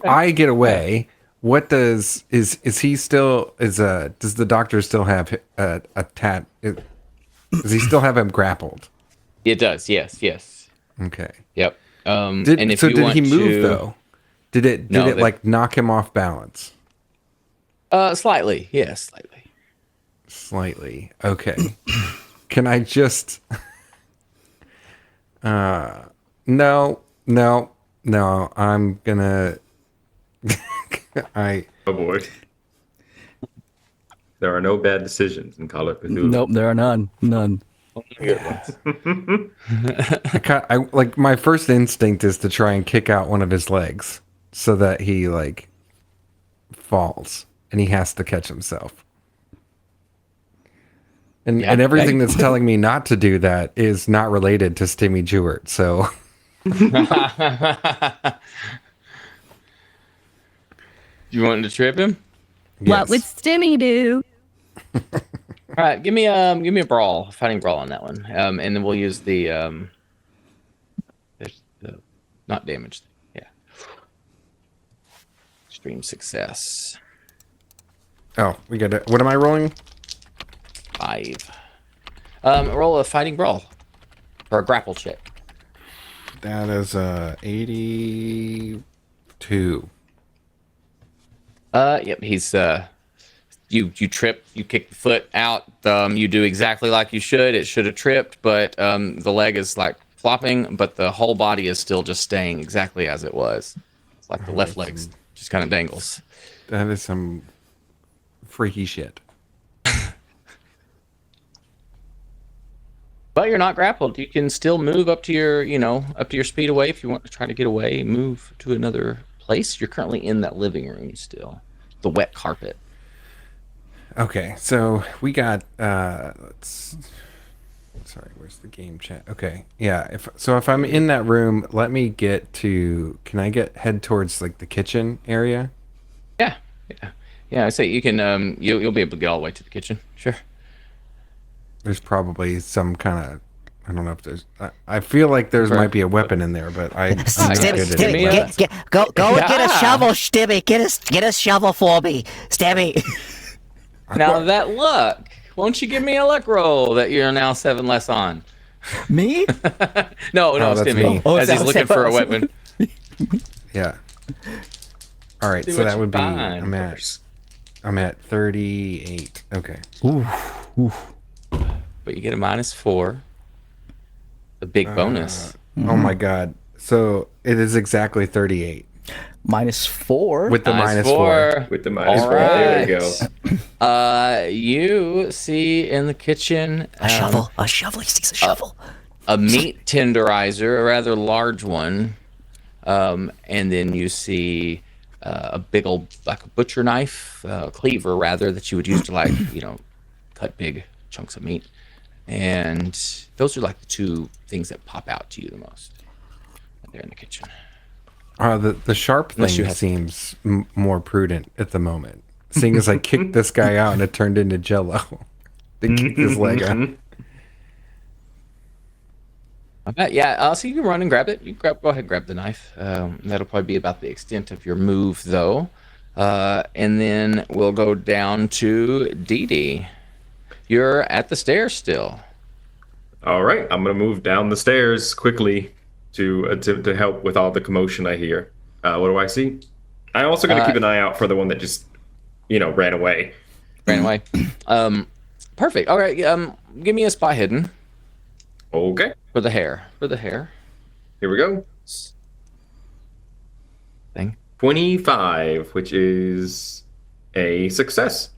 I get away, what does is he still does the doctor still have a tat? Does he still have him grappled? It does. Yes. Okay. Yep. Did and if so? you Did want he move to, though? Did it like knock him off balance? Slightly. Yes, slightly. Slightly. Okay. Can I just? No. I'm gonna. Oh boy. There are no bad decisions in Call of Cthulhu. Nope, there are none. None. I like my first instinct is to try and kick out one of his legs so that he like falls and he has to catch himself. And everything that's telling me not to do that is not related to Stimmy Jewett. So You want to trip him? What would Stimmy do? All right, give me a brawl, fighting brawl on that one, and then we'll use the not damage. Yeah, extreme success. Oh, we got it. What am I rolling? 5. Roll a fighting brawl. for a grapple check. That is 82. Yep, he's you trip, you kick the foot out, you do exactly like you should. It should have tripped, but the leg is like flopping, but the whole body is still just staying exactly as it was. It's like the left leg just kind of dangles. That is some freaky shit. But you're not grappled. You can still move up to your, up to your speed away if you want to try to get away, move to another place. You're currently in that living room still. The wet carpet. Okay, so we got sorry, where's the game chat? Okay. Yeah, if I'm in that room, let me get to can I head towards like the kitchen area? Yeah. I say you can you'll be able to get all the way to the kitchen. Sure. There's probably some kind of I don't know if there's. I feel like there's might be a weapon in there, but I'm not good at it. Go and get a shovel, Stimmy. Get a shovel for me, Stimmy. Now that luck. Won't you give me a luck roll that you're now 7 less on? Me? No, that's Stimmy. me. As he's looking for a weapon. Yeah. All right, See so what that you would be. find I'm at 38. Okay. But you get a -4. The big bonus. Oh my god. So it is exactly 38 -4 with the -4. With the -4. All There you right. go. You see in the kitchen A shovel. He sees a shovel. a meat tenderizer, a rather large one, and then you see a big old like a butcher knife, cleaver rather, that you would use to like cut big chunks of meat. And those are like the two things that pop out to you the most. They're in the kitchen. The sharp Unless you thing have- seems more prudent at the moment, seeing as I kicked this guy out and it turned into Jello. They kicked his leg out. I bet, yeah. So you can run and grab it. Go ahead and grab the knife. That'll probably be about the extent of your move, though. And then we'll go down to Dee Dee. You're at the stairs still. All right, I'm gonna move down the stairs quickly to help with all the commotion I hear. What do I see? I'm also gonna keep an eye out for the one that just, ran away. Ran away. Perfect. All right. Give me a spot hidden Okay, for the hair. here we go. Thing. 25, which is a success.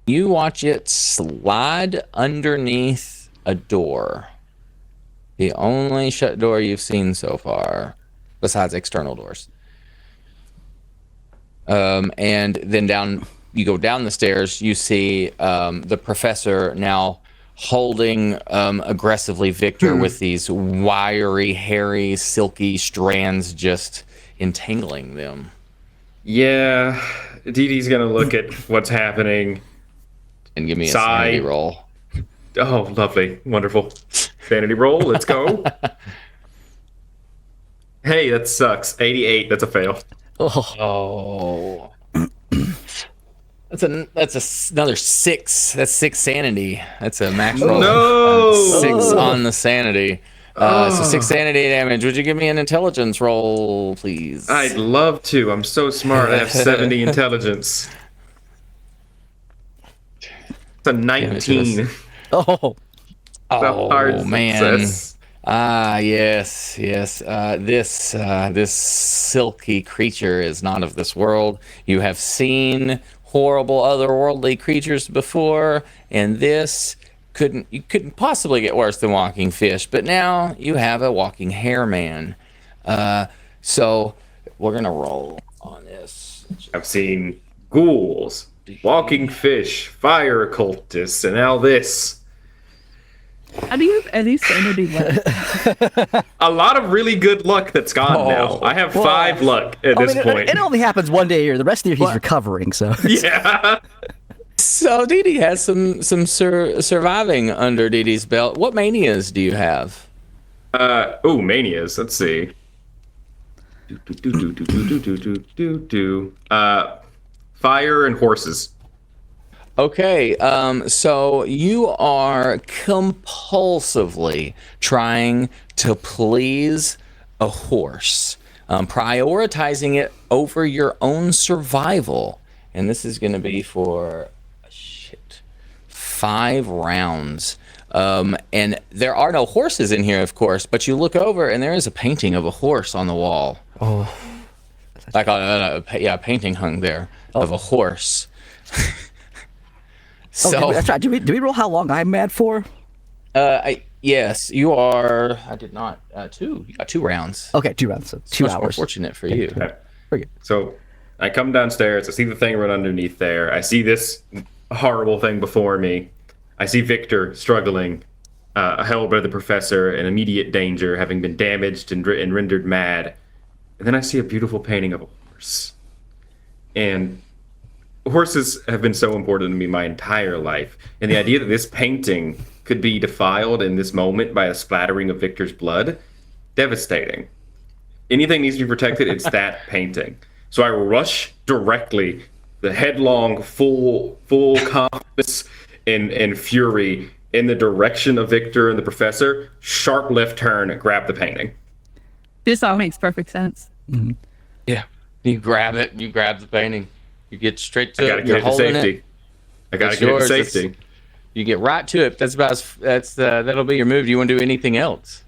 You watch it slide underneath a door. The only shut door you've seen so far, besides external doors. And then you go down the stairs, you see the professor now holding aggressively Victor with these wiry, hairy, silky strands just entangling them. Yeah, Dee Dee's gonna look at what's happening. And give me a Sigh. sanity roll. Oh, lovely, wonderful. Sanity roll, let's go. Hey, that sucks. 88, that's a fail. Oh. That's another 6. That's 6 sanity. That's a max roll. No! 6 on the sanity. So 6 sanity damage. Would you give me an intelligence roll, please? I'd love to. I'm so smart. I have 70 intelligence. It's a 19. Oh, Oh, hard man. success. Yes. This silky creature is not of this world. You have seen horrible otherworldly creatures before, and this you couldn't possibly get worse than walking fish. But now you have a walking hair man. So we're gonna roll on this. I've seen ghouls, walking fish, fire occultists, and now this. How do you have any sanity left? A lot of really good luck that's gone now. I have 5 luck at this point. it only happens one day a year. The rest of the year he's recovering. So Yeah. So Dee Dee has some surviving under Dee Dee's belt. What manias do you have? Manias. Let's see. Fire and horses. Okay, so you are compulsively trying to please a horse, prioritizing it over your own survival. And this is going to be for 5 rounds. And there are no horses in here, of course, but you look over and there is a painting of a horse on the wall. Oh, Like a painting hung there of a horse. So that's right. Do we roll how long I'm mad for? yes, you are. I did not. You got 2 rounds. Okay, 2 rounds. So 2 Much more hours. fortunate for you. Okay. Very good. So I come downstairs. I see the thing right underneath there. I see this horrible thing before me. I see Victor struggling, held by the professor, in immediate danger, having been damaged and rendered mad. And then I see a beautiful painting of a horse. And horses have been so important to me my entire life. And the idea that this painting could be defiled in this moment by a splattering of Victor's blood, devastating. Anything needs to be protected, it's that painting. So I rush directly, the headlong, full confidence and fury in the direction of Victor and the professor, sharp left turn, grab the painting. This all makes perfect sense. Yeah. You grab it. You grab the painting. You get straight to I gotta it. get You're it to holding safety. it. I gotta It's get it to yours. safety. You get right to it. That'll be your move. Do you want to do anything else?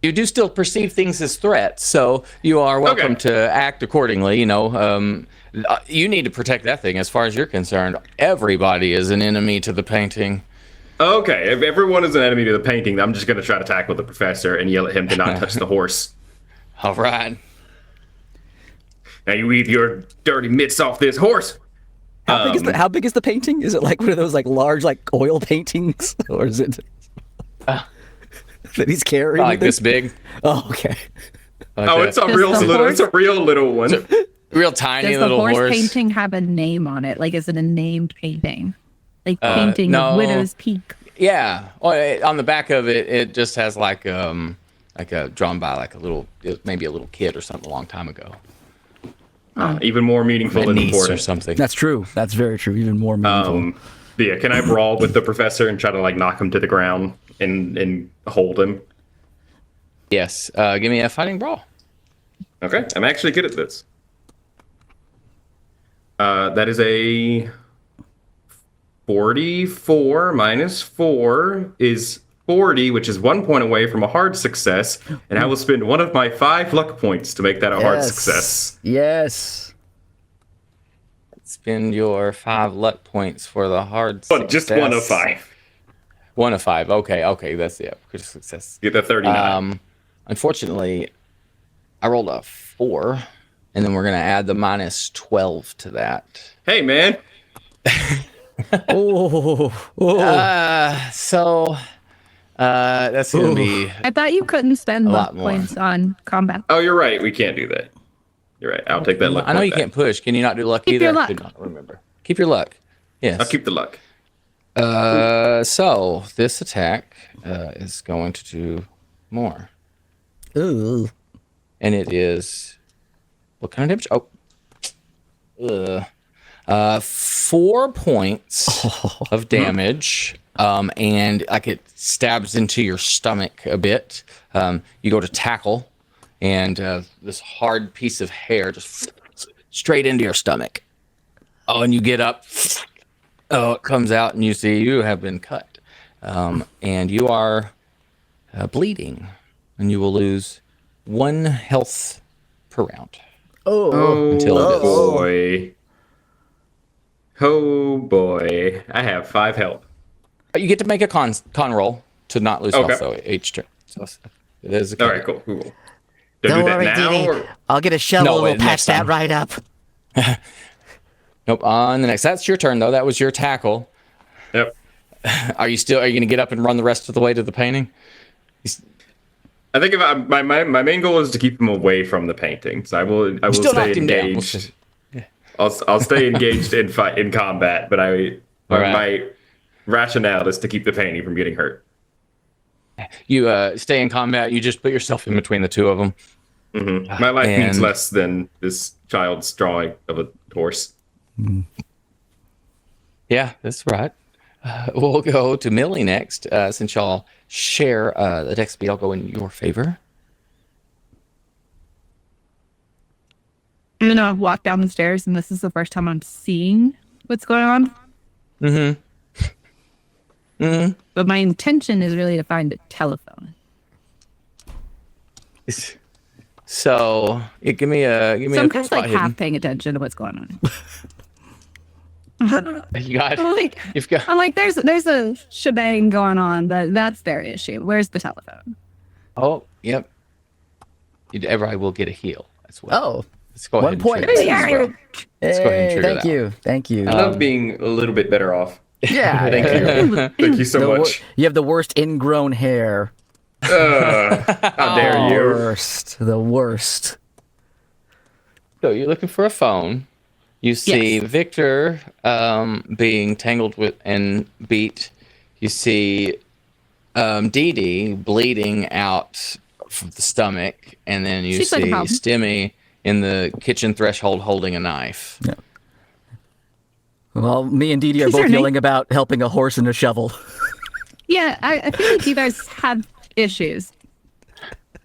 You do still perceive things as threats, so you are welcome to act accordingly. You need to protect that thing. As far as you're concerned, everybody is an enemy to the painting. Okay, if everyone is an enemy to the painting, I'm just gonna try to tackle the professor and yell at him to not touch the horse. All right. Now you leave your dirty mitts off this horse. How big is the painting? Is it like one of those like large like oil paintings, or is it that he's carrying? Like this big. Oh, okay. Like Oh, that. it's a real little one. Real tiny Does the little horse painting have a name on it? Like, is it a named painting? Like painting no. of Widow's Peak. Yeah. Well, on the back of it, it just has like a drawn by like maybe a little kid or something a long time ago. Even more meaningful A and niece or important. something. That's true. That's very true. Even more meaningful. Yeah, can I brawl with the professor and try to like knock him to the ground and hold him? Yes. Give me a fighting brawl. Okay, I'm actually good at this. That is a 44 minus 4 is 40, which is 1 point away from a hard success, and I will spend one of my 5 luck points to make that a hard success. Yes. Spend your 5 luck points for the hard But just one of 5. 1 of 5. Okay. That's the critical success. Get the 39. Unfortunately, I rolled a 4, and then we're gonna add the minus 12 to that. Hey, man. So that's gonna be I thought you couldn't spend A luck lot more. points on combat. Oh, you're right. We can't do that. You're right. I'll take that luck I know point you back. can't push. Can you not do luck Keep either? your I luck. could not remember. Keep your luck. Yes. I'll keep the luck. So this attack is going to do more, Ooh. and it is what kind of damage? 4 points of damage, and like it stabs into your stomach a bit. You go to tackle, and this hard piece of hair just straight into your stomach. Oh, and you get up. Oh, it comes out, and you see you have been cut, and you are bleeding, and you will lose 1 health per round. Oh, Until it is- boy. Oh, boy. I have 5 health. You get to make a con roll to not lose Okay. health, though, each turn. So it is a All right, cool. Do I Don't do that worry, now? Dee Dee. Or... I'll get a shovel No, and we'll wait, next patch that time. right up. Nope. On the next, that's your turn though. That was your tackle. Yep. Are you going to get up and run the rest of the way to the painting? I think my main goal is to keep him away from the painting. So I will Still stay knocked him down. engaged. I'll stay engaged in combat, but All right. my rationale is to keep the painting from getting hurt. You stay in combat. You just put yourself in between the two of them. My life means And- less than this child's drawing of a horse. Yeah, that's right. We'll go to Millie next, since y'all share the deck speed. I'll go in your favor. I'm gonna walk down the stairs, and this is the first time I'm seeing what's going on. But my intention is really to find a telephone. So, give me So a I'm kind of spot like hidden. half paying attention to what's going on. You got. I'm like, You've got. I'm like, there's a shebang going on. That's their issue. Where's the telephone? Oh, yep. Everybody will get a heal as well. Oh, Let's go 1 ahead and point. trigger that as well. Let's go ahead and hey, trigger thank that you, thank you. I love being a little bit better off. yeah, Thank you. Thank you so much. You have the worst ingrown hair. How dare you? The worst. So you're looking for a phone. You see Yes. Victor being tangled with and beat. You see Dee Dee bleeding out from the stomach, and then you She's like a see problem. Stimmy in the kitchen threshold holding a knife. Well, me and Dee Dee are She's both her name. yelling about helping a horse and a shovel. Yeah, I feel like you guys have issues.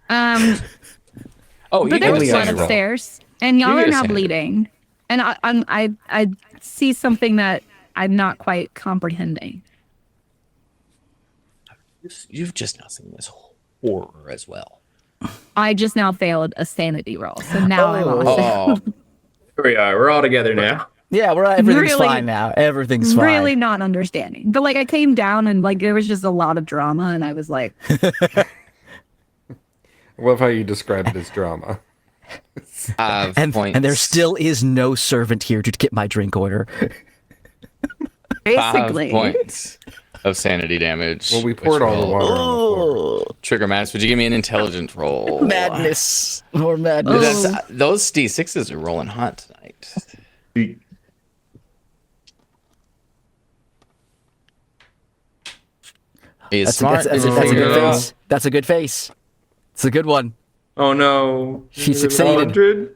Oh, you But get there a was blood sanity roll. upstairs, and y'all You are get a now sanity. bleeding, and I see something that I'm not quite comprehending. You've just now seen this horror as well. I just now failed a sanity roll, so now I'm on. Oh, Here we are. We're all together now. Yeah, everything's Really- fine now. Everything's fine. Really not understanding. But like I came down and like there was just a lot of drama, and I was like, I love how you describe it as drama. 5 and points. there still is no servant here to get my drink order. 5 basically. points of sanity damage. Well, we which poured all the will water on the floor. Trigger madness. Would you give me an intelligence roll? Madness. More madness. Those D6s are rolling hot tonight. He's smart. That's Did you a figure good it out? face. That's a good face. It's a good one. Oh no. She Is it succeeded. 100?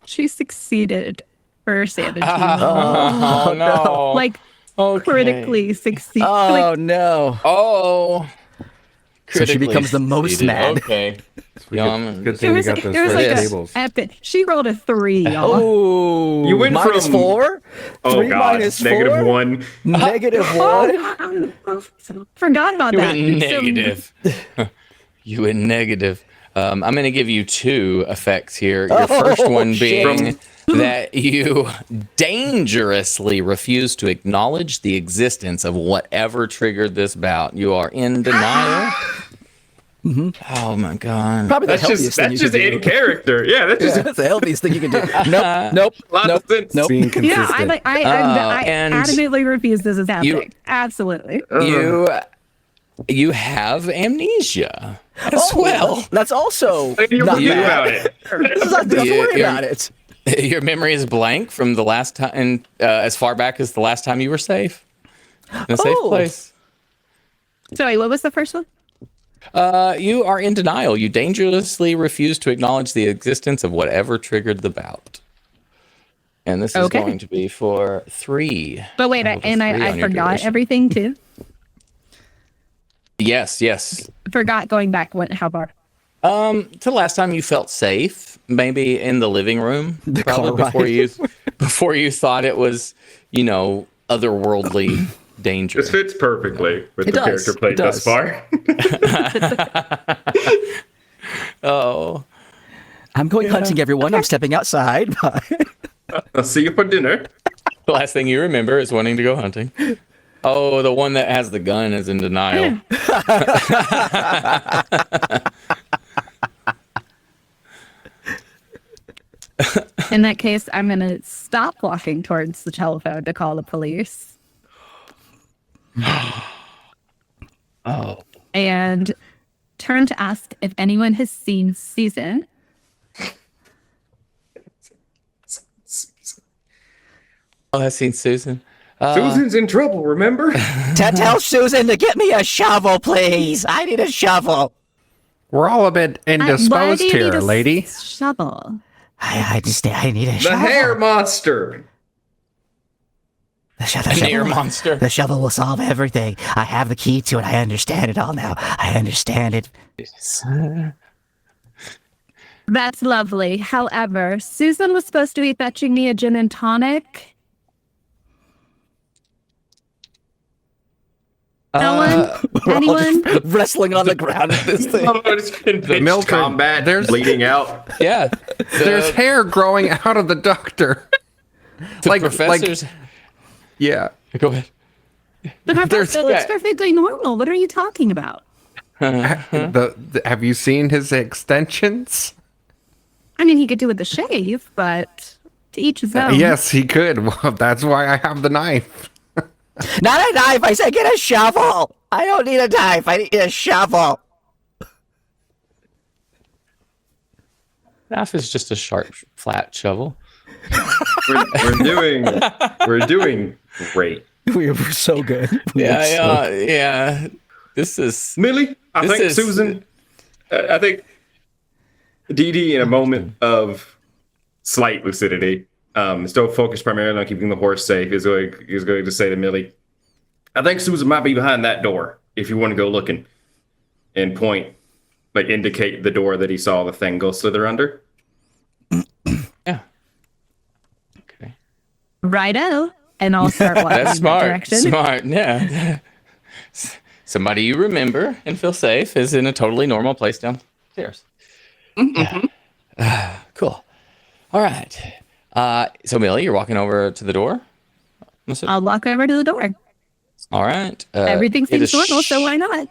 She succeeded for sanity. Oh no! Like Okay. critically succeeded. Oh Like, no. Oh. So she becomes the most Critically mad. Okay. Yum. Good There thing we was, got those there was red like tables. a epic. She rolled a 3, y'all. Oh, You went minus from- 4? Oh 3 god. minus Negative 4? 1. Negative 1? Forgot about You that. went So- negative. You went negative. I'm going to give you 2 effects here. Your first one shit. being that you dangerously refuse to acknowledge the existence of whatever triggered this bout. You are in denial. Oh my god. Probably the That's healthiest just thing that's you just can do. in character. Yeah, that's just That's the healthiest thing you can do. Nope. a lot of sense. Nope. Being consistent. Yeah, I and adamantly refuse this is happening. you- Absolutely. You have amnesia as well. That's also You not forget bad. about it. Let's not worry You're- about it. Your memory is blank from the last time, as far back as the last time you were safe in a safe Oh. place. Sorry, what was the first one? You are in denial. You dangerously refuse to acknowledge the existence of whatever triggered the bout. And this is Okay. going to be for 3. But wait, rolled a 3 I on your forgot duration. everything too. Yes. Forgot going back. How far? To the last time you felt safe, maybe in the living room, probably car before you thought it was, otherworldly danger. This fits perfectly with It the does. character played It thus does. far. Oh, I'm going hunting, everyone. I'm stepping outside. I'll see you for dinner. the last thing you remember is wanting to go hunting. Oh, the one that has the gun is in denial. In that case, I'm gonna stop walking towards the telephone to call the police. Oh, And turn to ask if anyone has seen Susan. I've seen Susan. Susan's in trouble, remember? Tell Susan to get me a shovel, please. I need a shovel. We're all a bit Why indisposed do you need here, a lady. shovel? I need a The shovel. hair monster. The Near monster. The shovel will solve everything. I have the key to it. I understand it all now. I understand it. That's lovely. However, Susan was supposed to be fetching me a gin and tonic. No one? Anyone? Wrestling on the ground with this thing. It's been pitched Mildred, combat. There's bleeding out. Yeah. There's hair growing out of the doctor. The professors. Yeah. Go ahead. The professor looks yeah. perfectly normal. What are you talking about? Have you seen his extensions? I mean, he could do with the shave, but to each his own. Yes, he could. Well, that's why I have the knife. Not a knife. I said get a shovel. I don't need a knife. I need a shovel. Knife is just a sharp, flat shovel. We're doing great. We were so good. Yeah. This is Millie, I think Susan, I think Dee Dee, in a moment of slight lucidity, still focused primarily on keeping the horse safe, is going to say to Millie, I think Susan might be behind that door if you want to go looking, and indicate the door that he saw the thing go slither under. yeah. Okay. Righto. And I'll start walking That's in that smart. direction. Smart. Yeah. Somebody you remember and feel safe is in a totally normal place downstairs. Cool. All right. So Millie, you're walking over to the door. I'll walk over to the door. All right. Everything it is seems normal, so why not?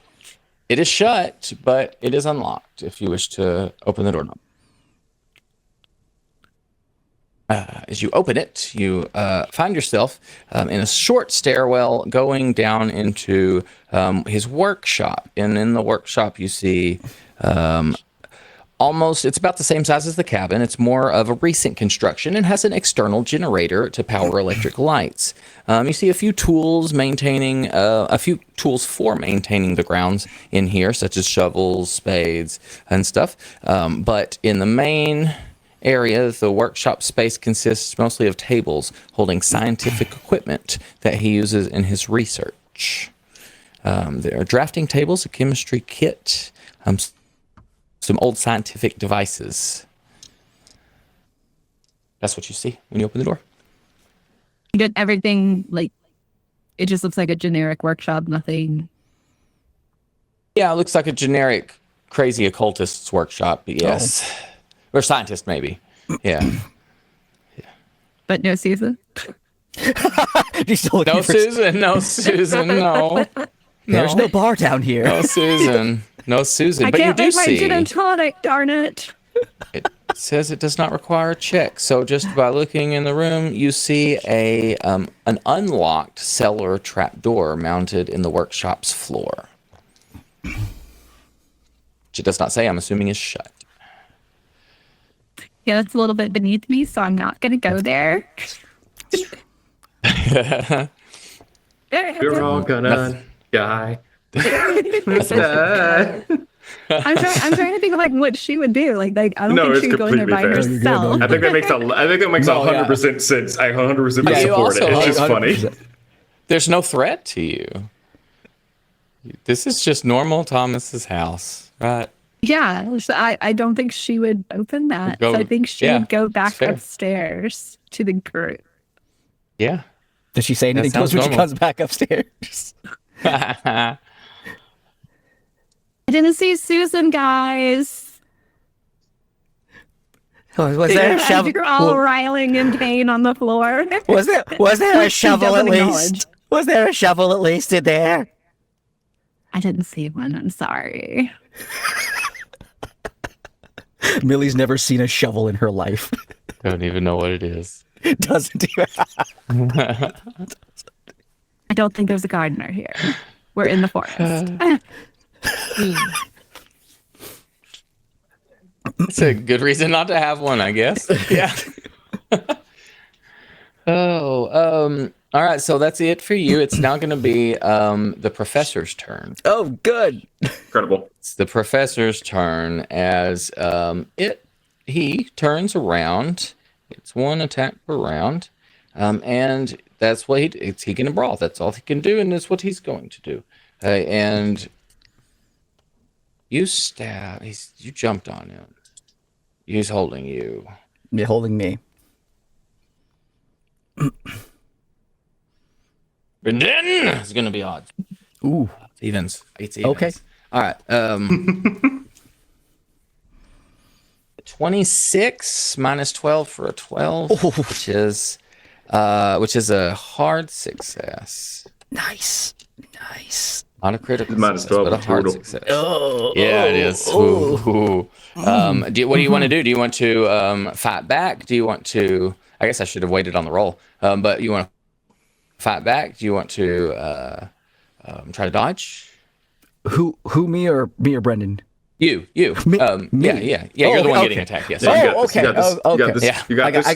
It is shut, but it is unlocked if you wish to open the doorknob. As you open it, you find yourself in a short stairwell going down into his workshop. And in the workshop, you see it's about the same size as the cabin. It's more of a recent construction and has an external generator to power electric lights. You see a few tools for maintaining the grounds in here, such as shovels, spades, and stuff. But in the main area, the workshop space consists mostly of tables holding scientific equipment that he uses in his research. There are drafting tables, a chemistry kit, some old scientific devices. That's what you see when you open the door. You did everything, it just looks like a generic workshop, nothing. Yeah, it looks like a generic crazy occultist's workshop, but yes. Oh. Or scientist, maybe. Yeah. But no Susan? No Susan, no. There's no bar down here. No Susan. I but can't you do make my see. gin and tonic, darn it. It says it does not require a check. So just by looking in the room, you see an unlocked cellar trapdoor mounted in the workshop's floor. Which it does not say, I'm assuming is shut. Yeah, that's a little bit beneath me, so I'm not going to go there. You're all gonna die. I'm trying to think of what she would do. I don't think she would go in there by herself. I think that makes 100% sense. I 100% support it. It's just funny. There's no threat to you. This is just normal Thomas's house, right? Yeah, so I don't think she would open that. So I think she would go back upstairs to the group. Yeah. Does she say anything to us when she comes back upstairs? I didn't see Susan, guys. Was there a shovel? You're all riling in pain on the floor. Was there a shovel at least? Was there a shovel at least in there? I didn't see one. I'm sorry. Millie's never seen a shovel in her life. Don't even know what it is. Doesn't even. I don't think there's a gardener here. We're in the forest. It's a good reason not to have one, I guess. Yeah. All right, so that's it for you. It's now going to be the professor's turn. Oh, good. Incredible. It's the professor's turn as he turns around. It's one attack per round. and that's what he can brawl. That's all he can do, and that's what he's going to do. And you stab. You jumped on him. He's holding you. You're holding me. Brendan! It's going to be odds. Ooh. Evens. It's evens. Okay. All right. 26 minus 12 for a 12, which is a hard success. Nice. Not a critical Minus success, 12 but a hard total. success. Yeah, it is. Ooh. What do you want to do? Do you want to fight back? Do you want to? I guess I should have waited on the roll. But you want to fight back? Do you want to try to dodge? Who, me or Brendan? You. Me? Yeah. You're the one getting attacked. Yes. Yeah, you got this, okay. You got this. Oh, You got okay. this. Yeah. You got this.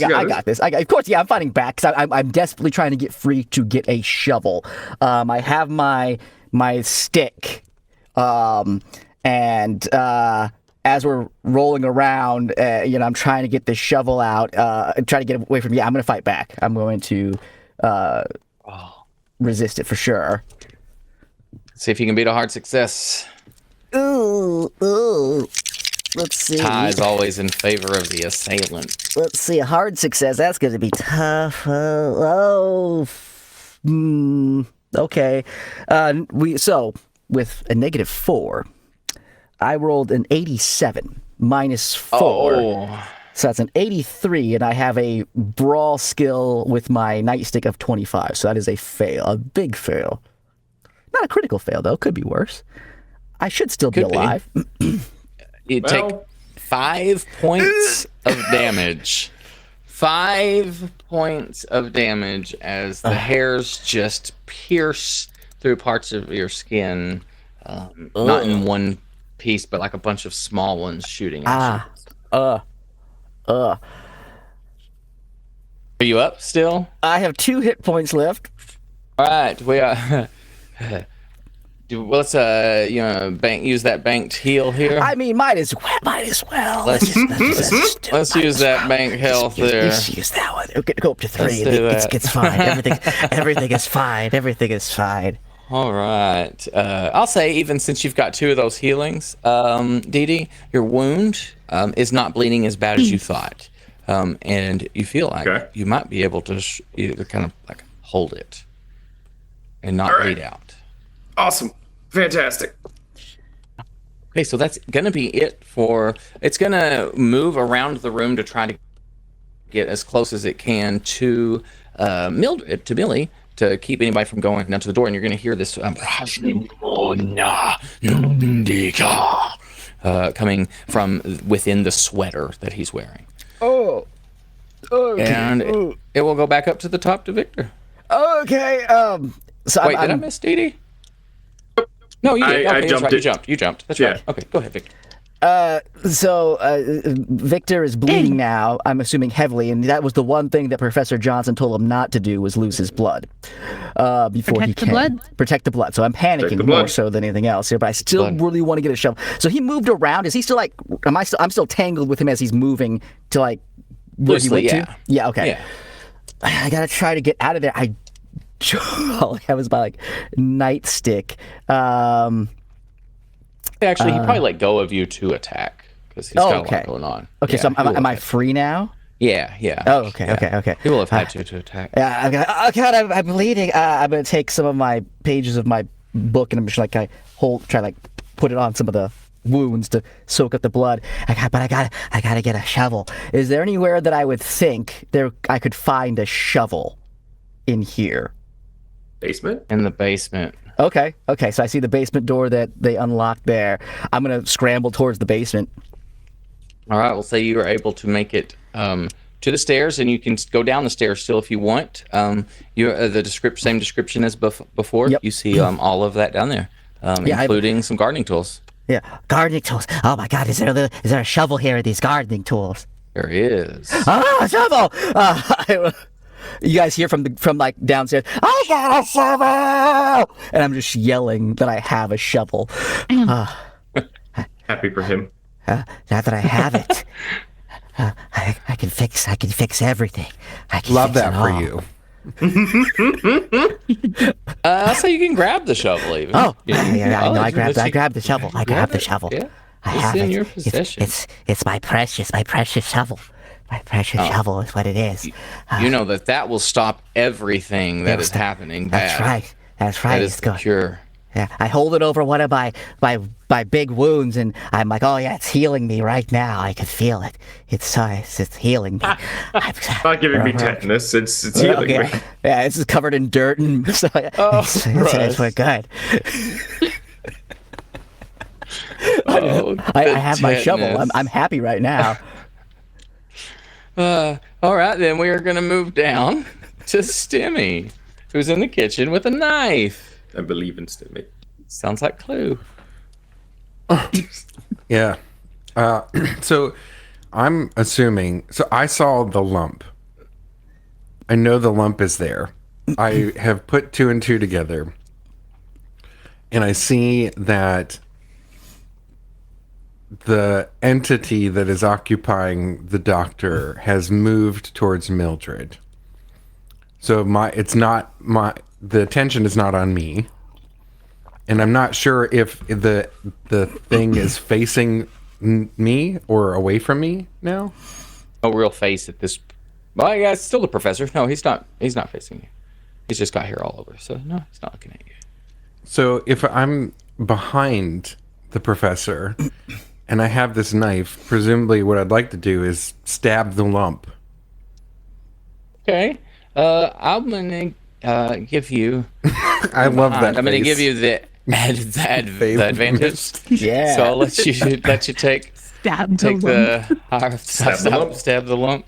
I got this. Of course, yeah, I'm fighting back because I'm desperately trying to get free to get a shovel. I have my stick, and as we're rolling around, I'm trying to get this shovel out, trying to get away from you. I'm going to fight back. I'm going to resist it for sure. See if you can beat a hard success. Ooh. Let's see. Tie is always in favor of the assailant. Let's see. A hard success. That's going to be tough. Okay. With a -4, I rolled an 87 minus 4. Oh. So that's an 83, and I have a brawl skill with my nightstick of 25. So that is a fail, a big fail. Not a critical fail, though. Could be worse. I should still be Could be. alive. You take 5 points of damage. 5 points of damage as the hairs just pierce through parts of your skin. Not in one piece, but like a bunch of small ones shooting at you. Are you up still? I have 2 hit points left. All right, we are. Let's use that banked heal here. I mean, might as well. Let's use that bank health there. Just use that one. Okay, go up to 3. Let's do that. It's fine. Everything is fine. Everything is fine. All right. I'll say, even since you've got 2 of those healings, Dee Dee, your wound is not bleeding as bad as you thought, and you feel like you might be able to either kind of like hold it and not bleed out. Awesome. Fantastic. Okay, so that's gonna be it for. It's gonna move around the room to try to get as close as it can to Mildred, to Millie, to keep anybody from going down to the door. And you're gonna hear this coming from within the sweater that he's wearing. Oh. Okay. And it will go back up to the top to Victor. Okay. So Wait, did I miss Dee Dee? No, you did. I Okay, jumped that's right. it. You jumped. That's Yeah. right. Okay, go ahead, Victor. Victor is bleeding now, I'm assuming heavily, and that was the one thing that Professor Johnson told him not to do, was lose his blood before he Protect the can. blood? Protect the blood. So I'm panicking the more blood. so than anything else here, but I still really want to get a shovel. So he moved around. Is he still like, I'm still tangled with him as he's moving to like where Loosely, he went yeah. to? Yeah, okay. Yeah. I gotta try to get out of there. All I have is my like nightstick. Actually, he probably let go of you to attack because he's got a lot going on. Okay, Yeah, so he will am I attack. free now? Yeah. Oh, okay, okay. He will have had to attack. Yeah, oh God, I'm bleeding. I'm gonna take some of my pages of my book and I'm just like try to like put it on some of the wounds to soak up the blood. I gotta get a shovel. Is there anywhere that I would think I could find a shovel in here? Basement? In the basement. Okay. So I see the basement door that they unlocked there. I'm gonna scramble towards the basement. All right. We'll say you were able to make it to the stairs, and you can go down the stairs still if you want. Same description as before. Yep. You see all of that down there, including some gardening tools. Yeah, gardening tools. Oh my God, is there a shovel here with these gardening tools? There is. Ah, shovel! You guys hear from like downstairs, I got a shovel! And I'm just yelling that I have a shovel. Happy for him. Now that I have it, I can fix everything. I can Love fix that it for all. you. I'll say you can grab the shovel even. Oh, Yeah, yeah, I know. I unless you- grabbed the shovel. I grabbed the it, shovel. Yeah. I It's have in it. your possession. It's my precious shovel. My precious shovel is what it is. You know that will stop everything that is happening That's bad. right. That's right. That is It's the good. cure. Yeah, I hold it over one of my big wounds, and I'm like, oh yeah, it's healing me right now. I can feel it. It's healing me. Not giving me tetanus. It's healing me. Yeah, it's just covered in dirt, and so it's we're good. Oh, I the have my shovel. tetanus. I'm happy right now. All right, then we are going to move down to Stimmy, who's in the kitchen with a knife. I believe in Stimmy. Sounds like Clue. Yeah. So I'm assuming. So I saw the lump. I know the lump is there. I have put 2 and 2 together. And I see that the entity that is occupying the doctor has moved towards Mildred. So the attention is not on me. And I'm not sure if the thing is facing me or away from me now. No real face at this. Well, yeah, it's still the professor. No, he's not. He's not facing you. He's just got hair all over. So no, he's not looking at you. So if I'm behind the professor and I have this knife, presumably what I'd like to do is stab the lump. Okay. I'm gonna give you. I love that. I'm gonna face. give you the advantage. Yeah. So I'll let you take Stab the lump. the Stab the lump. lump.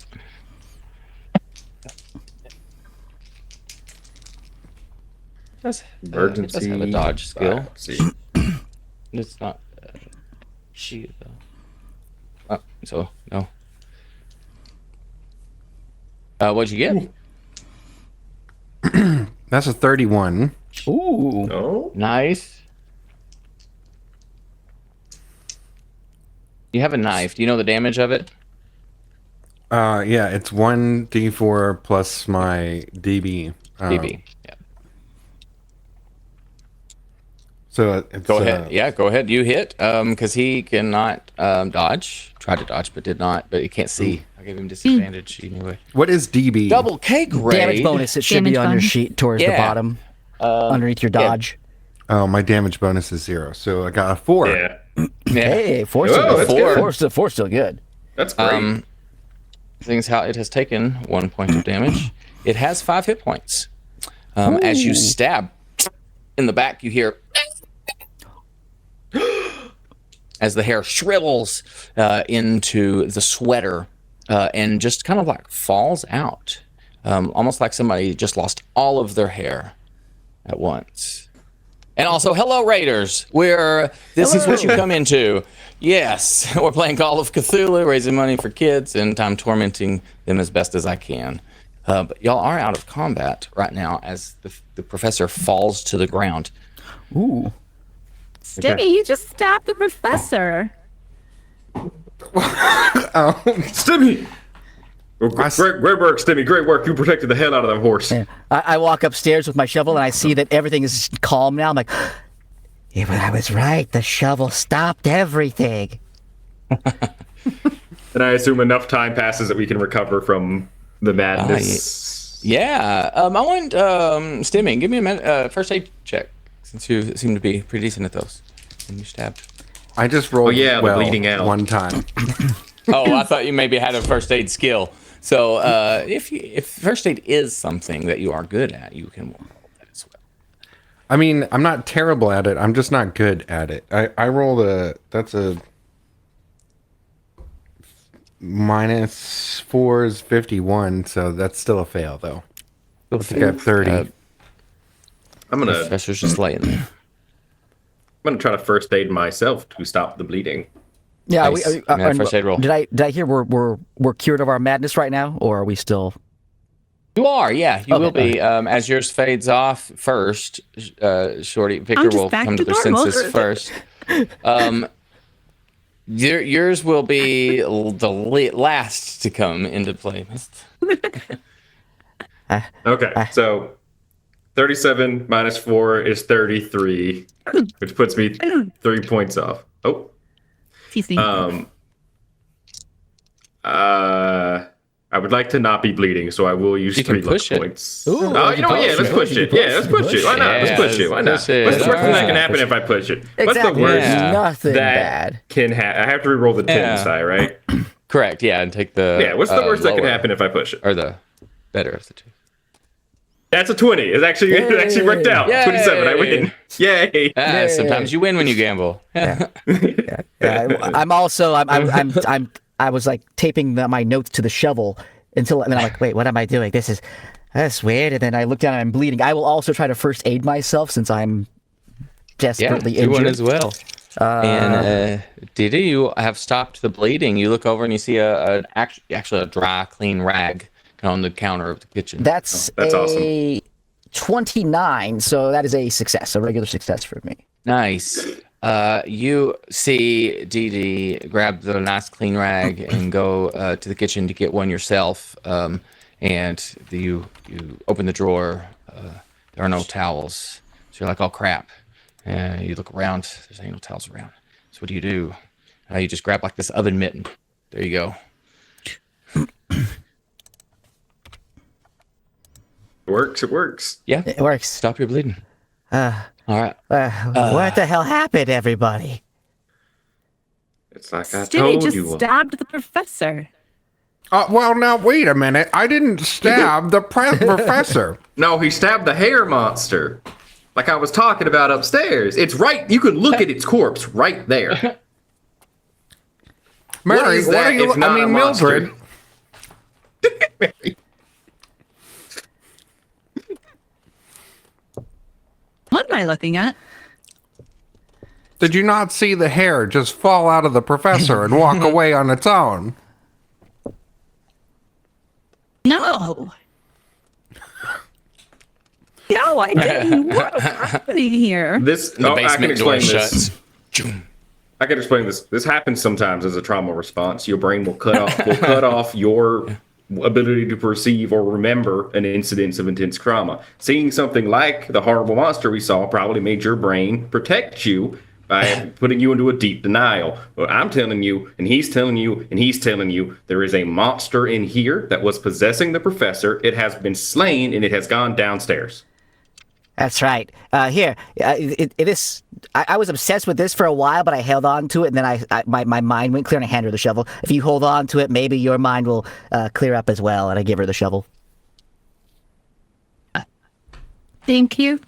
It does have a dodge skill. See. It's not she though. Oh, so no. What'd you get? That's a 31. Ooh. Oh. Nice. You have a knife. Do you know the damage of it? Yeah, it's 1d4 plus my DB. DB. Yeah. So it's, Go ahead. Yeah, go ahead. You hit. Because he cannot dodge. Tried to dodge, but did not. But he can't see. I gave him disadvantage anyway. What is DB? Double K grade. Damage bonus. It should be Damage on your bonus. sheet towards the Yeah. bottom, underneath your dodge. Oh, my damage bonus is 0. So I got a 4. Yeah. Yeah. Hey, four's Oh, that's good. four's still good. That's great. Things how it has taken 1 point of damage. It has 5 hit points. As you stab in the back, you hear as the hair shrivels into the sweater and just kind of like falls out, almost like somebody just lost all of their hair at once. And also, hello, Raiders. This is what you come into. Yes, we're playing Call of Cthulhu, raising money for kids, and I'm tormenting them as best as I can. But y'all are out of combat right now as the professor falls to the ground. Ooh. Stimmy, you just stabbed the professor. Stimmy! Oh, great work, Stimmy. Great work. You protected the hell out of that horse. Yeah. I walk upstairs with my shovel and I see that everything is calm now. I'm like, yeah, but I was right. The shovel stopped everything. And I assume enough time passes that we can recover from the madness. Yeah. I want Stimmy, give me a first aid check since you seem to be pretty decent at those. And you stabbed. I just rolled the well bleeding out. one time. Oh, I thought you maybe had a first aid skill. So if first aid is something that you are good at, you can roll that as well. I mean, I'm not terrible at it. I'm just not good at it. I rolled that's a -4 is 51, so that's still a fail though. I think I have 30. I'm gonna Professor's just laying there. try to first aid myself to stop the bleeding. Yeah, Nice. Yeah, first aid roll. Did I hear we're cured of our madness right now, or are we still? You are, yeah. You will Okay. be. As yours fades off first, Shorty, Victor just will back come to to their normal. senses first. Yours will be the last to come into play. Okay, so 37 minus 4 is 33, which puts me 3 points off. Oh. Excuse me. I would like to not be bleeding, so I will use You can 3 luck push it. points. Ooh, Oh, you know what? Yeah, let's push it. Yeah, let's push it. Why not? Let's push it. Why not? What's the worst thing that can happen if I push it? What's the Exactly. worst Yeah. Nothing that bad. can happen? I have to reroll the 10 die, right? Correct. Yeah, and take the Yeah, what's the worst that can lower, happen if I push it? or the better of the two. That's a 20. It actually worked out. Yay. 27. I win. Yay. Sometimes you win when you gamble. I'm also I was like taping my notes to the shovel and then I'm like, wait, what am I doing? That's weird. And then I look down and I'm bleeding. I will also try to first aid myself since I'm desperately do one injured. as well. And Didi, you have stopped the bleeding. You look over and you see actually a dry, clean rag on the counter of the kitchen. That's awesome. 29, so that is a success, a regular success for me. Nice. You see Didi grab the nice clean rag and go to the kitchen to get one yourself. And you open the drawer. There are no towels. So you're like, oh crap. And you look around. There's no towels around. So what do? You just grab like this oven mitten. There you go. It works. Yeah. It works. Stop your bleeding. All right. What the hell happened, everybody? It's like I Stimmy told just you. stabbed the professor. Well, now wait a minute. I didn't stab the professor. No, he stabbed the hair monster. Like I was talking about upstairs. It's right. You can look at its corpse right there. Mary, is what that are you? if not I a mean, monster? Mildred. What am I looking at? Did you not see the hair just fall out of the professor and walk away on its own? No. No, I didn't. What's happening here? This The I can basement door explain this. shuts. I can explain this. This happens sometimes as a trauma response. Your brain will cut off your ability to perceive or remember an incidence of intense trauma. Seeing something like the horrible monster we saw probably made your brain protect you by putting you into a deep denial. But I'm telling you, and he's telling you, and he's telling you, there is a monster in here that was possessing the professor. It has been slain, and it has gone downstairs. That's right. Here, I was obsessed with this for a while, but I held on to it, and then my mind went clear, and I handed her the shovel. If you hold on to it, maybe your mind will clear up as well, and I give her the shovel. Thank you.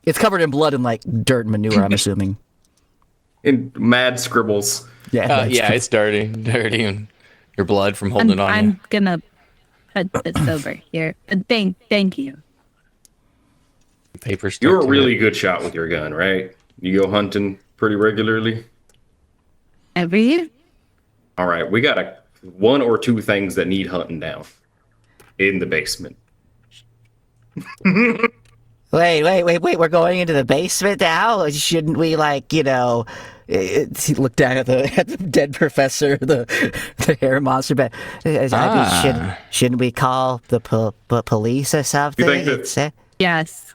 It's covered in blood and like dirt and manure, I'm assuming. In mad scribbles. Yeah. It's dirty, and your blood from holding on. I'm gonna put this over here. Thank you. Paper stuck You're a to really it. good shot with your gun, right? You go hunting pretty regularly? Every year? All right, we got one or two things that need hunting down in the basement. Wait, we're going into the basement now? Shouldn't we, He looked down at the dead professor, the hair monster. But shouldn't we call the police or something? You think that- Yes.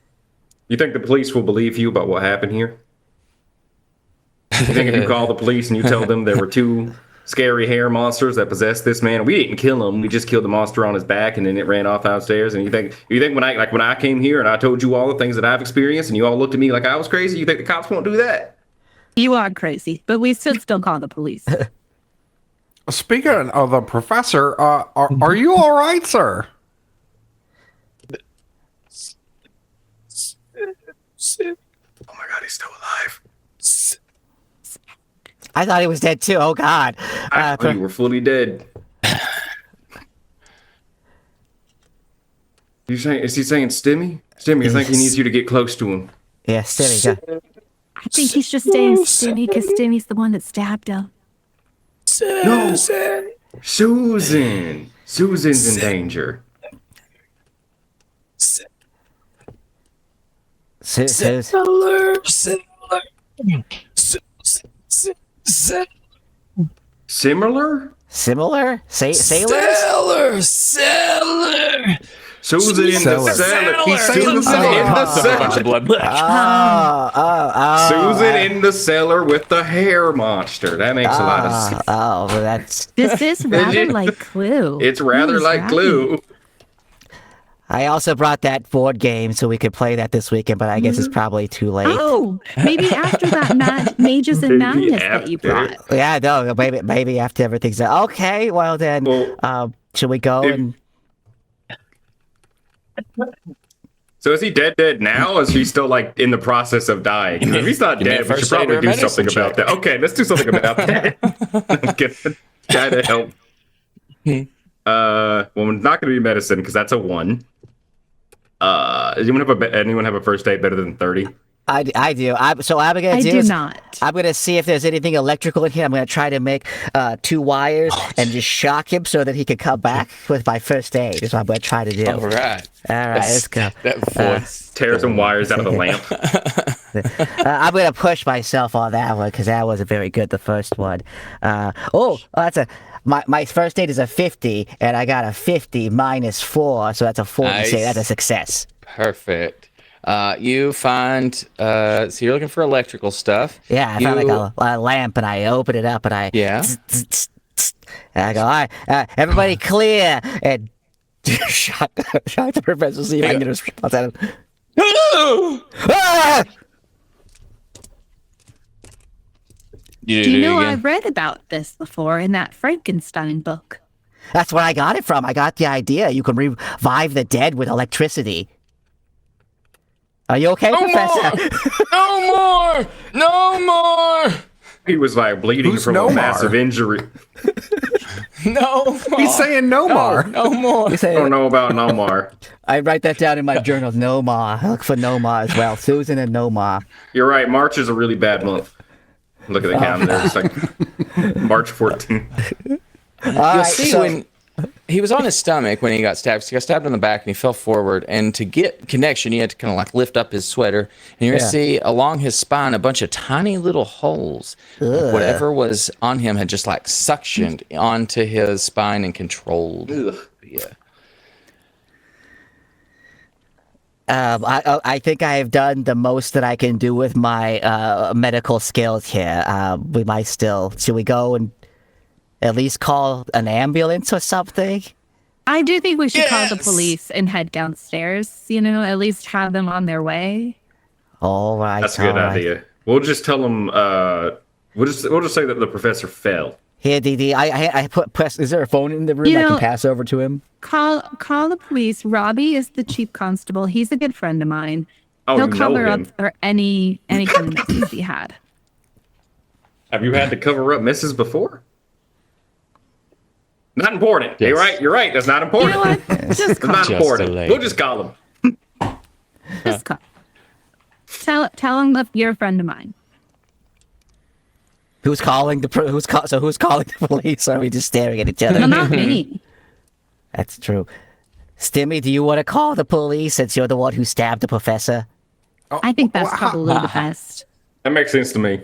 You think the police will believe you about what happened here? You think if you call the police and you tell them there were two scary hair monsters that possessed this man, we didn't kill him, we just killed the monster on his back and then it ran off downstairs, and you think when I came here and I told you all the things that I've experienced and you all looked at me like I was crazy, you think the cops won't do that? You are crazy, but we should still call the police. Speaking of the professor, are you all right, sir? Oh my god, he's still alive. I thought he was dead too. Oh God. I thought you were fully dead. Is he saying Stimmy? Stimmy, I think he needs you to get close to him. Yes, there we go. I think he's just saying Stimmy because Stimmy's the one that stabbed him. No, Susan. Susan's in danger. Similar? Similar? Sailors? Cellar. Susan in the Cellar. cellar. He's Cellar. Susan in the cellar. Blood. Susan in the cellar with the hair monster. That makes a lot of sense. Oh, well, that's. This is rather like Clue. It's rather Who's like Robbie? Clue. I also brought that board game so we could play that this weekend, but I guess it's probably too late. Oh, maybe after that Mages and Maybe Madness that you after. brought. Yeah, no, maybe after everything's done. Okay, well then, Well, should we go if- and? So is he dead now? Or is he still like in the process of dying? If he's not Give me a dead, we should first aid probably or a do medicine something about check. that. Okay, let's do something about that. Try to help. Well, it's not going to be medicine because that's a 1. Does anyone have a first aid better than 30? I do. So what I'm gonna I do do is not. I'm gonna see if there's anything electrical in here. I'm gonna try to make 2 wires and just shock him so that he can come back with my first aid. Is what I'm gonna try to do. All right. All right, let's go. That voice. Tear some wires out of the lamp. I'm gonna push myself on that one because that wasn't very good. The first one. That's a. My first aid is a 50, and I got a 50 minus 4, so that's a 40. Nice. That's a success. Perfect. You find, so you're looking for electrical stuff. Yeah, I found like a lamp, and I open it up, and I. Yeah. And I go, all right, everybody clear, and shot the professor. See if I can get a response out of him. Ah! Do you know I've read about this before in that Frankenstein book? That's where I got it from. I got the idea. You can revive the dead with electricity. Are you okay, Professor? No more! He was like bleeding Who's from a Nomar? massive injury. No more! He's saying no more. No more! I don't know about Nomar. I write that down in my journal. Nomar. I look for Nomar as well. Susan and Nomar. You're right. March is a really bad month. Look at the calendar. It's like March 14th. You'll see when he was on his stomach when he got stabbed. So he got stabbed in the back and he fell forward. And to get connection, you had to kind of like lift up his sweater. And you're going to see along his spine a bunch of tiny little holes. Like whatever was on him had just like suctioned onto his spine and controlled. Yeah. I think I have done the most that I can do with my medical skills here. We might still. Should we go and at least call an ambulance or something? I do think we should call the police and head downstairs, at least have them on their way. All right. That's a good idea. We'll just tell him. We'll just say that the professor fell. Here, DD. I put press. Is there a phone in the room I can pass over to him? Call the police. Robbie is the chief constable. He's a good friend of mine. Oh, He'll you know cover up him. for any kind of misses he had. Have you had to cover up misses before? Not important. Yes. You're right. That's not You important. know what? Just It's call. not Just important. delayed. We'll just call him. Just call. Tell him that you're a friend of mine. Who's calling the who's calling the police? Or are we just staring at each other? Well, not me. That's true. Stimmy, do you want to call the police since you're the one who stabbed the professor? I think that's probably the best. That makes sense to me.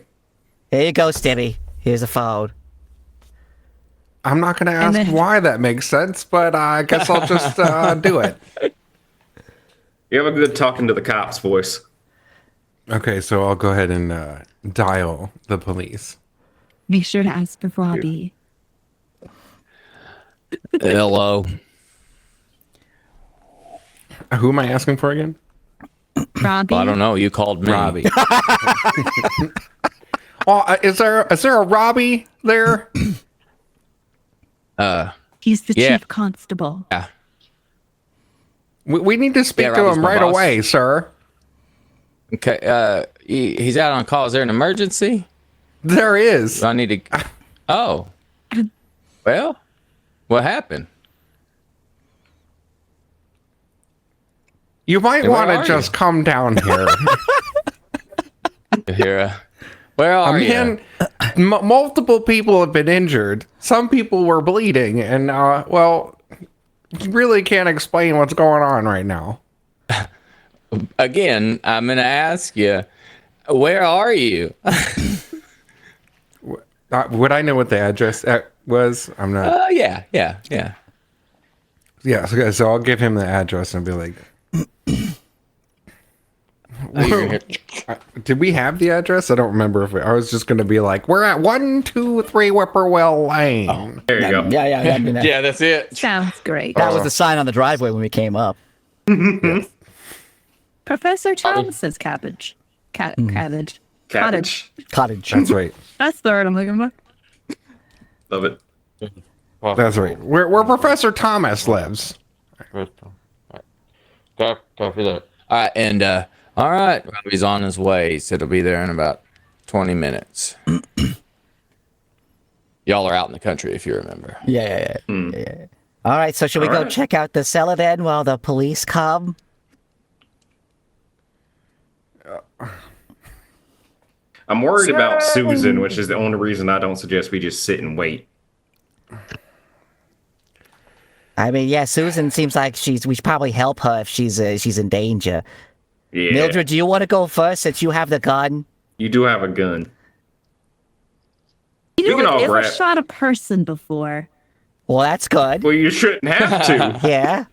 Here you go, Stimmy. Here's a phone. I'm not going to And ask then- why that makes sense, but I guess I'll just do it. You have a good talking to the cops voice. Okay, so I'll go ahead and dial the police. Be sure to ask for Robbie. Hello. Who am I asking for again? Robbie. I don't know. You called me. Robbie. Well, is there a Robbie there? He's the Yeah. chief constable. Yeah. We need to speak Yeah, to Robbie's him my right boss. away, sir. Okay. He's out on call. Is there an emergency? There is. Do I need to? Oh. Well, what happened? You might Hey, where want to are just you? come down here. Here. Where are you? Multiple people have been injured. Some people were bleeding, and well, you really can't explain what's going on right now. Again, I'm gonna ask you, where are you? Would I know what the address was? I'm not. Yeah. Yeah, so I'll give him the address and be like, did we have the address? I don't remember if I was just going to be like, we're at 123 Whippoorwill Lane. There you go. Yeah. I mean, Yeah, that's it. Sounds great. that was the sign on the driveway when we came up. Professor Thomas's cabbage. Cabbage. Cottage. Cottage. That's right. That's the word I'm looking for. Love it. That's right. Where Professor Thomas lives. Copy that. All right, and all right, Robbie's on his way. He said he'll be there in about 20 minutes. Y'all are out in the country, if you remember. Yeah. All right, so should we All go right. check out the cellar then while the police come? I'm worried about Susan, which is the only reason I don't suggest we just sit and wait. I mean, yeah, Susan seems like we should probably help her if she's in danger. Yeah. Mildred, do you want to go first since you have the gun? You do have a gun. You We know can what? all Never rap. shot a person before. Well, that's good. Well, you shouldn't have to. Yeah.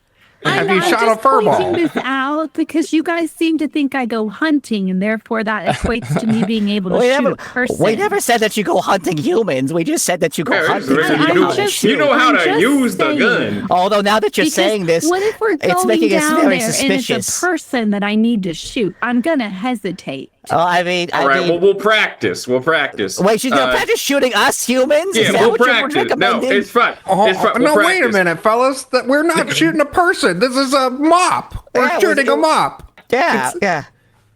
Have you I'm shot a just fur ball? pointing this out because you guys seem to think I go hunting, and therefore that equates to me being able to shoot a person. We never said that you go hunting humans. We just said that you go Yeah, hunting. it's so very- you know how to just- shoot. You know how I'm to just use the saying. gun. Although now that you're Because saying this, what if we're it's going making us down very there and suspicious. it's a person that I need to shoot? I'm gonna hesitate. Oh, I mean, All right, well, we'll practice. We'll practice. wait, she's gonna practice shooting us humans? Yeah, Is that we'll what you're practice. No, recommending? it's fine. It's fine. We'll No, wait a practice. minute, fellas. That we're not shooting a person. This is a mop. We're Yeah, shooting a mop. Yeah.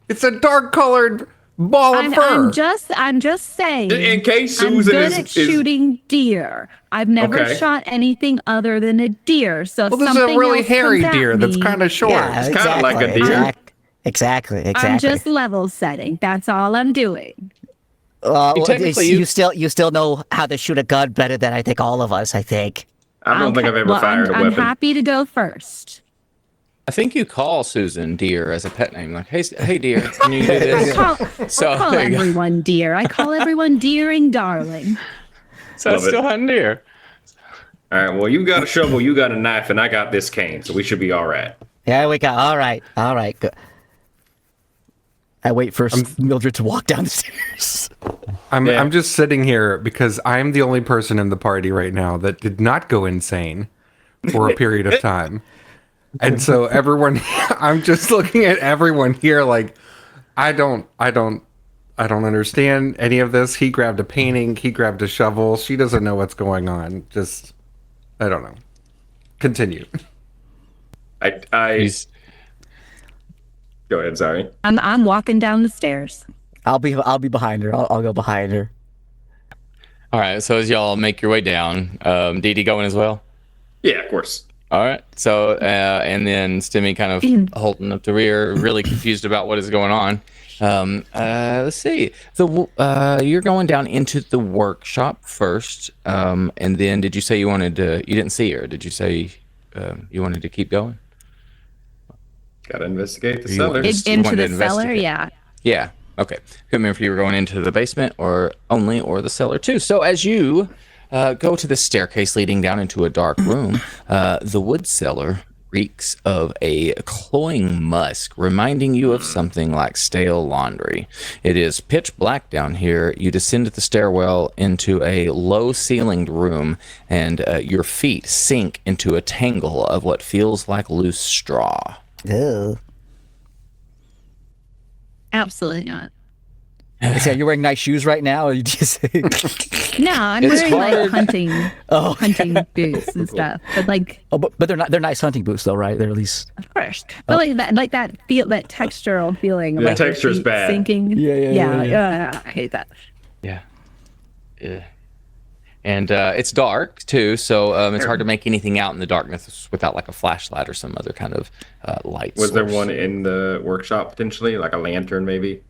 It's a dark-colored ball of fur. I'm just saying. In case I'm Susan good is- at is- shooting deer. I've never Okay. shot anything other than a deer. So Well, if this is a something really else hairy comes at deer that's me, kind of short. Yeah, It's kinda like a deer. Exactly. I'm just level setting. That's all I'm doing. Well, Technically, you still know how to shoot a gun better than I think all of us. I think. I don't think I've ever Well, fired a I'm weapon. happy to go first. I think you call Susan Deer as a pet name. Like, hey Deer, can you do this? I call there you go. everyone dear. I call everyone deering darling. So Love it. still hunting deer. All right, well, you got a shovel, you got a knife, and I got this cane, so we should be all right. Yeah, we go. All right. Good. I wait for Mildred to walk down the stairs. I'm just sitting here because I'm the only person in the party right now that did not go insane for a period of time. And so everyone, I'm just looking at everyone here like, I don't understand any of this. He grabbed a painting, he grabbed a shovel. She doesn't know what's going on. Just, I don't know. Continue. He's- Go ahead, sorry. I'm walking down the stairs. I'll be behind her. I'll go behind her. All right, so as y'all make your way down, Dee Dee going as well? Yeah, of course. All right. So, and then Stimmy kind of holding up the rear, really confused about what is going on. Let's see. You're going down into the workshop first, and then did you say you wanted to? You didn't see her. Did you say you wanted to keep going? Gotta investigate the You cellar. wanted to- Into wanted the to cellar, investigate. yeah. Yeah. Okay. Couldn't remember if you were going into the basement or the cellar too. So as you go to the staircase leading down into a dark room, the wood cellar reeks of a cloying musk, reminding you of something like stale laundry. It is pitch black down here. You descend the stairwell into a low-ceilinged room, and your feet sink into a tangle of what feels like loose straw. Ew. Absolutely not. Are you wearing nice shoes right now? Or you just No, I'm It's wearing hard. like hunting oh, boots and stuff. But like, but they're nice hunting boots though, right? They're at least of course, but like that textural feeling. Of The like your texture's feet bad. Sinking. Yeah. I hate that. Yeah. Yeah. And it's dark too, so it's hard to make anything out in the darkness without like a flashlight or some other kind of light Was there source. one in the workshop potentially, like a lantern maybe?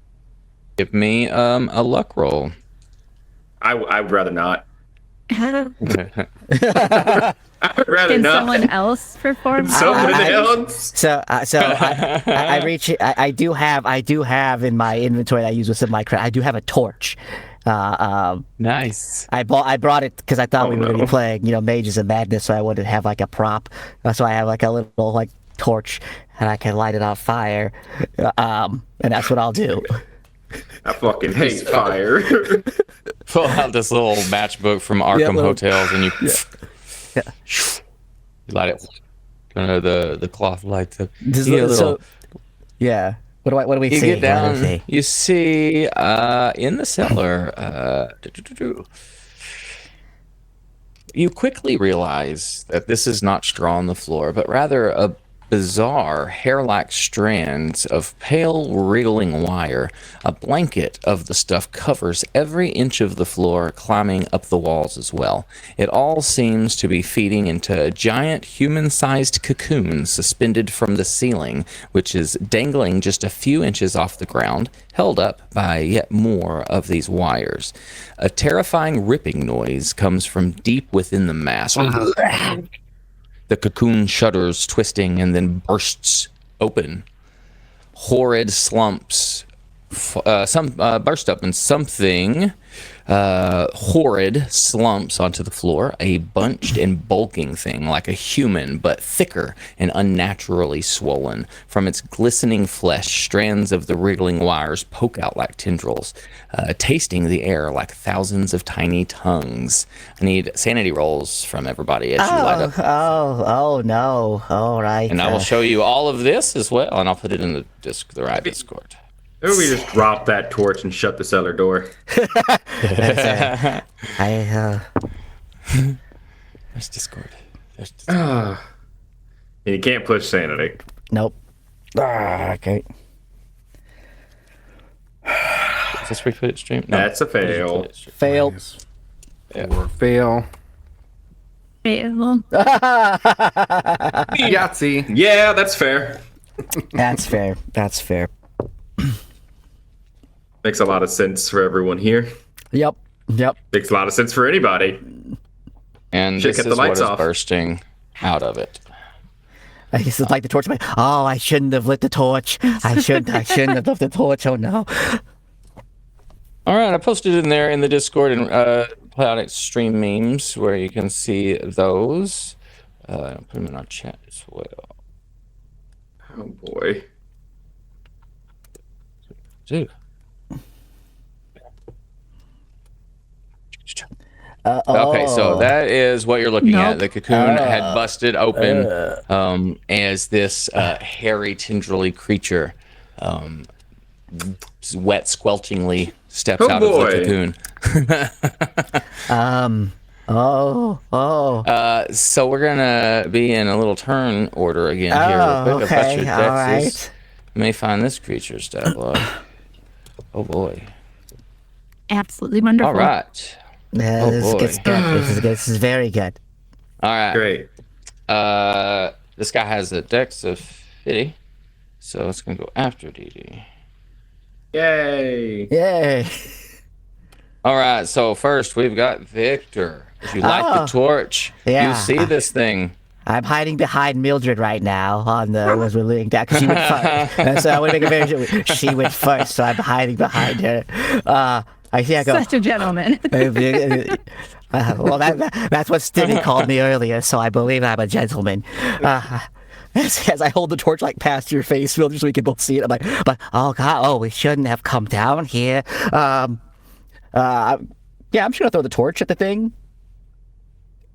Give me a luck roll. I would rather not. Can I would rather not. someone else perform? Someone I- else. So I reach. I do have in my inventory that I use with some of my credit. I do have a torch. Nice. I brought it because I thought we were going to no. be playing, Mages of Madness, so I wanted to have like a prop. So I have like a little like torch, and I can light it on fire. And that's what I'll do. I fucking hate fire. Pull out this little matchbook from Arkham little- Hotels, and you Yeah. you light it. The cloth lights up. Just You get a so, little- yeah. What do we you see? get What do we down. see? You see in the cellar. You quickly realize that this is not straw on the floor, but rather a bizarre hair-like strands of pale wriggling wire. A blanket of the stuff covers every inch of the floor, climbing up the walls as well. It all seems to be feeding into a giant human-sized cocoon suspended from the ceiling, which is dangling just a few inches off the ground, held up by yet more of these wires. A terrifying ripping noise comes from deep within the mass. The cocoon shudders, twisting, and then bursts open. Horrid slumps burst up, and something horrid slumps onto the floor. A bunched and bulking thing, like a human, but thicker and unnaturally swollen. From its glistening flesh, strands of the wriggling wires poke out like tendrils, tasting the air like thousands of tiny tongues. I need sanity rolls from everybody as you light up. Oh no! All right. And I will show you all of this as well, and I'll put it in the Discord. Maybe we just drop that torch and shut the cellar door. There's Discord. And you can't push sanity. Nope. Okay. Is this where you put it stream? No. That's a fail. Fail. Or fail. Fail. Yahtzee. Yeah, that's fair. That's fair. That's fair. Makes a lot of sense for everyone here. Yep. Makes a lot of sense for anybody. And Should this cut is the what lights is off. bursting out of it. I guess it's like the torch. Oh, I shouldn't have lit the torch. I shouldn't have lit the torch. Oh no. All right, I posted in there in the Discord and Playotic stream memes where you can see those. I'll put them in our chat as well. Oh boy. Dude. Oh. Okay, so that is what you're looking at. Nope. The cocoon had busted open as this hairy, tendrily creature, wet, squelchingly steps Oh, out boy. of the cocoon. So we're gonna be in a little turn order again here. Real quick. I've got your Okay. All dexes. right. Let me find this creature's stat log. Oh boy! Absolutely wonderful. All right, Yeah, Oh, this boy. gets good. This is very good. all right. Great. This guy has a dex of 50, so it's gonna go after DD. Yay. Yay. All right, so first we've got Victor. If you light the torch, Yeah. you see this thing. I'm hiding behind Mildred right now on the as we're leading down because she went first. And so I want to make it very sure she went first, so I'm hiding behind her. I see. I go. Such a gentleman. Well, that's what Stimmy called me earlier, so I believe I'm a gentleman. As I hold the torch like past your face, Mildred, so we can both see it. I'm like, but oh god, we shouldn't have come down here. Yeah, I'm just gonna throw the torch at the thing.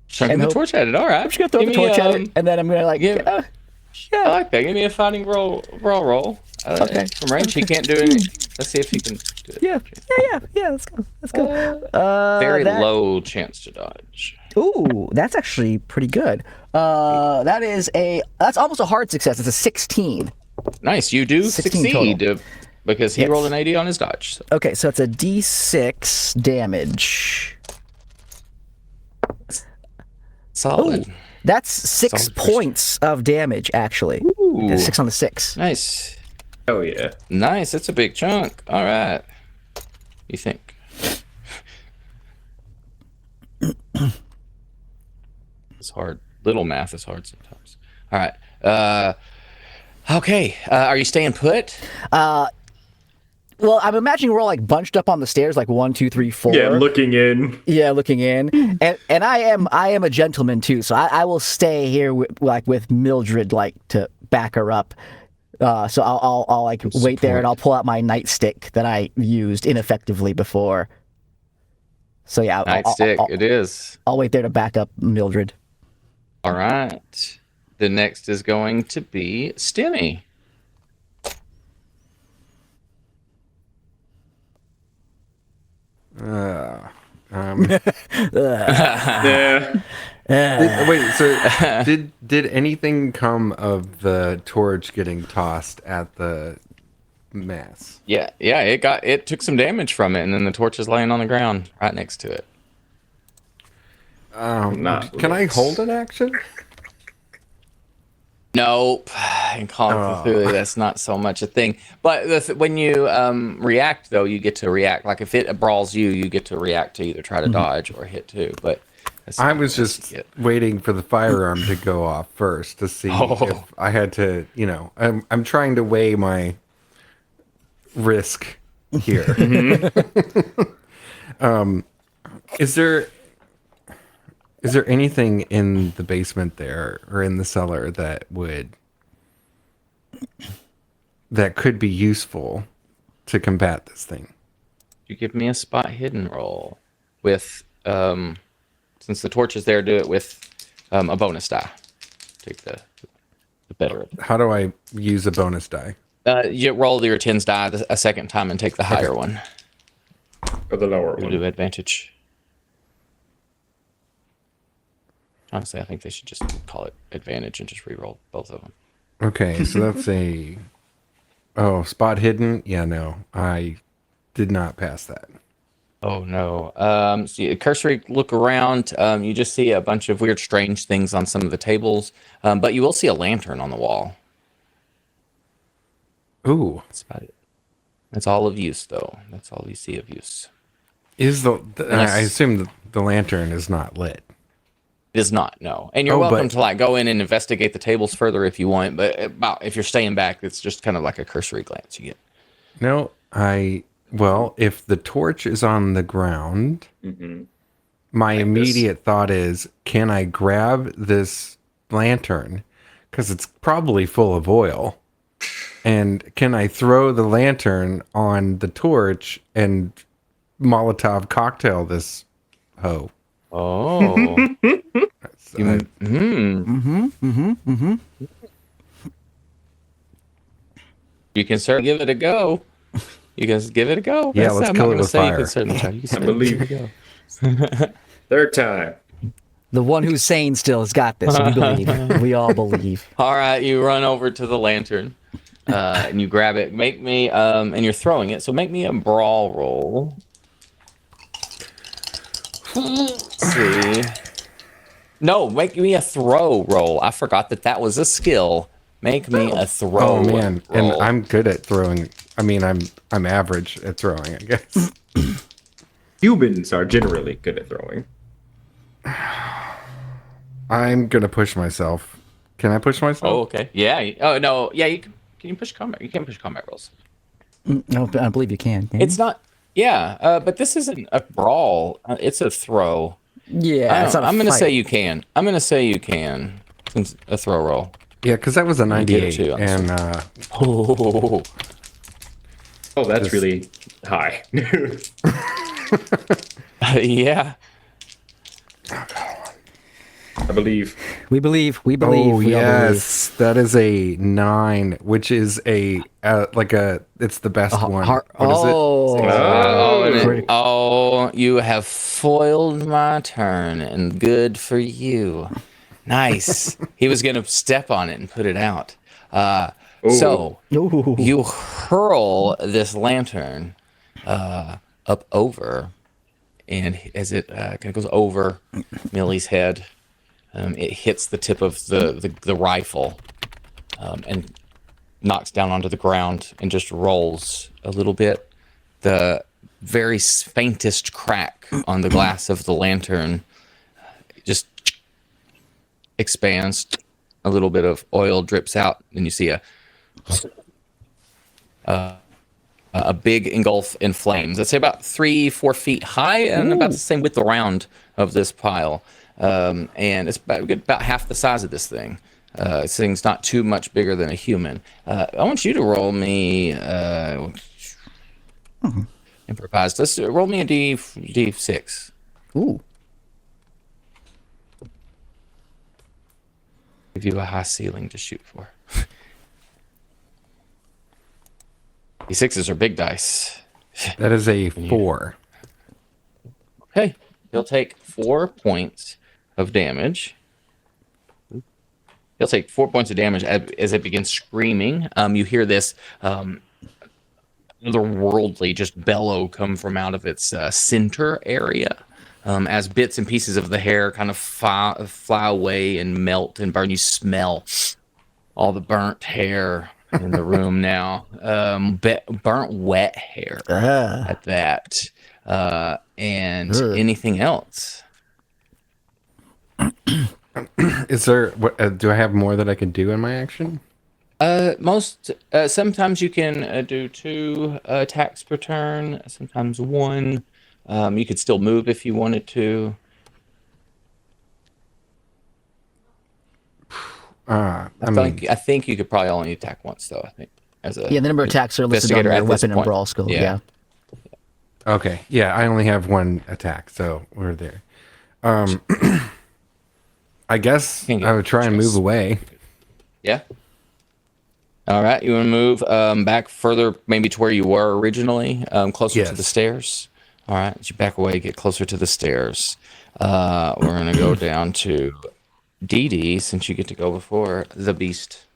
Chucking the hope- torch at it. All right. I'm just gonna throw the torch at it, and then I'm gonna like, give- yeah. I like that. Give me a fighting roll. Okay. From range, he can't do any. Let's see if he can do it. Yeah. Let's go. Very that- low chance to dodge. Ooh, that's actually pretty good. That's almost a hard success. It's a 16. Nice. You do 16 succeed total. because he Yes. rolled an 80 on his dodge. So. Okay, so it's a D6 damage. Solid. Ooh, that's 6 Solid first. points of damage, actually. Ooh. That's 6 on the 6. Nice. Oh yeah. Nice. It's a big chunk. All right. You think? It's hard. Little math is hard sometimes. All right. Okay. Are you staying put? Well, I'm imagining we're all like bunched up on the stairs, like 1, 2, 3, 4. Yeah, looking in. Yeah, looking in, and I am a gentleman too, so I will stay here with Mildred, like to back her up. So I'll like wait there, and I'll pull out my nightstick that I used ineffectively before. So yeah, Nightstick, it is. I'll wait there to back up Mildred. All right. The next is going to be Stimmy. Yeah. Wait, so did anything come of the torch getting tossed at the mass? Yeah, it took some damage from it, and then the torch is laying on the ground right next to it. Can I hold an action? Nope. In Call of Cthulhu, that's not so much a thing. But when you react, though, you get to react. Like if it brawls you, you get to react to either try to dodge or hit too. But I was just waiting for the firearm to go off first to see if I had to. I'm trying to weigh my risk here. Is there anything in the basement there or in the cellar that could be useful to combat this thing? You give me a spot hidden roll with since the torch is there, do it with a bonus die. Take the better of it. How do I use a bonus die? You roll your tens die a second time and take the higher one. Or the lower You'll one. do advantage. Honestly, I think they should just call it advantage and just re-roll both of them. Okay, so that's spot hidden? Yeah, no, I did not pass that. Oh, no. So you cursory look around. You just see a bunch of weird, strange things on some of the tables. But you will see a lantern on the wall. Ooh. That's about it. That's all of use, though. That's all you see of use. Is I assume the lantern is not lit. It is not, no. And you're welcome to go in and investigate the tables further if you want, but if you're staying back, it's just kind of like a cursory glance you get. No, if the torch is on the ground, my immediate thought is, can I grab this lantern? Because it's probably full of oil. And can I throw the lantern on the torch and Molotov cocktail this hoe? Oh. You can certainly give it a go. You guys give it a go. Yeah, let's kill it with fire. You can certainly try. You can certainly give it a go. Third time. The one who's sane still has got this. We believe. We all believe. All right, you run over to the lantern and you grab it. Make me, and you're throwing it, so make me a brawl roll. Let's see. No, make me a throw roll. I forgot that was a skill. Make me a throw. Oh man, roll. and I'm good at throwing. I mean, I'm average at throwing, I guess. Humans are generally good at throwing. I'm gonna push myself. Can I push myself? Oh, okay. Yeah. Oh no. Yeah. You can you push combat? You can push combat rolls. No, I believe you can. It's not. Yeah. But this isn't a brawl. It's a throw. Yeah. I'm gonna say you can. I'm gonna say you can. Since a throw roll. Yeah, because that was a 98, and Oh, that's really high. yeah. I believe. We believe. oh We all believe. yes, that is a 9, which is it's the best one. What is it? Oh, you have foiled my turn, and good for you. Nice. He was gonna step on it and put it out. So you hurl this lantern up over, and as it kind of goes over Millie's head, it hits the tip of the rifle and knocks down onto the ground and just rolls a little bit. The very faintest crack on the glass of the lantern just expands. A little bit of oil drips out, and you see a big engulf in flames. Let's say about 3-4 feet high and about the same width around of this pile. And it's about half the size of this thing. This thing's not too much bigger than a human. I want you to roll me improvised. Let's roll me a D6. Ooh. Give you a high ceiling to shoot for. D6s are big dice. That is a 4. Okay, he'll take 4 points of damage. He'll take 4 points of damage as it begins screaming. You hear this otherworldly just bellow come from out of its center area. As bits and pieces of the hair kind of fly away and melt and burn. You smell all the burnt hair in the room now. Burnt wet hair at that. And anything else? Is there? Do I have more that I can do in my action? Sometimes you can do 2 attacks per turn. Sometimes 1. You could still move if you wanted to. I think you could probably only attack once, though. I think the number of attacks are listed on your weapon and brawl skill. Yeah. Okay. Yeah, I only have 1 attack, so we're there. I guess I would try and move away. Yeah. All right. You want to move back further, maybe to where you were originally, closer to the stairs. All right. As you back away, get closer to the stairs. We're going to go down to Dee, since you get to go before the beast.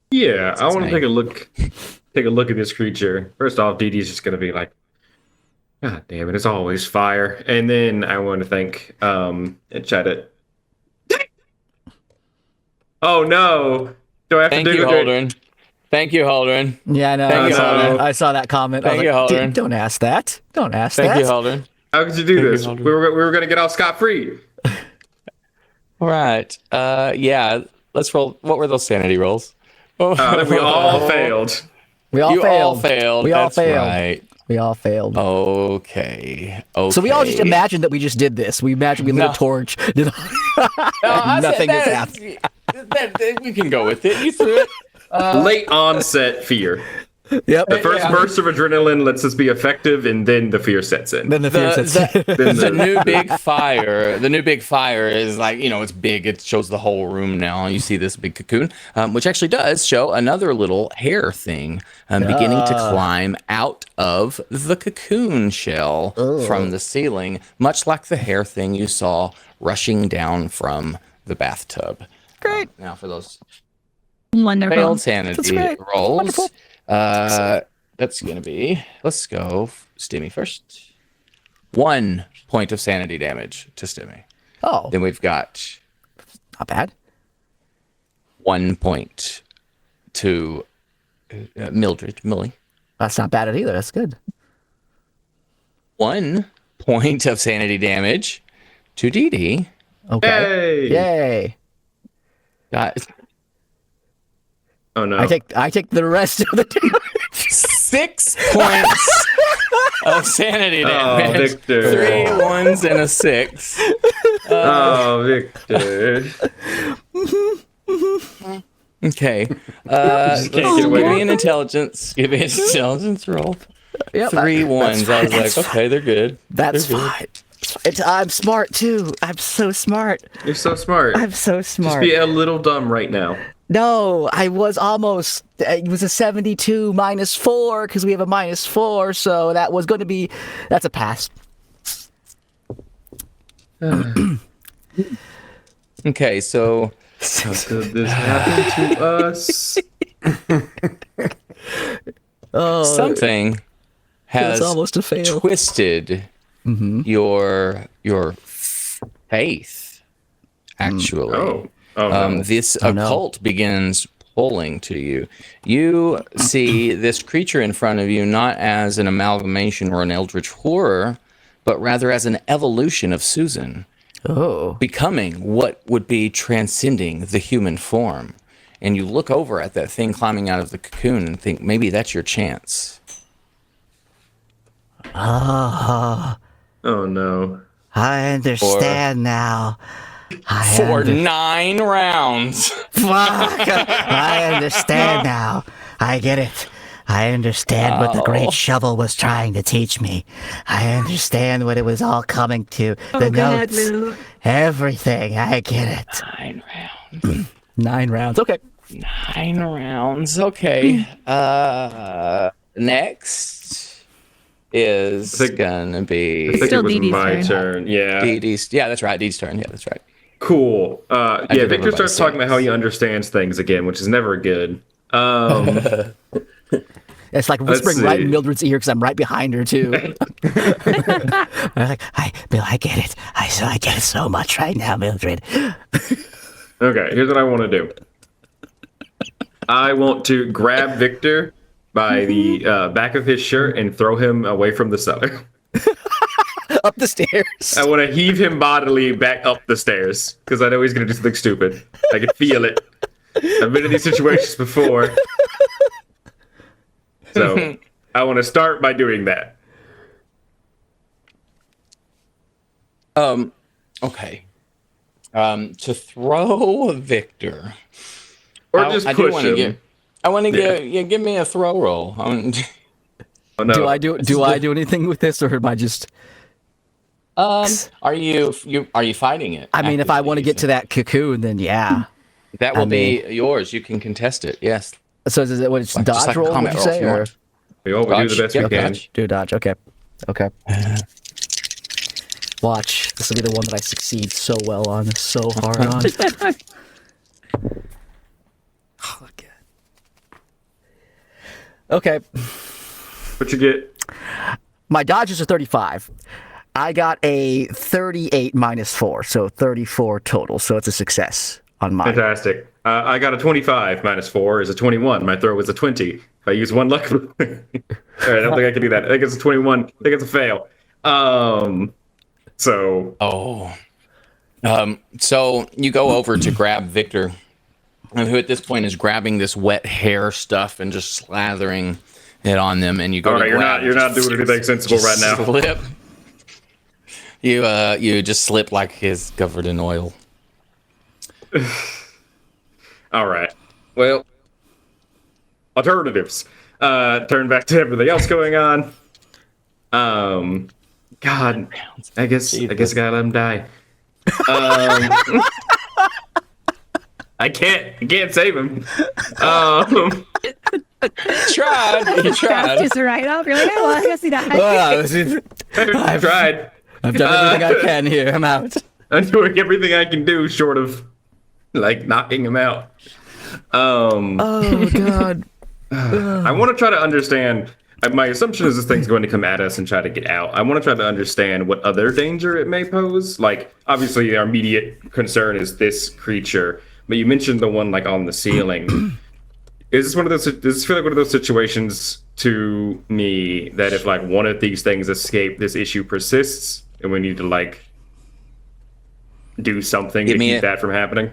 Yeah, I want to take a look at this creature. First off, Dee's just going to be like, God damn it, it's always fire. And then I want to think and try to... Oh, no. Do I have to do it? Holdren. Thank you, Holdren. Yeah, I know. I saw that comment. Thank you, Holdren. Don't ask that. Don't ask that. Thank you, Holdren. How could you do this? We were going to get off scot-free. All right. Yeah, let's roll. What were those sanity rolls? We all failed. We all failed. That's right. We all failed. Okay. So we all just imagined that we just did this. We imagined we lit a torch. Nothing has happened. We can go with it. You threw it. Late onset fear. Yep. The first burst of adrenaline lets us be effective, and then the fear sets in. Then the fear sets in. The new big fire. The new big fire is like, it's big. It shows the whole room now. You see this big cocoon, which actually does show another little hair thing beginning to climb out of the cocoon shell from the ceiling, much like the hair thing you saw rushing down from the bathtub. Great. Now for those Wonderful. failed sanity rolls. Wonderful. That's gonna be. Let's go Stimmy first. 1 point of sanity damage to Stimmy. Oh, Then we've got not bad. 1 point to Millie. That's not bad either. That's good. 1 point of sanity damage to Dee. Okay. Hey! Yay. Got Oh no! I take the rest of the damage. 6 points of sanity damage. Victor. 3 1s and a 6. Oh, Victor. Okay. get away. Give me an intelligence. Give me an intelligence roll. Yep, 3 1s. I was like, okay, they're good. That's They're good. fine. I'm smart too. I'm so smart. You're so smart. I'm so Just smart. be a little dumb right now. No, I was almost. It was a 72 minus 4 because we have a minus 4, so that was going to be. That's a pass. Okay, so How could this happen to us? something has That's almost a fail. twisted your faith. Actually, no. this occult begins pulling to you. You see this creature in front of you not as an amalgamation or an eldritch horror, but rather as an evolution of Susan. Oh. Becoming what would be transcending the human form. and you look over at that thing climbing out of the cocoon and think maybe that's your chance. Oh, Oh no. I understand now. For 9 rounds. Fuck! I understand now. I get it. I understand what the Great Shovel was trying to teach me. I understand what it was all coming to. The notes. Everything. I get it. 9 rounds. 9 rounds. Okay. 9 rounds. Okay. Next is gonna be I think Still it was Dee Dee's my turn. turn. Yeah. Dee Dee's. Yeah, that's right. Dee's turn. Yeah, that's right. Cool. Yeah, give Victor everybody starts talking about how he understands things again, which is never good. It's like whispering right in see. Mildred's ear because I'm right behind her too. I'm like, Bill, I get it. I get it so much right now, Mildred. Okay, here's what I want to do. I want to grab Victor by the back of his shirt and throw him away from the cellar. Up the stairs. I want to heave him bodily back up the stairs because I know he's going to do something stupid. I can feel it. I've been in these situations before. So I want to start by doing that. Okay. To throw Victor. Or just push him. I want to give me a throw roll. Oh, no. Do I do anything with this, or am I just? Are you fighting it? I mean, if I want to actively? get to that cocoon, then yeah. That will be yours. You can contest it. Yes. So is it what it's Just dodge like a roll? Would combat you roll if say, you or want. We all do Dodge. the best Yep, we can. dodge. do dodge? Okay. Okay. Watch. This will be the one that I succeed so well on, so hard on. Oh, okay. What you get? My dodges are 35. I got a 38 minus 4, so 34 total. So it's a success on mine. Fantastic. I got a 25 minus 4 is a 21. My throw was a 20. If I use one luck. All right, I don't think I can do that. I think it's a 21. I think it's a fail. So you go over to grab Victor, who at this point is grabbing this wet hair stuff and just slathering it on them, and you go. All right, to grab you're not doing anything sensible right now. Slip. You just slip like he's covered in oil. All right. Well, alternatives. Turn back to everything else going on. God, I guess I gotta let him die. I can't save him. Tried. He That's tried. just right off. You're like, oh, well, I guess he died. I've tried. I've done everything I can here. I'm out. I'm doing everything I can do, short of like knocking him out. Oh God. I want to try to understand. My assumption is this thing's going to come at us and try to get out. I want to try to understand what other danger it may pose. Like, obviously, our immediate concern is this creature, but you mentioned the one like on the ceiling. Is this one of those? Does this feel like one of those situations to me that if like one of these things escape, this issue persists, and we need to like do something to keep that from happening?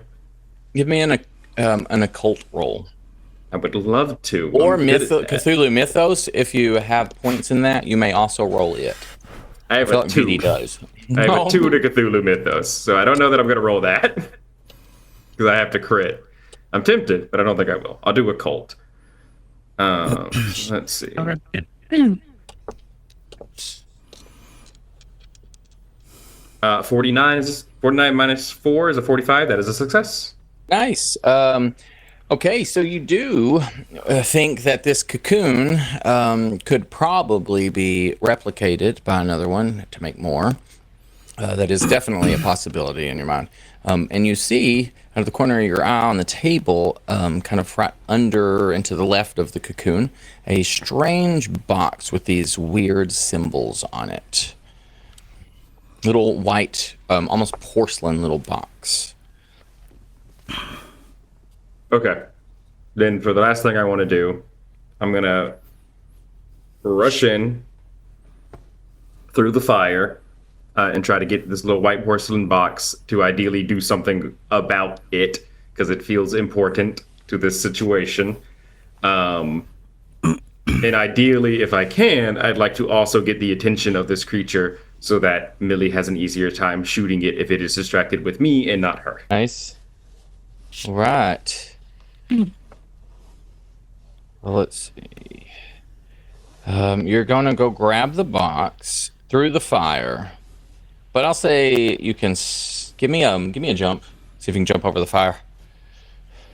Give me an occult roll. I would love to. Or I'm good at that. Cthulhu Mythos, if you have points in that, you may also roll it. I have I feel a like 2. BD does. I have a 2 to Cthulhu Mythos, so I don't know that I'm going to roll that. Because I have to crit. I'm tempted, but I don't think I will. I'll do a cult. Let's see. 49 minus 4 is a 45. That is a success. Nice. Okay, so you do think that this cocoon could probably be replicated by another one to make more. That is definitely a possibility in your mind. And you see out of the corner of your eye on the table, kind of right under and to the left of the cocoon, a strange box with these weird symbols on it. Little white, almost porcelain little box. Okay. Then for the last thing I want to do, I'm going to rush in through the fire and try to get this little white porcelain box to ideally do something about it because it feels important to this situation. And ideally, if I can, I'd like to also get the attention of this creature so that Millie has an easier time shooting it if it is distracted with me and not her. Nice. Right. Well, let's see. You're gonna go grab the box through the fire, but I'll say you can give me a jump. See if you can jump over the fire.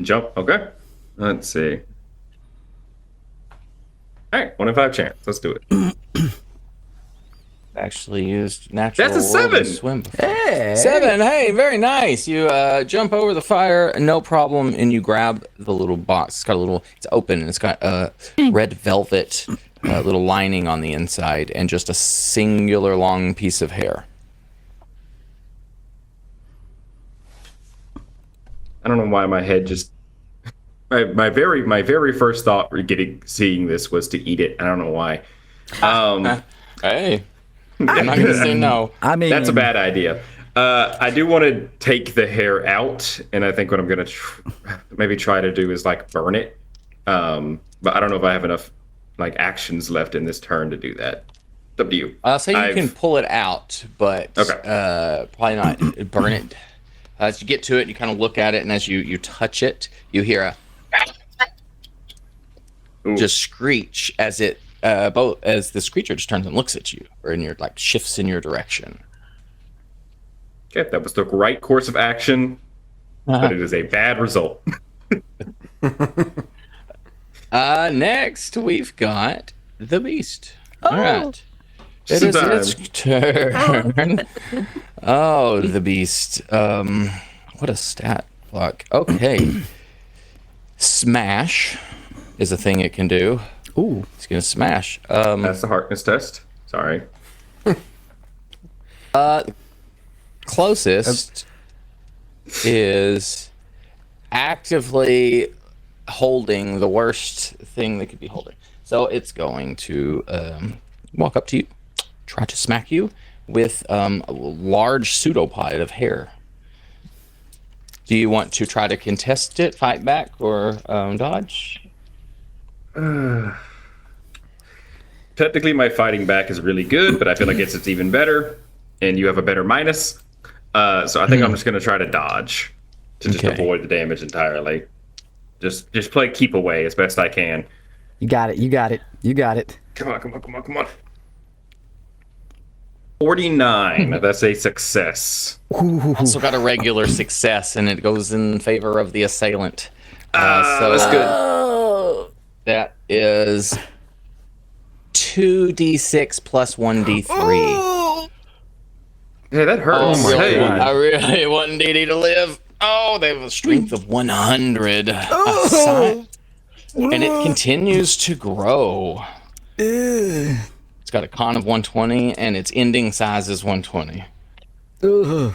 Jump. Okay. Let's see. All right, 1 in 5 chance. Let's do it. Actually used natural. That's a roll to 7. swim before. 7. Hey, very nice. You jump over the fire, no problem, and you grab the little box. It's got a little. It's open and it's got a red velvet little lining on the inside and just a singular long piece of hair. I don't know why my head just. My very first thought seeing this was to eat it. I don't know why. Hey, I'm not gonna say no. I mean, That's a bad idea. I do want to take the hair out, and I think what I'm gonna maybe try to do is like burn it. But I don't know if I have enough like actions left in this turn to do that. It's up to you. I'll say you can pull it out, but probably not burn it. As you get to it, you kind of look at it, and as you touch it, you hear a just screech as it as this creature just turns and looks at you, or in your like shifts in your direction. Okay, that was the right course of action, but it is a bad result. Next we've got the beast. All right. It is its turn. Oh, the beast. What a stat block. Okay. Smash is a thing it can do. ooh, It's gonna smash. That's the hardness test. Sorry. Closest is actively holding the worst thing they could be holding. So it's going to walk up to you, try to smack you with a large pseudopod of hair. Do you want to try to contest it, fight back, or dodge? Technically, my fighting back is really good, but I feel like it's even better, and you have a better minus. So I think I'm just going to try to dodge to just avoid the damage entirely. Just play keep away as best I can. you got it, you got it, you got it. Come on. 49. That's a success. Also got a regular success, and it goes in favor of the assailant. So That's good. that is 2d6 plus 1d3. Hey, that hurts. Hey. I really want DD to live. Oh, they have a strength of 100. And it continues to grow. It's got a con of 120, and its ending size is 120. I'm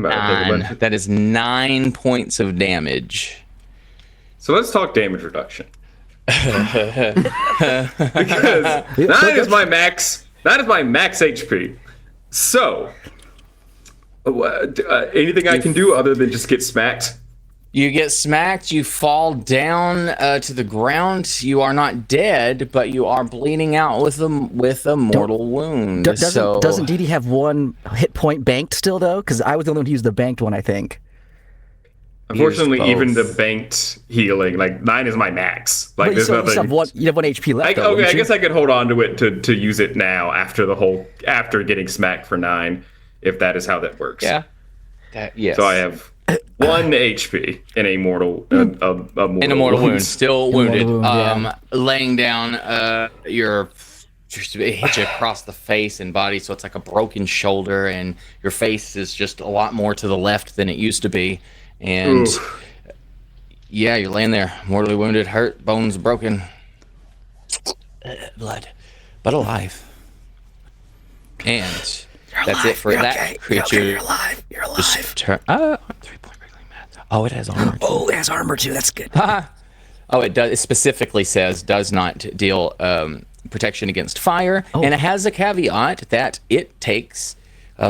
about to take a bunch. That is 9 points of damage. So let's talk damage reduction. Because 9 is my max. That is my max HP. So, anything I can do other than just get smacked? You get smacked, you fall down to the ground. You are not dead, but you are bleeding out with a mortal wound. Doesn't Dee Dee have one hit point banked still though? Because I was the only one who used the banked one, I think. Unfortunately, even the banked healing, like 9 is my max. Like But there's you nothing. have one HP left. though, Okay, wouldn't I you? guess I could hold on to it to use it now after getting smacked for 9, if that is how that works. Yeah. Yes. So I have 1 HP in a mortal in a mortal wound, still wounded. wound, yeah. Laying down, it hits you across the face and body, so it's like a broken shoulder, and your face is just a lot more to the left than it used to be. And yeah, you're laying there, mortally wounded, hurt, bones broken, blood, but alive. And that's it for that creature. You're alive. You're alive. 3-point regular math. Oh, it has armor. Oh, it has armor too. That's good. Oh, it does. It specifically says does not deal protection against fire, and it has a caveat that it takes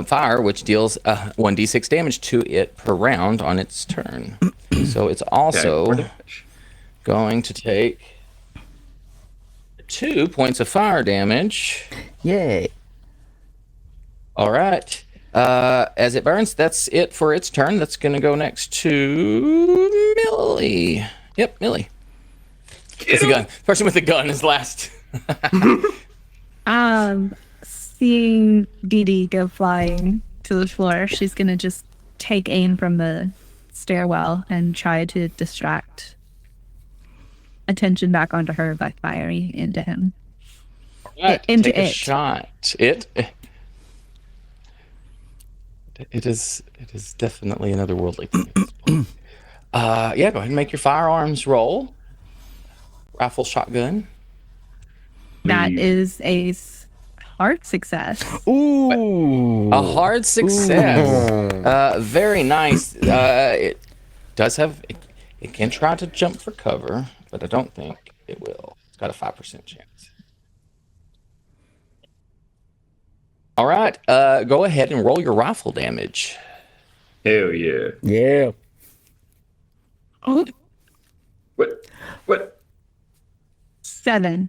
fire, which deals 1d6 damage to it per round on its turn. So it's also going to take 2 points of fire damage. Yay. All right. As it burns, that's it for its turn. That's going to go next to Millie. Yep, Millie. It's a gun. Person with the gun is last. Seeing Dee Dee go flying to the floor, she's gonna just take aim from the stairwell and try to distract attention back onto her by firing into him. Right, Into take a it. shot. It is definitely an otherworldly thing. Yeah, go ahead and make your firearms roll. Rifle, shotgun. That is a hard success. Ooh. A hard success. Very nice. It does have. It can try to jump for cover, but I don't think it will. It's got a 5% chance. All right. Go ahead and roll your rifle damage. Hell yeah. Yeah. Oh, What? 7.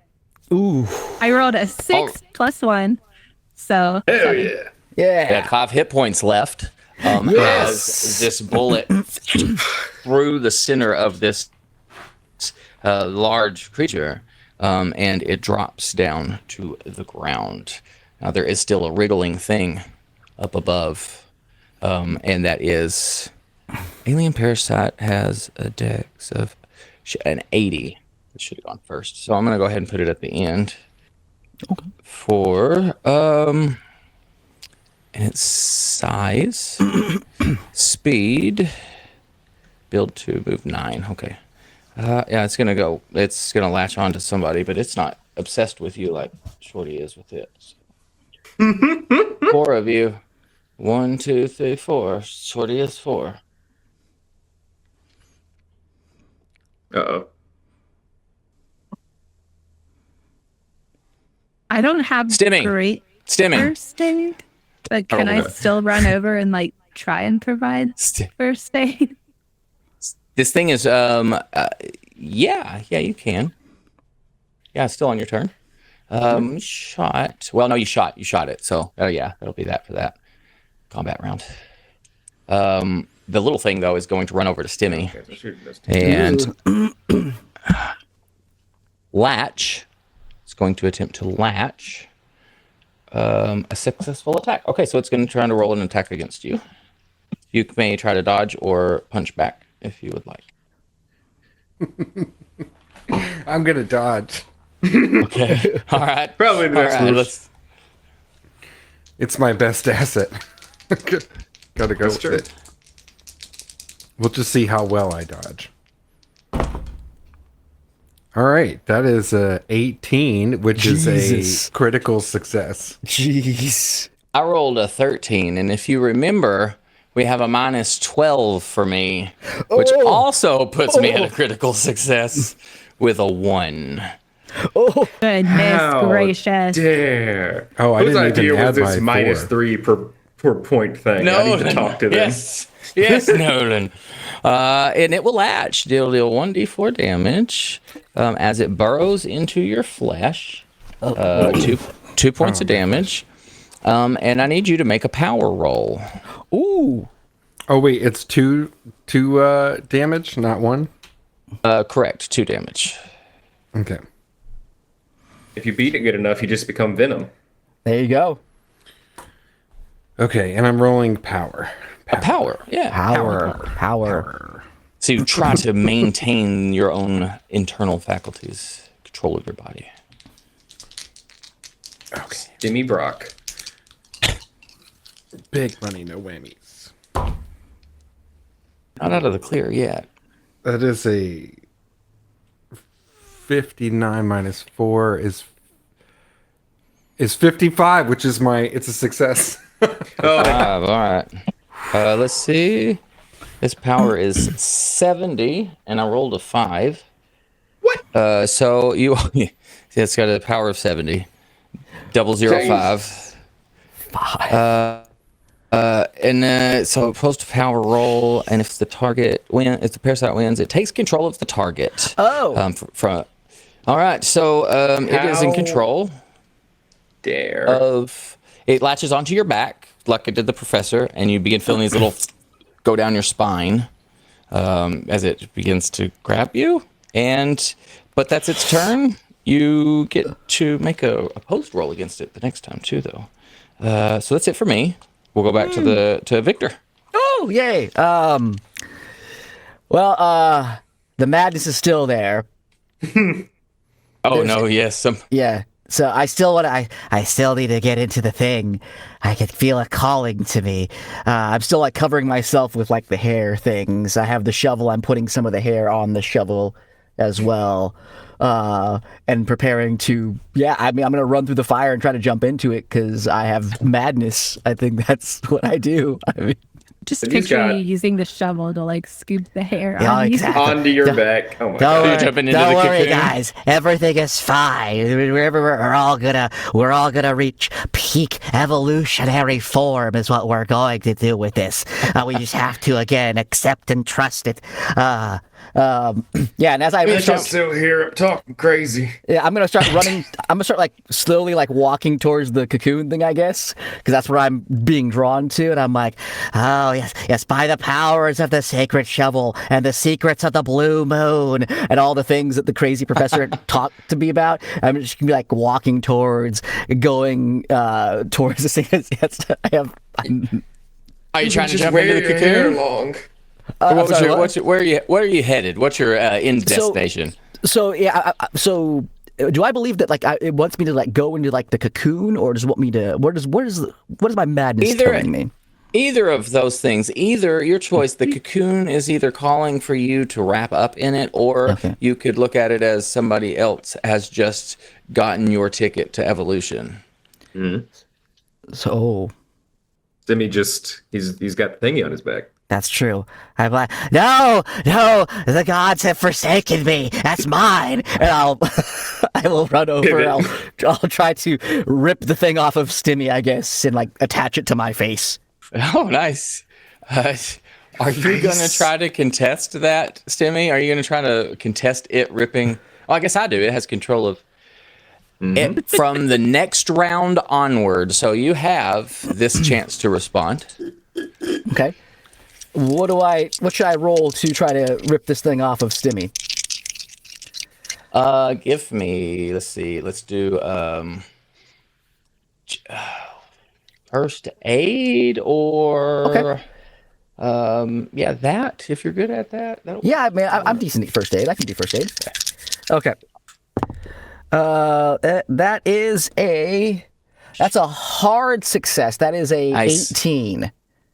Ooh. I rolled a 6 plus 1, so Hell 7. yeah. Yeah. It had 5 hit points left. As this bullet through the center of this large creature, and it drops down to the ground. Now there is still a wriggling thing up above, and that is Alien Parasite has a dex of an 80. It should have gone first, so I'm gonna go ahead and put it at the end. Okay. For and its size, speed, build 2, move 9. Okay. Yeah, it's gonna latch on to somebody, but it's not obsessed with you like Shorty is with it. So. 4 of you. 1, 2, 3, 4. Shorty is 4. Uh-oh. I don't have Stimming. great Stimming. first aid, but can I still run over and like try and provide first aid? This thing is yeah, you can. Yeah, it's still on your turn. Shot. Well, no, you shot it. So, yeah, that'll be that for that combat round. The little thing though is going to run over to Stimmy and latch. It's going to attempt to latch a successful attack. Okay, so it's going to try to roll an attack against you. You may try to dodge or punch back if you would like. I'm gonna dodge. Okay. All right. Probably the best move. It's my best asset. Gotta go with it. We'll just see how well I dodge. All right, that is a 18, which is a critical success. Jeez. I rolled a 13, and if you remember, we have a minus 12 for me, which also puts me at a critical success with a 1. Oh. Goodness gracious. Dare. Oh, I Whose didn't idea even was add this my minus 4. 3 per point thing? I need to talk to them. Yes, Nolan. And it will latch. Deal 1d4 damage as it burrows into your flesh. 2 points of damage. And I need you to make a power roll. Ooh. Oh wait, it's two damage, not 1. Correct, 2 damage. Okay. If you beat it good enough, you just become Venom. There you go. Okay, and I'm rolling power. Power, yeah. Power. So you try to maintain your own internal faculties, control of your body. Okay. Jimmy Brock. Big money, no whammies. Not out of the clear yet. That is a 59 minus 4 is 55, which is it's a success. 5, all right. Let's see. His power is 70, and I rolled a 5. What? So it's got a power of 70. 005. 5. So opposed to power roll, and if the parasite wins, it takes control of the target. Oh. All right, so it is in How control Dare. of. It latches onto your back, like it did the professor, and you begin feeling these little go down your spine as it begins to grab you. But that's its turn. You get to make a opposed roll against it the next time too, though. So that's it for me. We'll go back to Victor. Oh, yay. The madness is still there. Oh no, yes, Yeah. So I still need to get into the thing. I can feel it calling to me. I'm still like covering myself with like the hair things. I have the shovel. I'm putting some of the hair on the shovel as well. And preparing to, I'm going to run through the fire and try to jump into it because I have madness. I think that's what I do. I mean, Just Have you picture got- you using the shovel to like scoop the hair Yeah, on you. exactly. Onto your back. Oh my Don't god. worry, jumping into don't the worry, cocoon? guys. Everything is fine. We're all gonna reach peak evolutionary form. Is what we're going to do with this. We just have to again accept and trust it. and as I start, still here. I'm talking crazy. I'm gonna start running. I'm gonna start like slowly like walking towards the cocoon thing, I guess, because that's where I'm being drawn to. And I'm like, Oh yes, by the powers of the sacred shovel and the secrets of the blue moon. and all the things that the crazy professor talked to me about. I'm just gonna be like walking towards, going towards this thing. Yes, Are you trying to jump into the cocoon? long. Where are you headed? What's your end destination? So do I believe that like it wants me to like go into like the cocoon, or does it want me to? What is my madness telling me? Either of those things. Either your choice. The cocoon is either calling for you to wrap up in it, or you could look at it as somebody else has just gotten your ticket to evolution. So Timmy he's got the thingy on his back. That's true. I'm like, no, the gods have forsaken me. That's mine. and I will run over. And I'll try to rip the thing off of Stimmy, I guess, and like attach it to my face. Oh, nice. Are you going to try to contest that, Stimmy? Are you going to try to contest it ripping? Well, I guess I do. It has control of it from the next round onward. So you have this chance to respond. Okay. What should I roll to try to rip this thing off of Stimmy? Give me, let's see, let's do first aid or that if you're good at that. Yeah, I mean, I'm decent at first aid. I can do first aid. Okay. That's a hard success. That is a Nice. 18.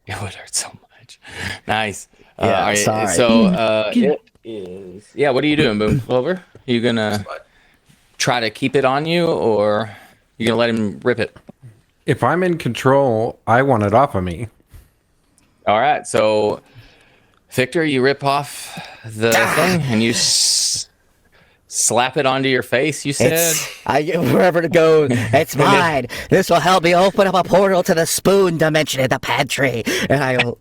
It would hurt so much. Nice. Yeah, all right, sorry. So it is. Yeah, what are you doing, Boom Clover? You gonna try to keep it on you, or you gonna let him rip it? If I'm in control, I want it off of me. All right, so Victor, you rip off the thing and you slap it onto your face. You said, I get wherever to go. It's mine. This will help me open up a portal to the spoon dimension in the pantry. And I'll.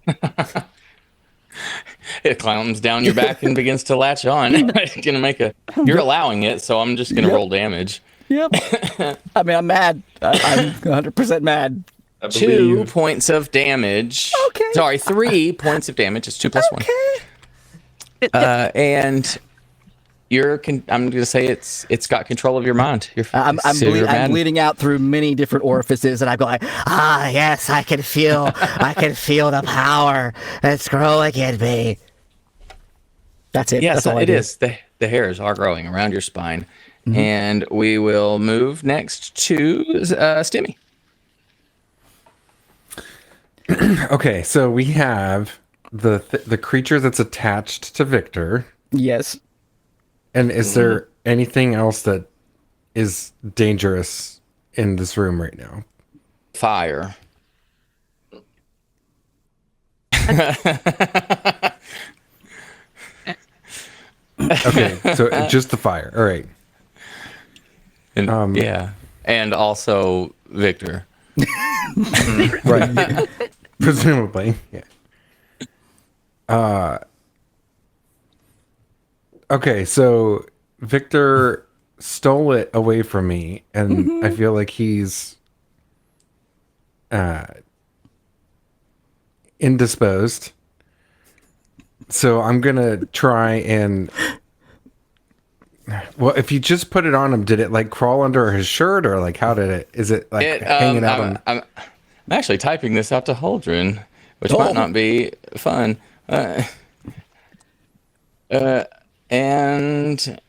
it climbs down your back and begins to latch on. It's gonna make a. You're allowing it, so I'm just gonna roll damage. Yep. I mean, I'm mad. I'm 100% mad. 2 points of damage. Okay. Sorry, 3 points of damage. It's 2 plus 1. And I'm gonna say it's got control of your mind. I'm bleeding out through many different orifices, and I'm going, Yes, I can feel the power that's growing in me. that's it. Yes, That's all I it do. is. The hairs are growing around your spine. And we will move next to Stimmy. Okay, so we have the creature that's attached to Victor. Yes. And is there anything else that is dangerous in this room right now? Fire. Okay, so just the fire. All right. And, yeah. And also Victor. Right. Presumably, yeah. Okay, so Victor stole it away from me, and I feel like he's indisposed. So I'm gonna try and. Well, if you just put it on him, did it like crawl under his shirt, or like how did it? Is it like hanging out on? I'm actually typing this out to Holdren, which might not be fun. And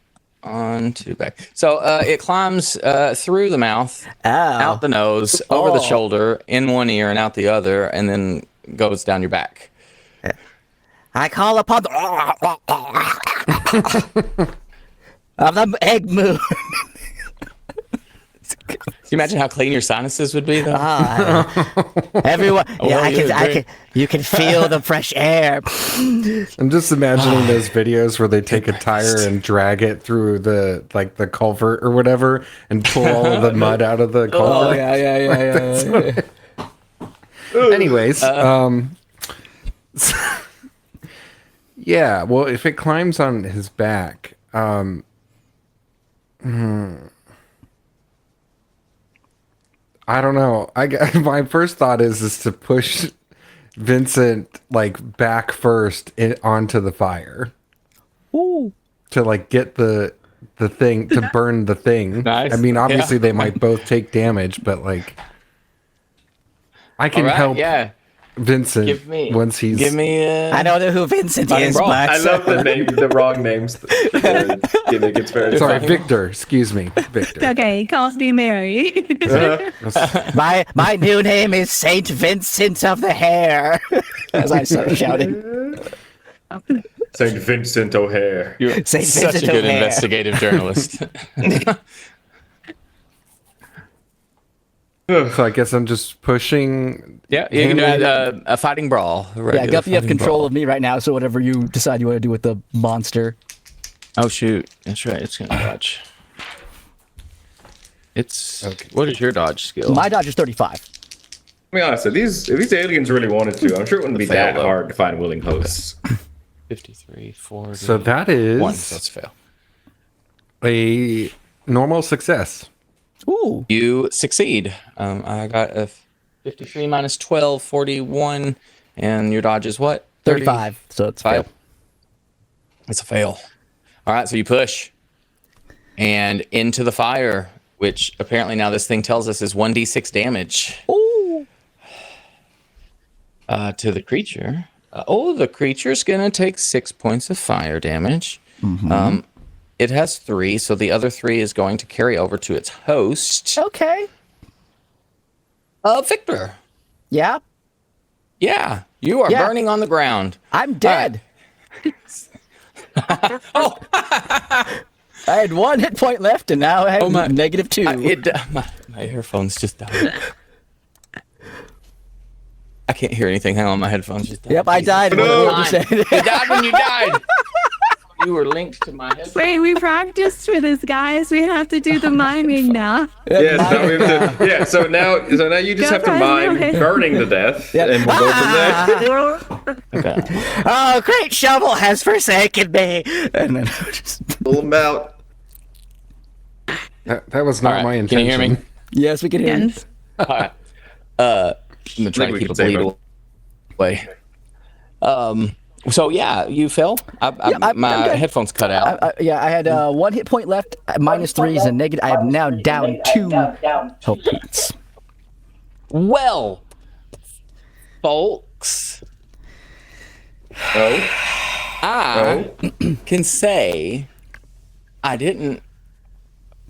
on to back. So it climbs through the mouth, out the nose, over the shoulder, in one ear and out the other, and then goes down your back. I call upon the of the egg moon. Can you imagine how clean your sinuses would be, though? Everyone, yeah, well, I can. You can feel the fresh air. I'm just imagining those videos where they take a tire and drag it through the culvert or whatever, and pull all of the mud out of the culvert. Yeah. Anyways, yeah. Well, if it climbs on his back, I don't know. My first thought is to push Vincent like back first onto the fire. Ooh. To like get the thing to burn the thing. Nice. I mean, obviously they might both take damage, but like I can help Vincent once he's. Give me. I don't know who Vincent is, but I love the wrong names. Gimmick, it's very Sorry, Victor. Excuse me, Victor. Okay, calls me Mary. my new name is Saint Vincent of the Hair. As I started shouting. Saint Vincent O'Hare. You're Saint such Vincent a good O'Hare. investigative journalist. So I guess I'm just pushing. Yeah, you can do a fighting brawl. Yeah, Guppy, you have control of me right now, so whatever you decide you want to do with the monster. Oh shoot, that's right. It's gonna dodge. It's okay. What is your dodge skill? My dodge is 35. To be honest, if these aliens really wanted to, I'm sure it wouldn't be that hard to find willing hosts. 53, 40. So that is 1. So that's a fail. A normal success. Ooh. You succeed. I got a 53 minus 12, 41, and your dodge is what? 35. So it's fail. It's a fail. All right, so you push and into the fire, which apparently now this thing tells us is 1d6 damage. Ooh. To the creature. The creature's gonna take 6 points of fire damage. Mm-hmm. It has 3, so the other 3 is going to carry over to its host. Okay. Victor. Yeah? Yeah, you are burning on the ground. I'm dead. Oh! I had 1 hit point left, and now I have -2. My earphones just died. I can't hear anything. Hang on, my headphones just died. Yep, I died. What did you say? You died when you died. You were linked to my headphones. Wait, we practiced for this, guys. We have to do the miming now. Yeah, so now we have to, so now you just have to mime burning to death, and we'll go from there. Okay. Oh, great shovel has forsaken me. And then just... Pull them out. That was not my intention. Can you hear me? Yes, we can hear you. All right. I'm gonna try to keep a bleed away. So yeah, you fell. My headphones cut out. I had 1 hit point left, -3 is a negative. I am now down 2 health points. Well, folks, I can say I didn't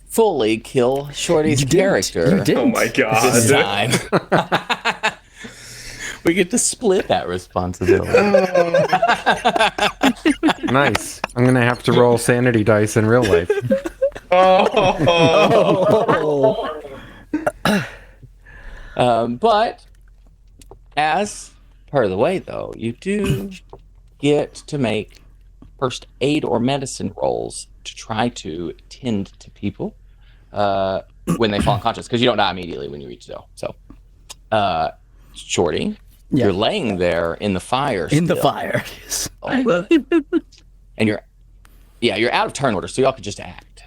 fully kill Shorty's character. You didn't. Oh my god. This time. We get to split that responsibility. Nice. I'm gonna have to roll sanity dice in real life. But as per the way, though, you do get to make first aid or medicine rolls to try to tend to people when they fall unconscious, because you don't die immediately when you reach zero. So, Shorty, Yeah. You're laying there in the fire. In the still. fire. And you're out of turn order, so y'all could just act.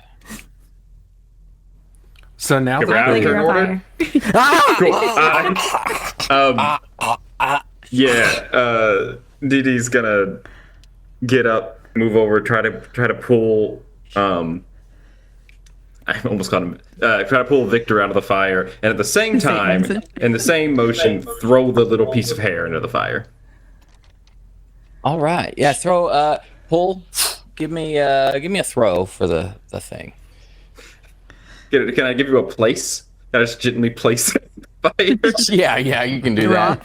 So now We're that out of we're- turn order. Cool. Dee Dee's gonna get up, move over, try to pull. I almost called him. Try to pull Victor out of the fire, and at the same time, in the same motion, throw the little piece of hair into the fire. All right. Yeah. Throw. Pull. Give me a throw for the thing. Can I give you a place? Can I just gently place it in the fire? Yeah, you can do that.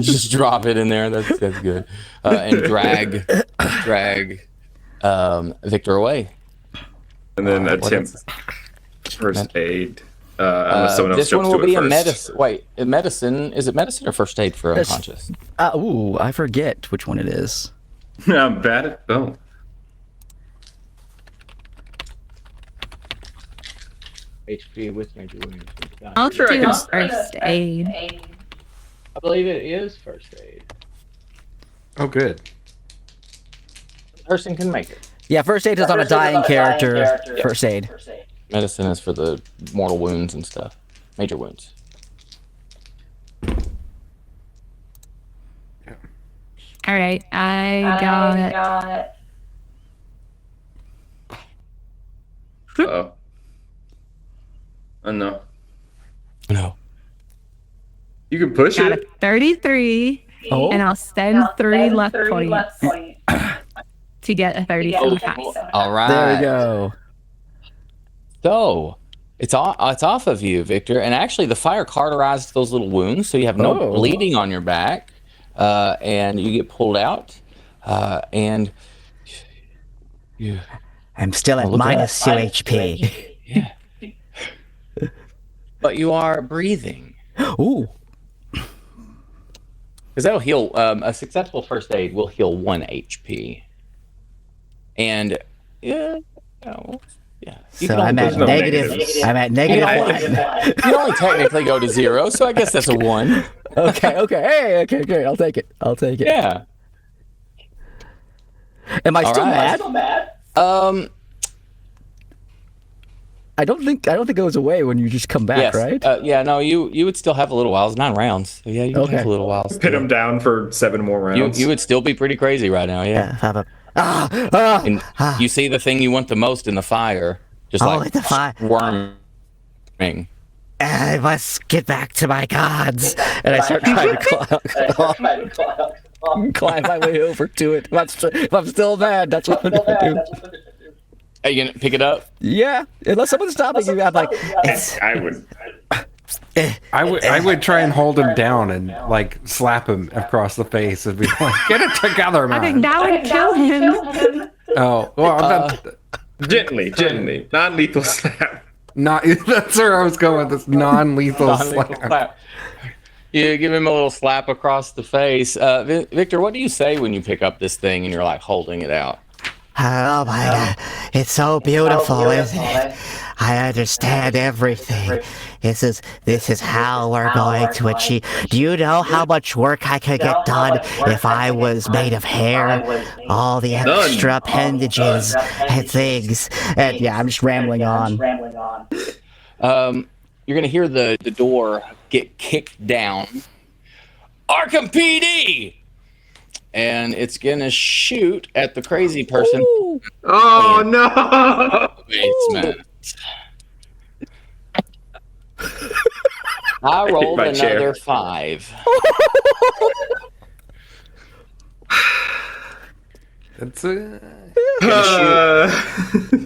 Just drop it in there. That's good. And drag Victor away. And then attempt first aid. Unless someone else This jumps one will to be it a first. medicine. Wait, medicine. Is it medicine or first aid for unconscious? Ooh, I forget which one it is. I'm bad at both. HP with major wounds. I'll Sure, I do can- first aid. I believe it is first aid. Oh, good. Person can make it. Yeah, first aid is on a dying character. First aid. Medicine is for the mortal wounds and stuff. Major wounds. All right, I got Uh-oh. Oh no. No. You can push got a it. 33, Oh. and I'll spend 3 luck points to get a 35. All right. There we go. So it's off of you, Victor. And actually, the fire cauterized those little wounds, so you have no Oh. bleeding on your back, and you get pulled out, and you. I'm still at look at minus 2 HP. Yeah. But you are breathing. Ooh. Because that'll heal. A successful first aid will heal 1 HP. And yeah. You So can I'm only at go- negative. I'm at negative You 1. you can only technically go to 0, so I guess that's a 1. Okay. Hey, okay, great. I'll take it. Yeah. Am I All still right. mad? I don't think it goes away when you just come back, Yes. right? Yeah. No. You would still have a little while. It's 9 rounds. So yeah. You would have Okay. a little while. Pin Still. him down for 7 more rounds. You would still be pretty crazy right now. Yeah. And you see the thing you want the most in the fire, just Oh, like it's a fire. worming. I must get back to my gods. And I start trying to climb my way over to it. If I'm still mad, that's what I'm gonna do. Are you gonna pick it up? Yeah, unless someone's stopping you, I'm like, I would. I would try and hold him down and like slap him across the face and be like, "Get it together, I think man." that would kill him. Oh, well, I'm Gently. Non-lethal slap. not. That's where I was going with this non-lethal Non-lethal slap. slap. You give him a little slap across the face. Victor, what do you say when you pick up this thing and you're like holding it out? Oh my god. It's so beautiful, isn't it? I understand everything. This is how we're going to achieve. Do you know how much work I could get done if I was made of hair? All the extra appendages and things. and yeah, I'm just rambling on. You're gonna hear the door get kicked down. Arkham PD, and it's gonna shoot at the crazy person Oh no! in the basement. I rolled my chair. another 5. It's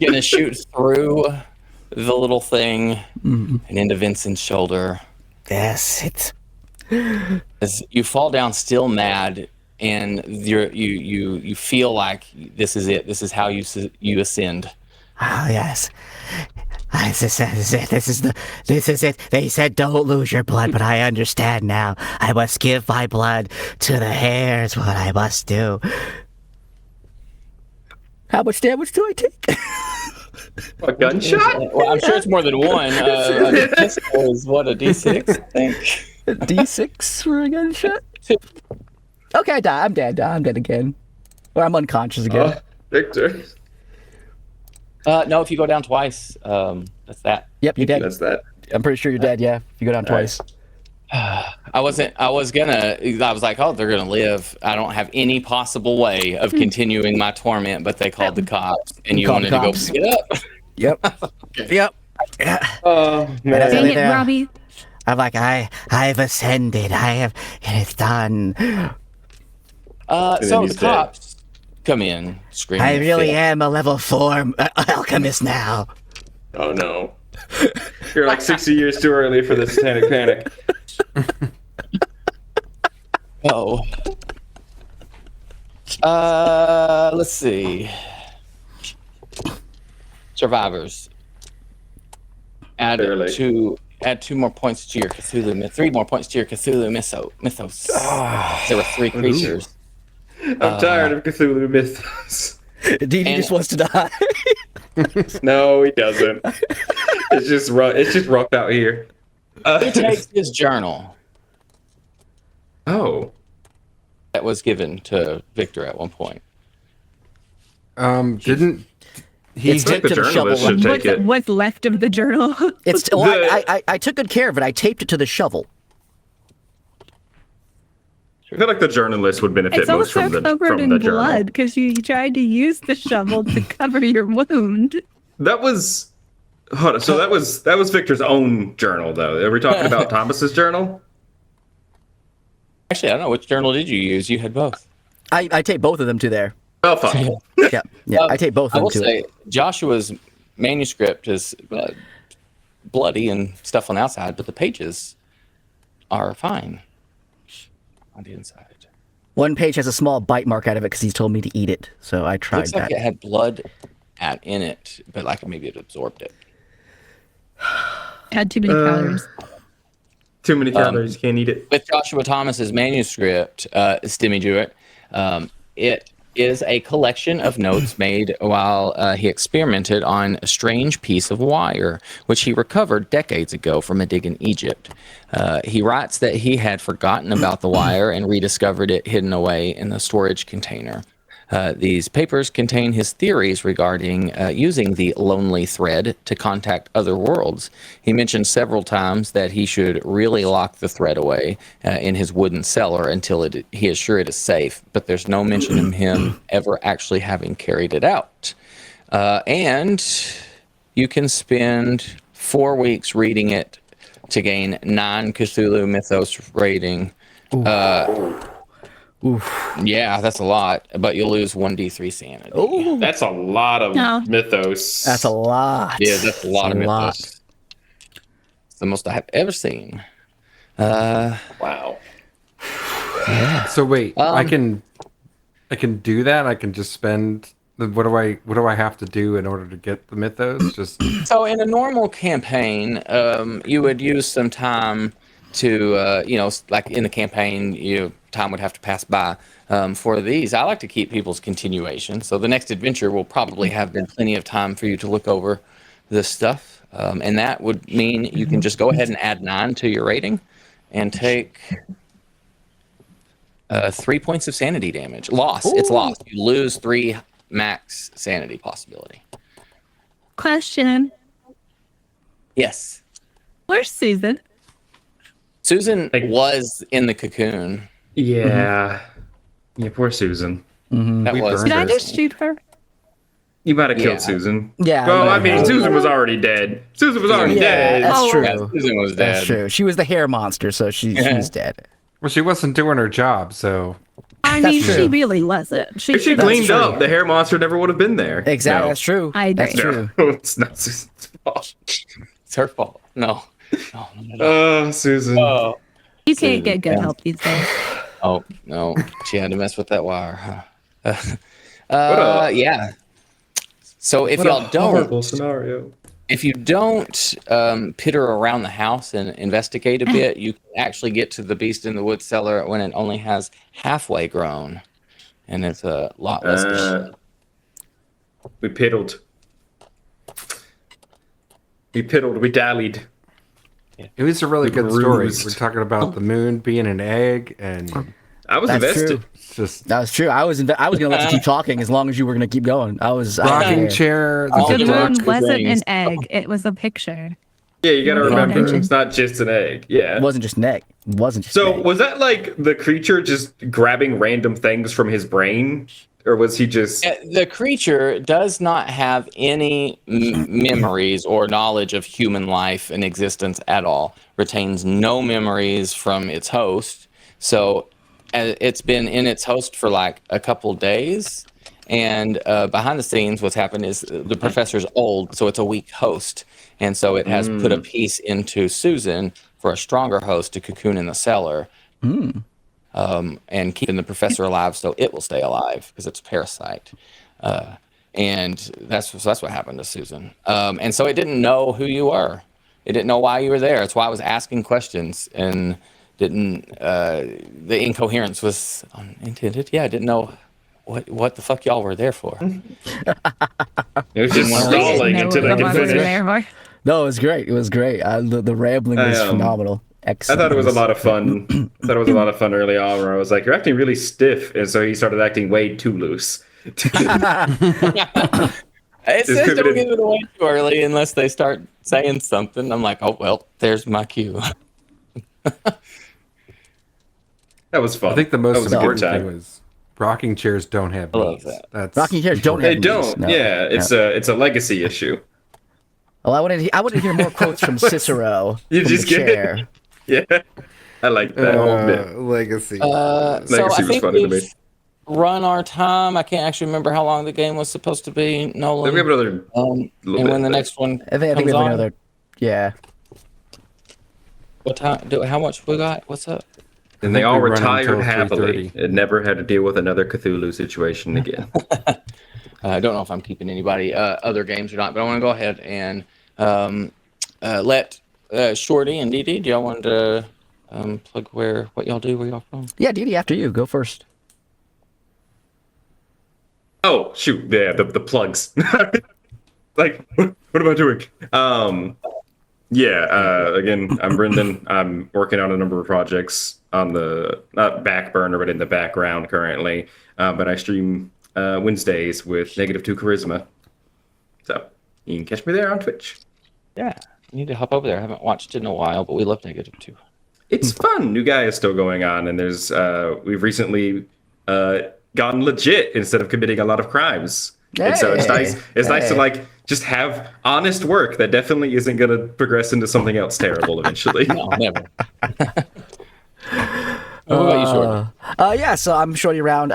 Gonna shoot through the little thing and into Vincent's shoulder. Yes, it's As you fall down, still mad, and you feel like this is it. This is how you ascend. oh yes. This is it. They said don't lose your blood, but I understand now. I must give my blood to the hares. What I must do. How much damage do I take? A gunshot? Well, I'm sure it's more than one. A pistol is what, a D6, I think. D6 for a gunshot? Okay, I die. I'm dead. I'm dead again. Or I'm unconscious again. Victor. No, if you go down twice, that's that. Yep, you're dead. That's that. I'm pretty sure you're dead. Yeah, if you go down twice. I was like, oh, they're gonna live. I don't have any possible way of continuing my torment, but they called the cops, and you Called wanted the cops. to go pick it up. Yep. Yep. Yeah. Oh, man. Dang it, there. Robbie. I'm like, I've ascended. And it's done. So he's the dead. cops come in screaming. I at really Phil. am a level 4 alchemist now. Oh, no. You're like 60 years too early for the satanic panic. Oh. Let's see. Survivors. Add Barely. 2 more points to your Cthulhu myth. 3 more points to your Cthulhu mythos. There were 3 creatures. I'm tired of Cthulhu mythos. DD just wants to die. No, he doesn't. It's just rough out here. He takes his journal Oh. that was given to Victor at one point. Didn't he? It's I think the to the journalist shovel. should take it. What's left of the journal? It's I took good care of it. I taped it to the shovel. I feel like the journalist would benefit It's most also from the covered in journal. blood because you tried to use the shovel to cover your wound. That was hold on, so that was Victor's own journal though. Are we talking about Thomas's journal? Actually, I don't know. Which journal did you use? You had both. I taped both of them to there. Oh fuck. Yeah. I taped both I of will them to say, it. Joshua's manuscript is bloody and stuff on the outside, but the pages are fine on the inside. One page has a small bite mark out of it because he's told me to eat it. So I tried Looks like that. it had blood in it, but like maybe it absorbed it. Had too many calories. Too many calories, can't eat it. With Joshua Thomas's manuscript, Stimmy Jewett, it is a collection of notes made while he experimented on a strange piece of wire, which he recovered decades ago from a dig in Egypt. He writes that he had forgotten about the wire and rediscovered it hidden away in the storage container. These papers contain his theories regarding using the lonely thread to contact other worlds. He mentioned several times that he should really lock the thread away in his wooden cellar until he is sure it is safe, but there's no mention of him ever actually having carried it out. And you can spend 4 weeks reading it to gain 9 Cthulhu Mythos rating. Yeah, that's a lot, but you'll lose 1d3 sanity. That's a lot of No. mythos. That's a lot. Yeah, that's a lot of lot. mythos. It's the most I have ever seen. Wow. So wait, I can do that. I can just spend. What do I have to do in order to get the mythos? Just So in a normal campaign, you would use some time to, like in the campaign, time would have to pass by. For these, I like to keep people's continuation. So the next adventure will probably have been plenty of time for you to look over this stuff. And that would mean you can just go ahead and add 9 to your rating and take 3 points of sanity damage. Loss. It's lost. You lose 3 max sanity possibility. Question: Yes. Where's Susan? Susan was in the cocoon. Yeah. Yeah, poor Susan. That We was. burned Did I her. just shoot her? You might have Yeah. killed Susan. Yeah. Well, yeah. I mean, Susan was already dead. Susan was already Yeah, dead. that's Oh. true. Yeah, Susan was dead. That's true. She was the hair monster, so she's dead. well, she wasn't doing her job, so I That's mean, true. she really wasn't. If she That's cleaned true. up, the hair monster never would have been there. Exactly. No. That's true. I That's agree. true. No, it's not Susan's fault. It's her fault. No. Susan. Oh. You can't get good Yeah. help these days. Oh no, she had to mess with that wire. Huh? up? Yeah. So if What a y'all don't, horrible scenario. if you don't pitter around the house and investigate a bit, you can actually get to the beast in the wood cellar when it only has halfway grown, and it's a lot less. We piddled. We dallied. It was a really good story. Bruised. We're talking about the moon being an egg, and I was That's invested. true. it's just That was true. I was gonna let you keep talking as long as you were gonna keep going. I was rocking there. chair. Oh, The the moon rocks wasn't an rings. egg; it was a picture. Yeah, you got to Pay remember, attention. it's not just an egg. Yeah. It wasn't just an egg. It wasn't just an So egg. was that like the creature just grabbing random things from his brain, or was he just? The creature does not have any memories or knowledge of human life and existence at all. Retains no memories from its host. So it's been in its host for like a couple days. And behind the scenes, what's happened is the professor's old, so it's a weak host. And so it has put a piece into Susan for a stronger host to cocoon in the cellar. And keeping the professor alive so it will stay alive because it's a parasite. And that's what happened to Susan. And so it didn't know who you were. It didn't know why you were there. That's why I was asking questions and didn't. The incoherence was unintended. Yeah, I didn't know what the fuck y'all were there for. It was just Didn't wanna stalling Know until what they the could fuck was finish. there for. No, it was great. It was great. The rambling was phenomenal. I Excellent. thought it was a lot of fun. I thought it was a lot of fun early on, where I was like, "You're acting really stiff," and so he started acting way too loose. It Just says could've don't been- give it away too early unless they start saying something. I'm like, oh well, there's my cue. That was fun. I think the That most was a good important thing time. was rocking chairs don't have I love knees. that. That's Rocking chairs don't They have don't. knees, no. Yeah, it's a legacy issue. Well, I wanted to hear more quotes from Cicero. You from just the get it. chair. Yeah, I like that bit. legacy. So Legacy I was think funny to me. we've run our time. I can't actually remember how long the game was supposed to be. Nolan. We have another. and little when bit, the but- next one I think comes we have on, another. Yeah. what time? How much we got? What's up? And they think all we run retired until happily 3:30. and never had to deal with another Cthulhu situation again. I don't know if I'm keeping anybody other games or not, but I want to go ahead and let Shorty and Dee Dee. Do y'all want to plug what y'all do? Where y'all from? Yeah, Didi, after you. Go first. Oh shoot! Yeah, the plugs. Like, what am I doing? Again, I'm Brendan. I'm working on a number of projects on the not back burner, but in the background currently. But I stream Wednesdays with -2 Charisma. So you can catch me there on Twitch. Yeah, you need to hop over there. I haven't watched it in a while, but we love -2. It's fun. New guy is still going on, and there's we've recently gotten legit instead of committing a lot of crimes. And so it's nice. It's nice to like just have honest work that definitely isn't going to progress into something else terrible eventually. No, never. What about you, Shorty? Yeah, so I'm Shorty Round.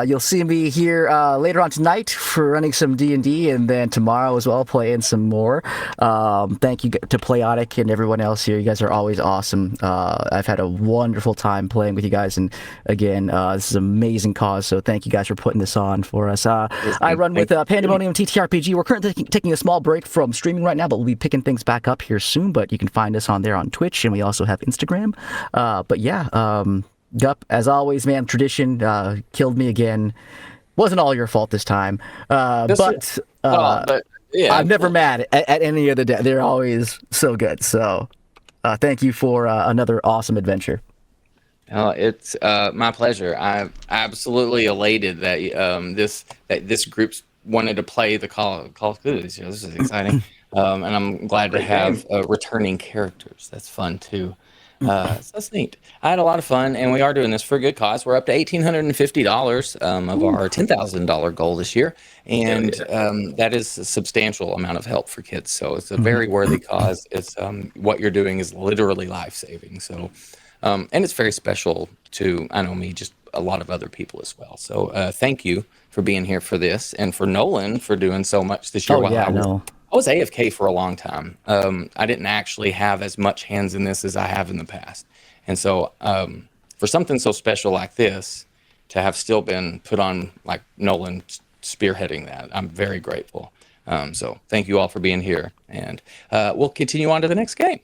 You'll see me here later on tonight for running some D&D, and then tomorrow as well playing some more. Thank you to Playotic and everyone else here. You guys are always awesome. I've had a wonderful time playing with you guys, and again, this is an amazing cause. So thank you guys for putting this on for us. I run with Pandemonium TTRPG. We're currently taking a small break from streaming right now, but we'll be picking things back up here soon. But you can find us on there on Twitch, and we also have Instagram. But yeah. Gup, as always, man, tradition killed me again. Wasn't all your fault this time. But yeah, I'm never mad at any of the day. They're always so good. So thank you for another awesome adventure. It's my pleasure. I'm absolutely elated that this group's wanted to play the Call of Cthulhu. This is exciting, and I'm glad to have returning characters. That's fun too. So that's neat. I had a lot of fun, and we are doing this for a good cause. We're up to $1,850 of our $10,000 goal this year, and that is a substantial amount of help for kids. So it's a very worthy cause. It's what you're doing is literally life-saving. So, and it's very special to me, just a lot of other people as well. So thank you for being here for this, and for Nolan for doing so much this year. I was AFK for a long time. I didn't actually have as much hands in this as I have in the past. And so for something so special like this, to have still been put on, like Nolan spearheading that, I'm very grateful. So thank you all for being here. And we'll continue on to the next game.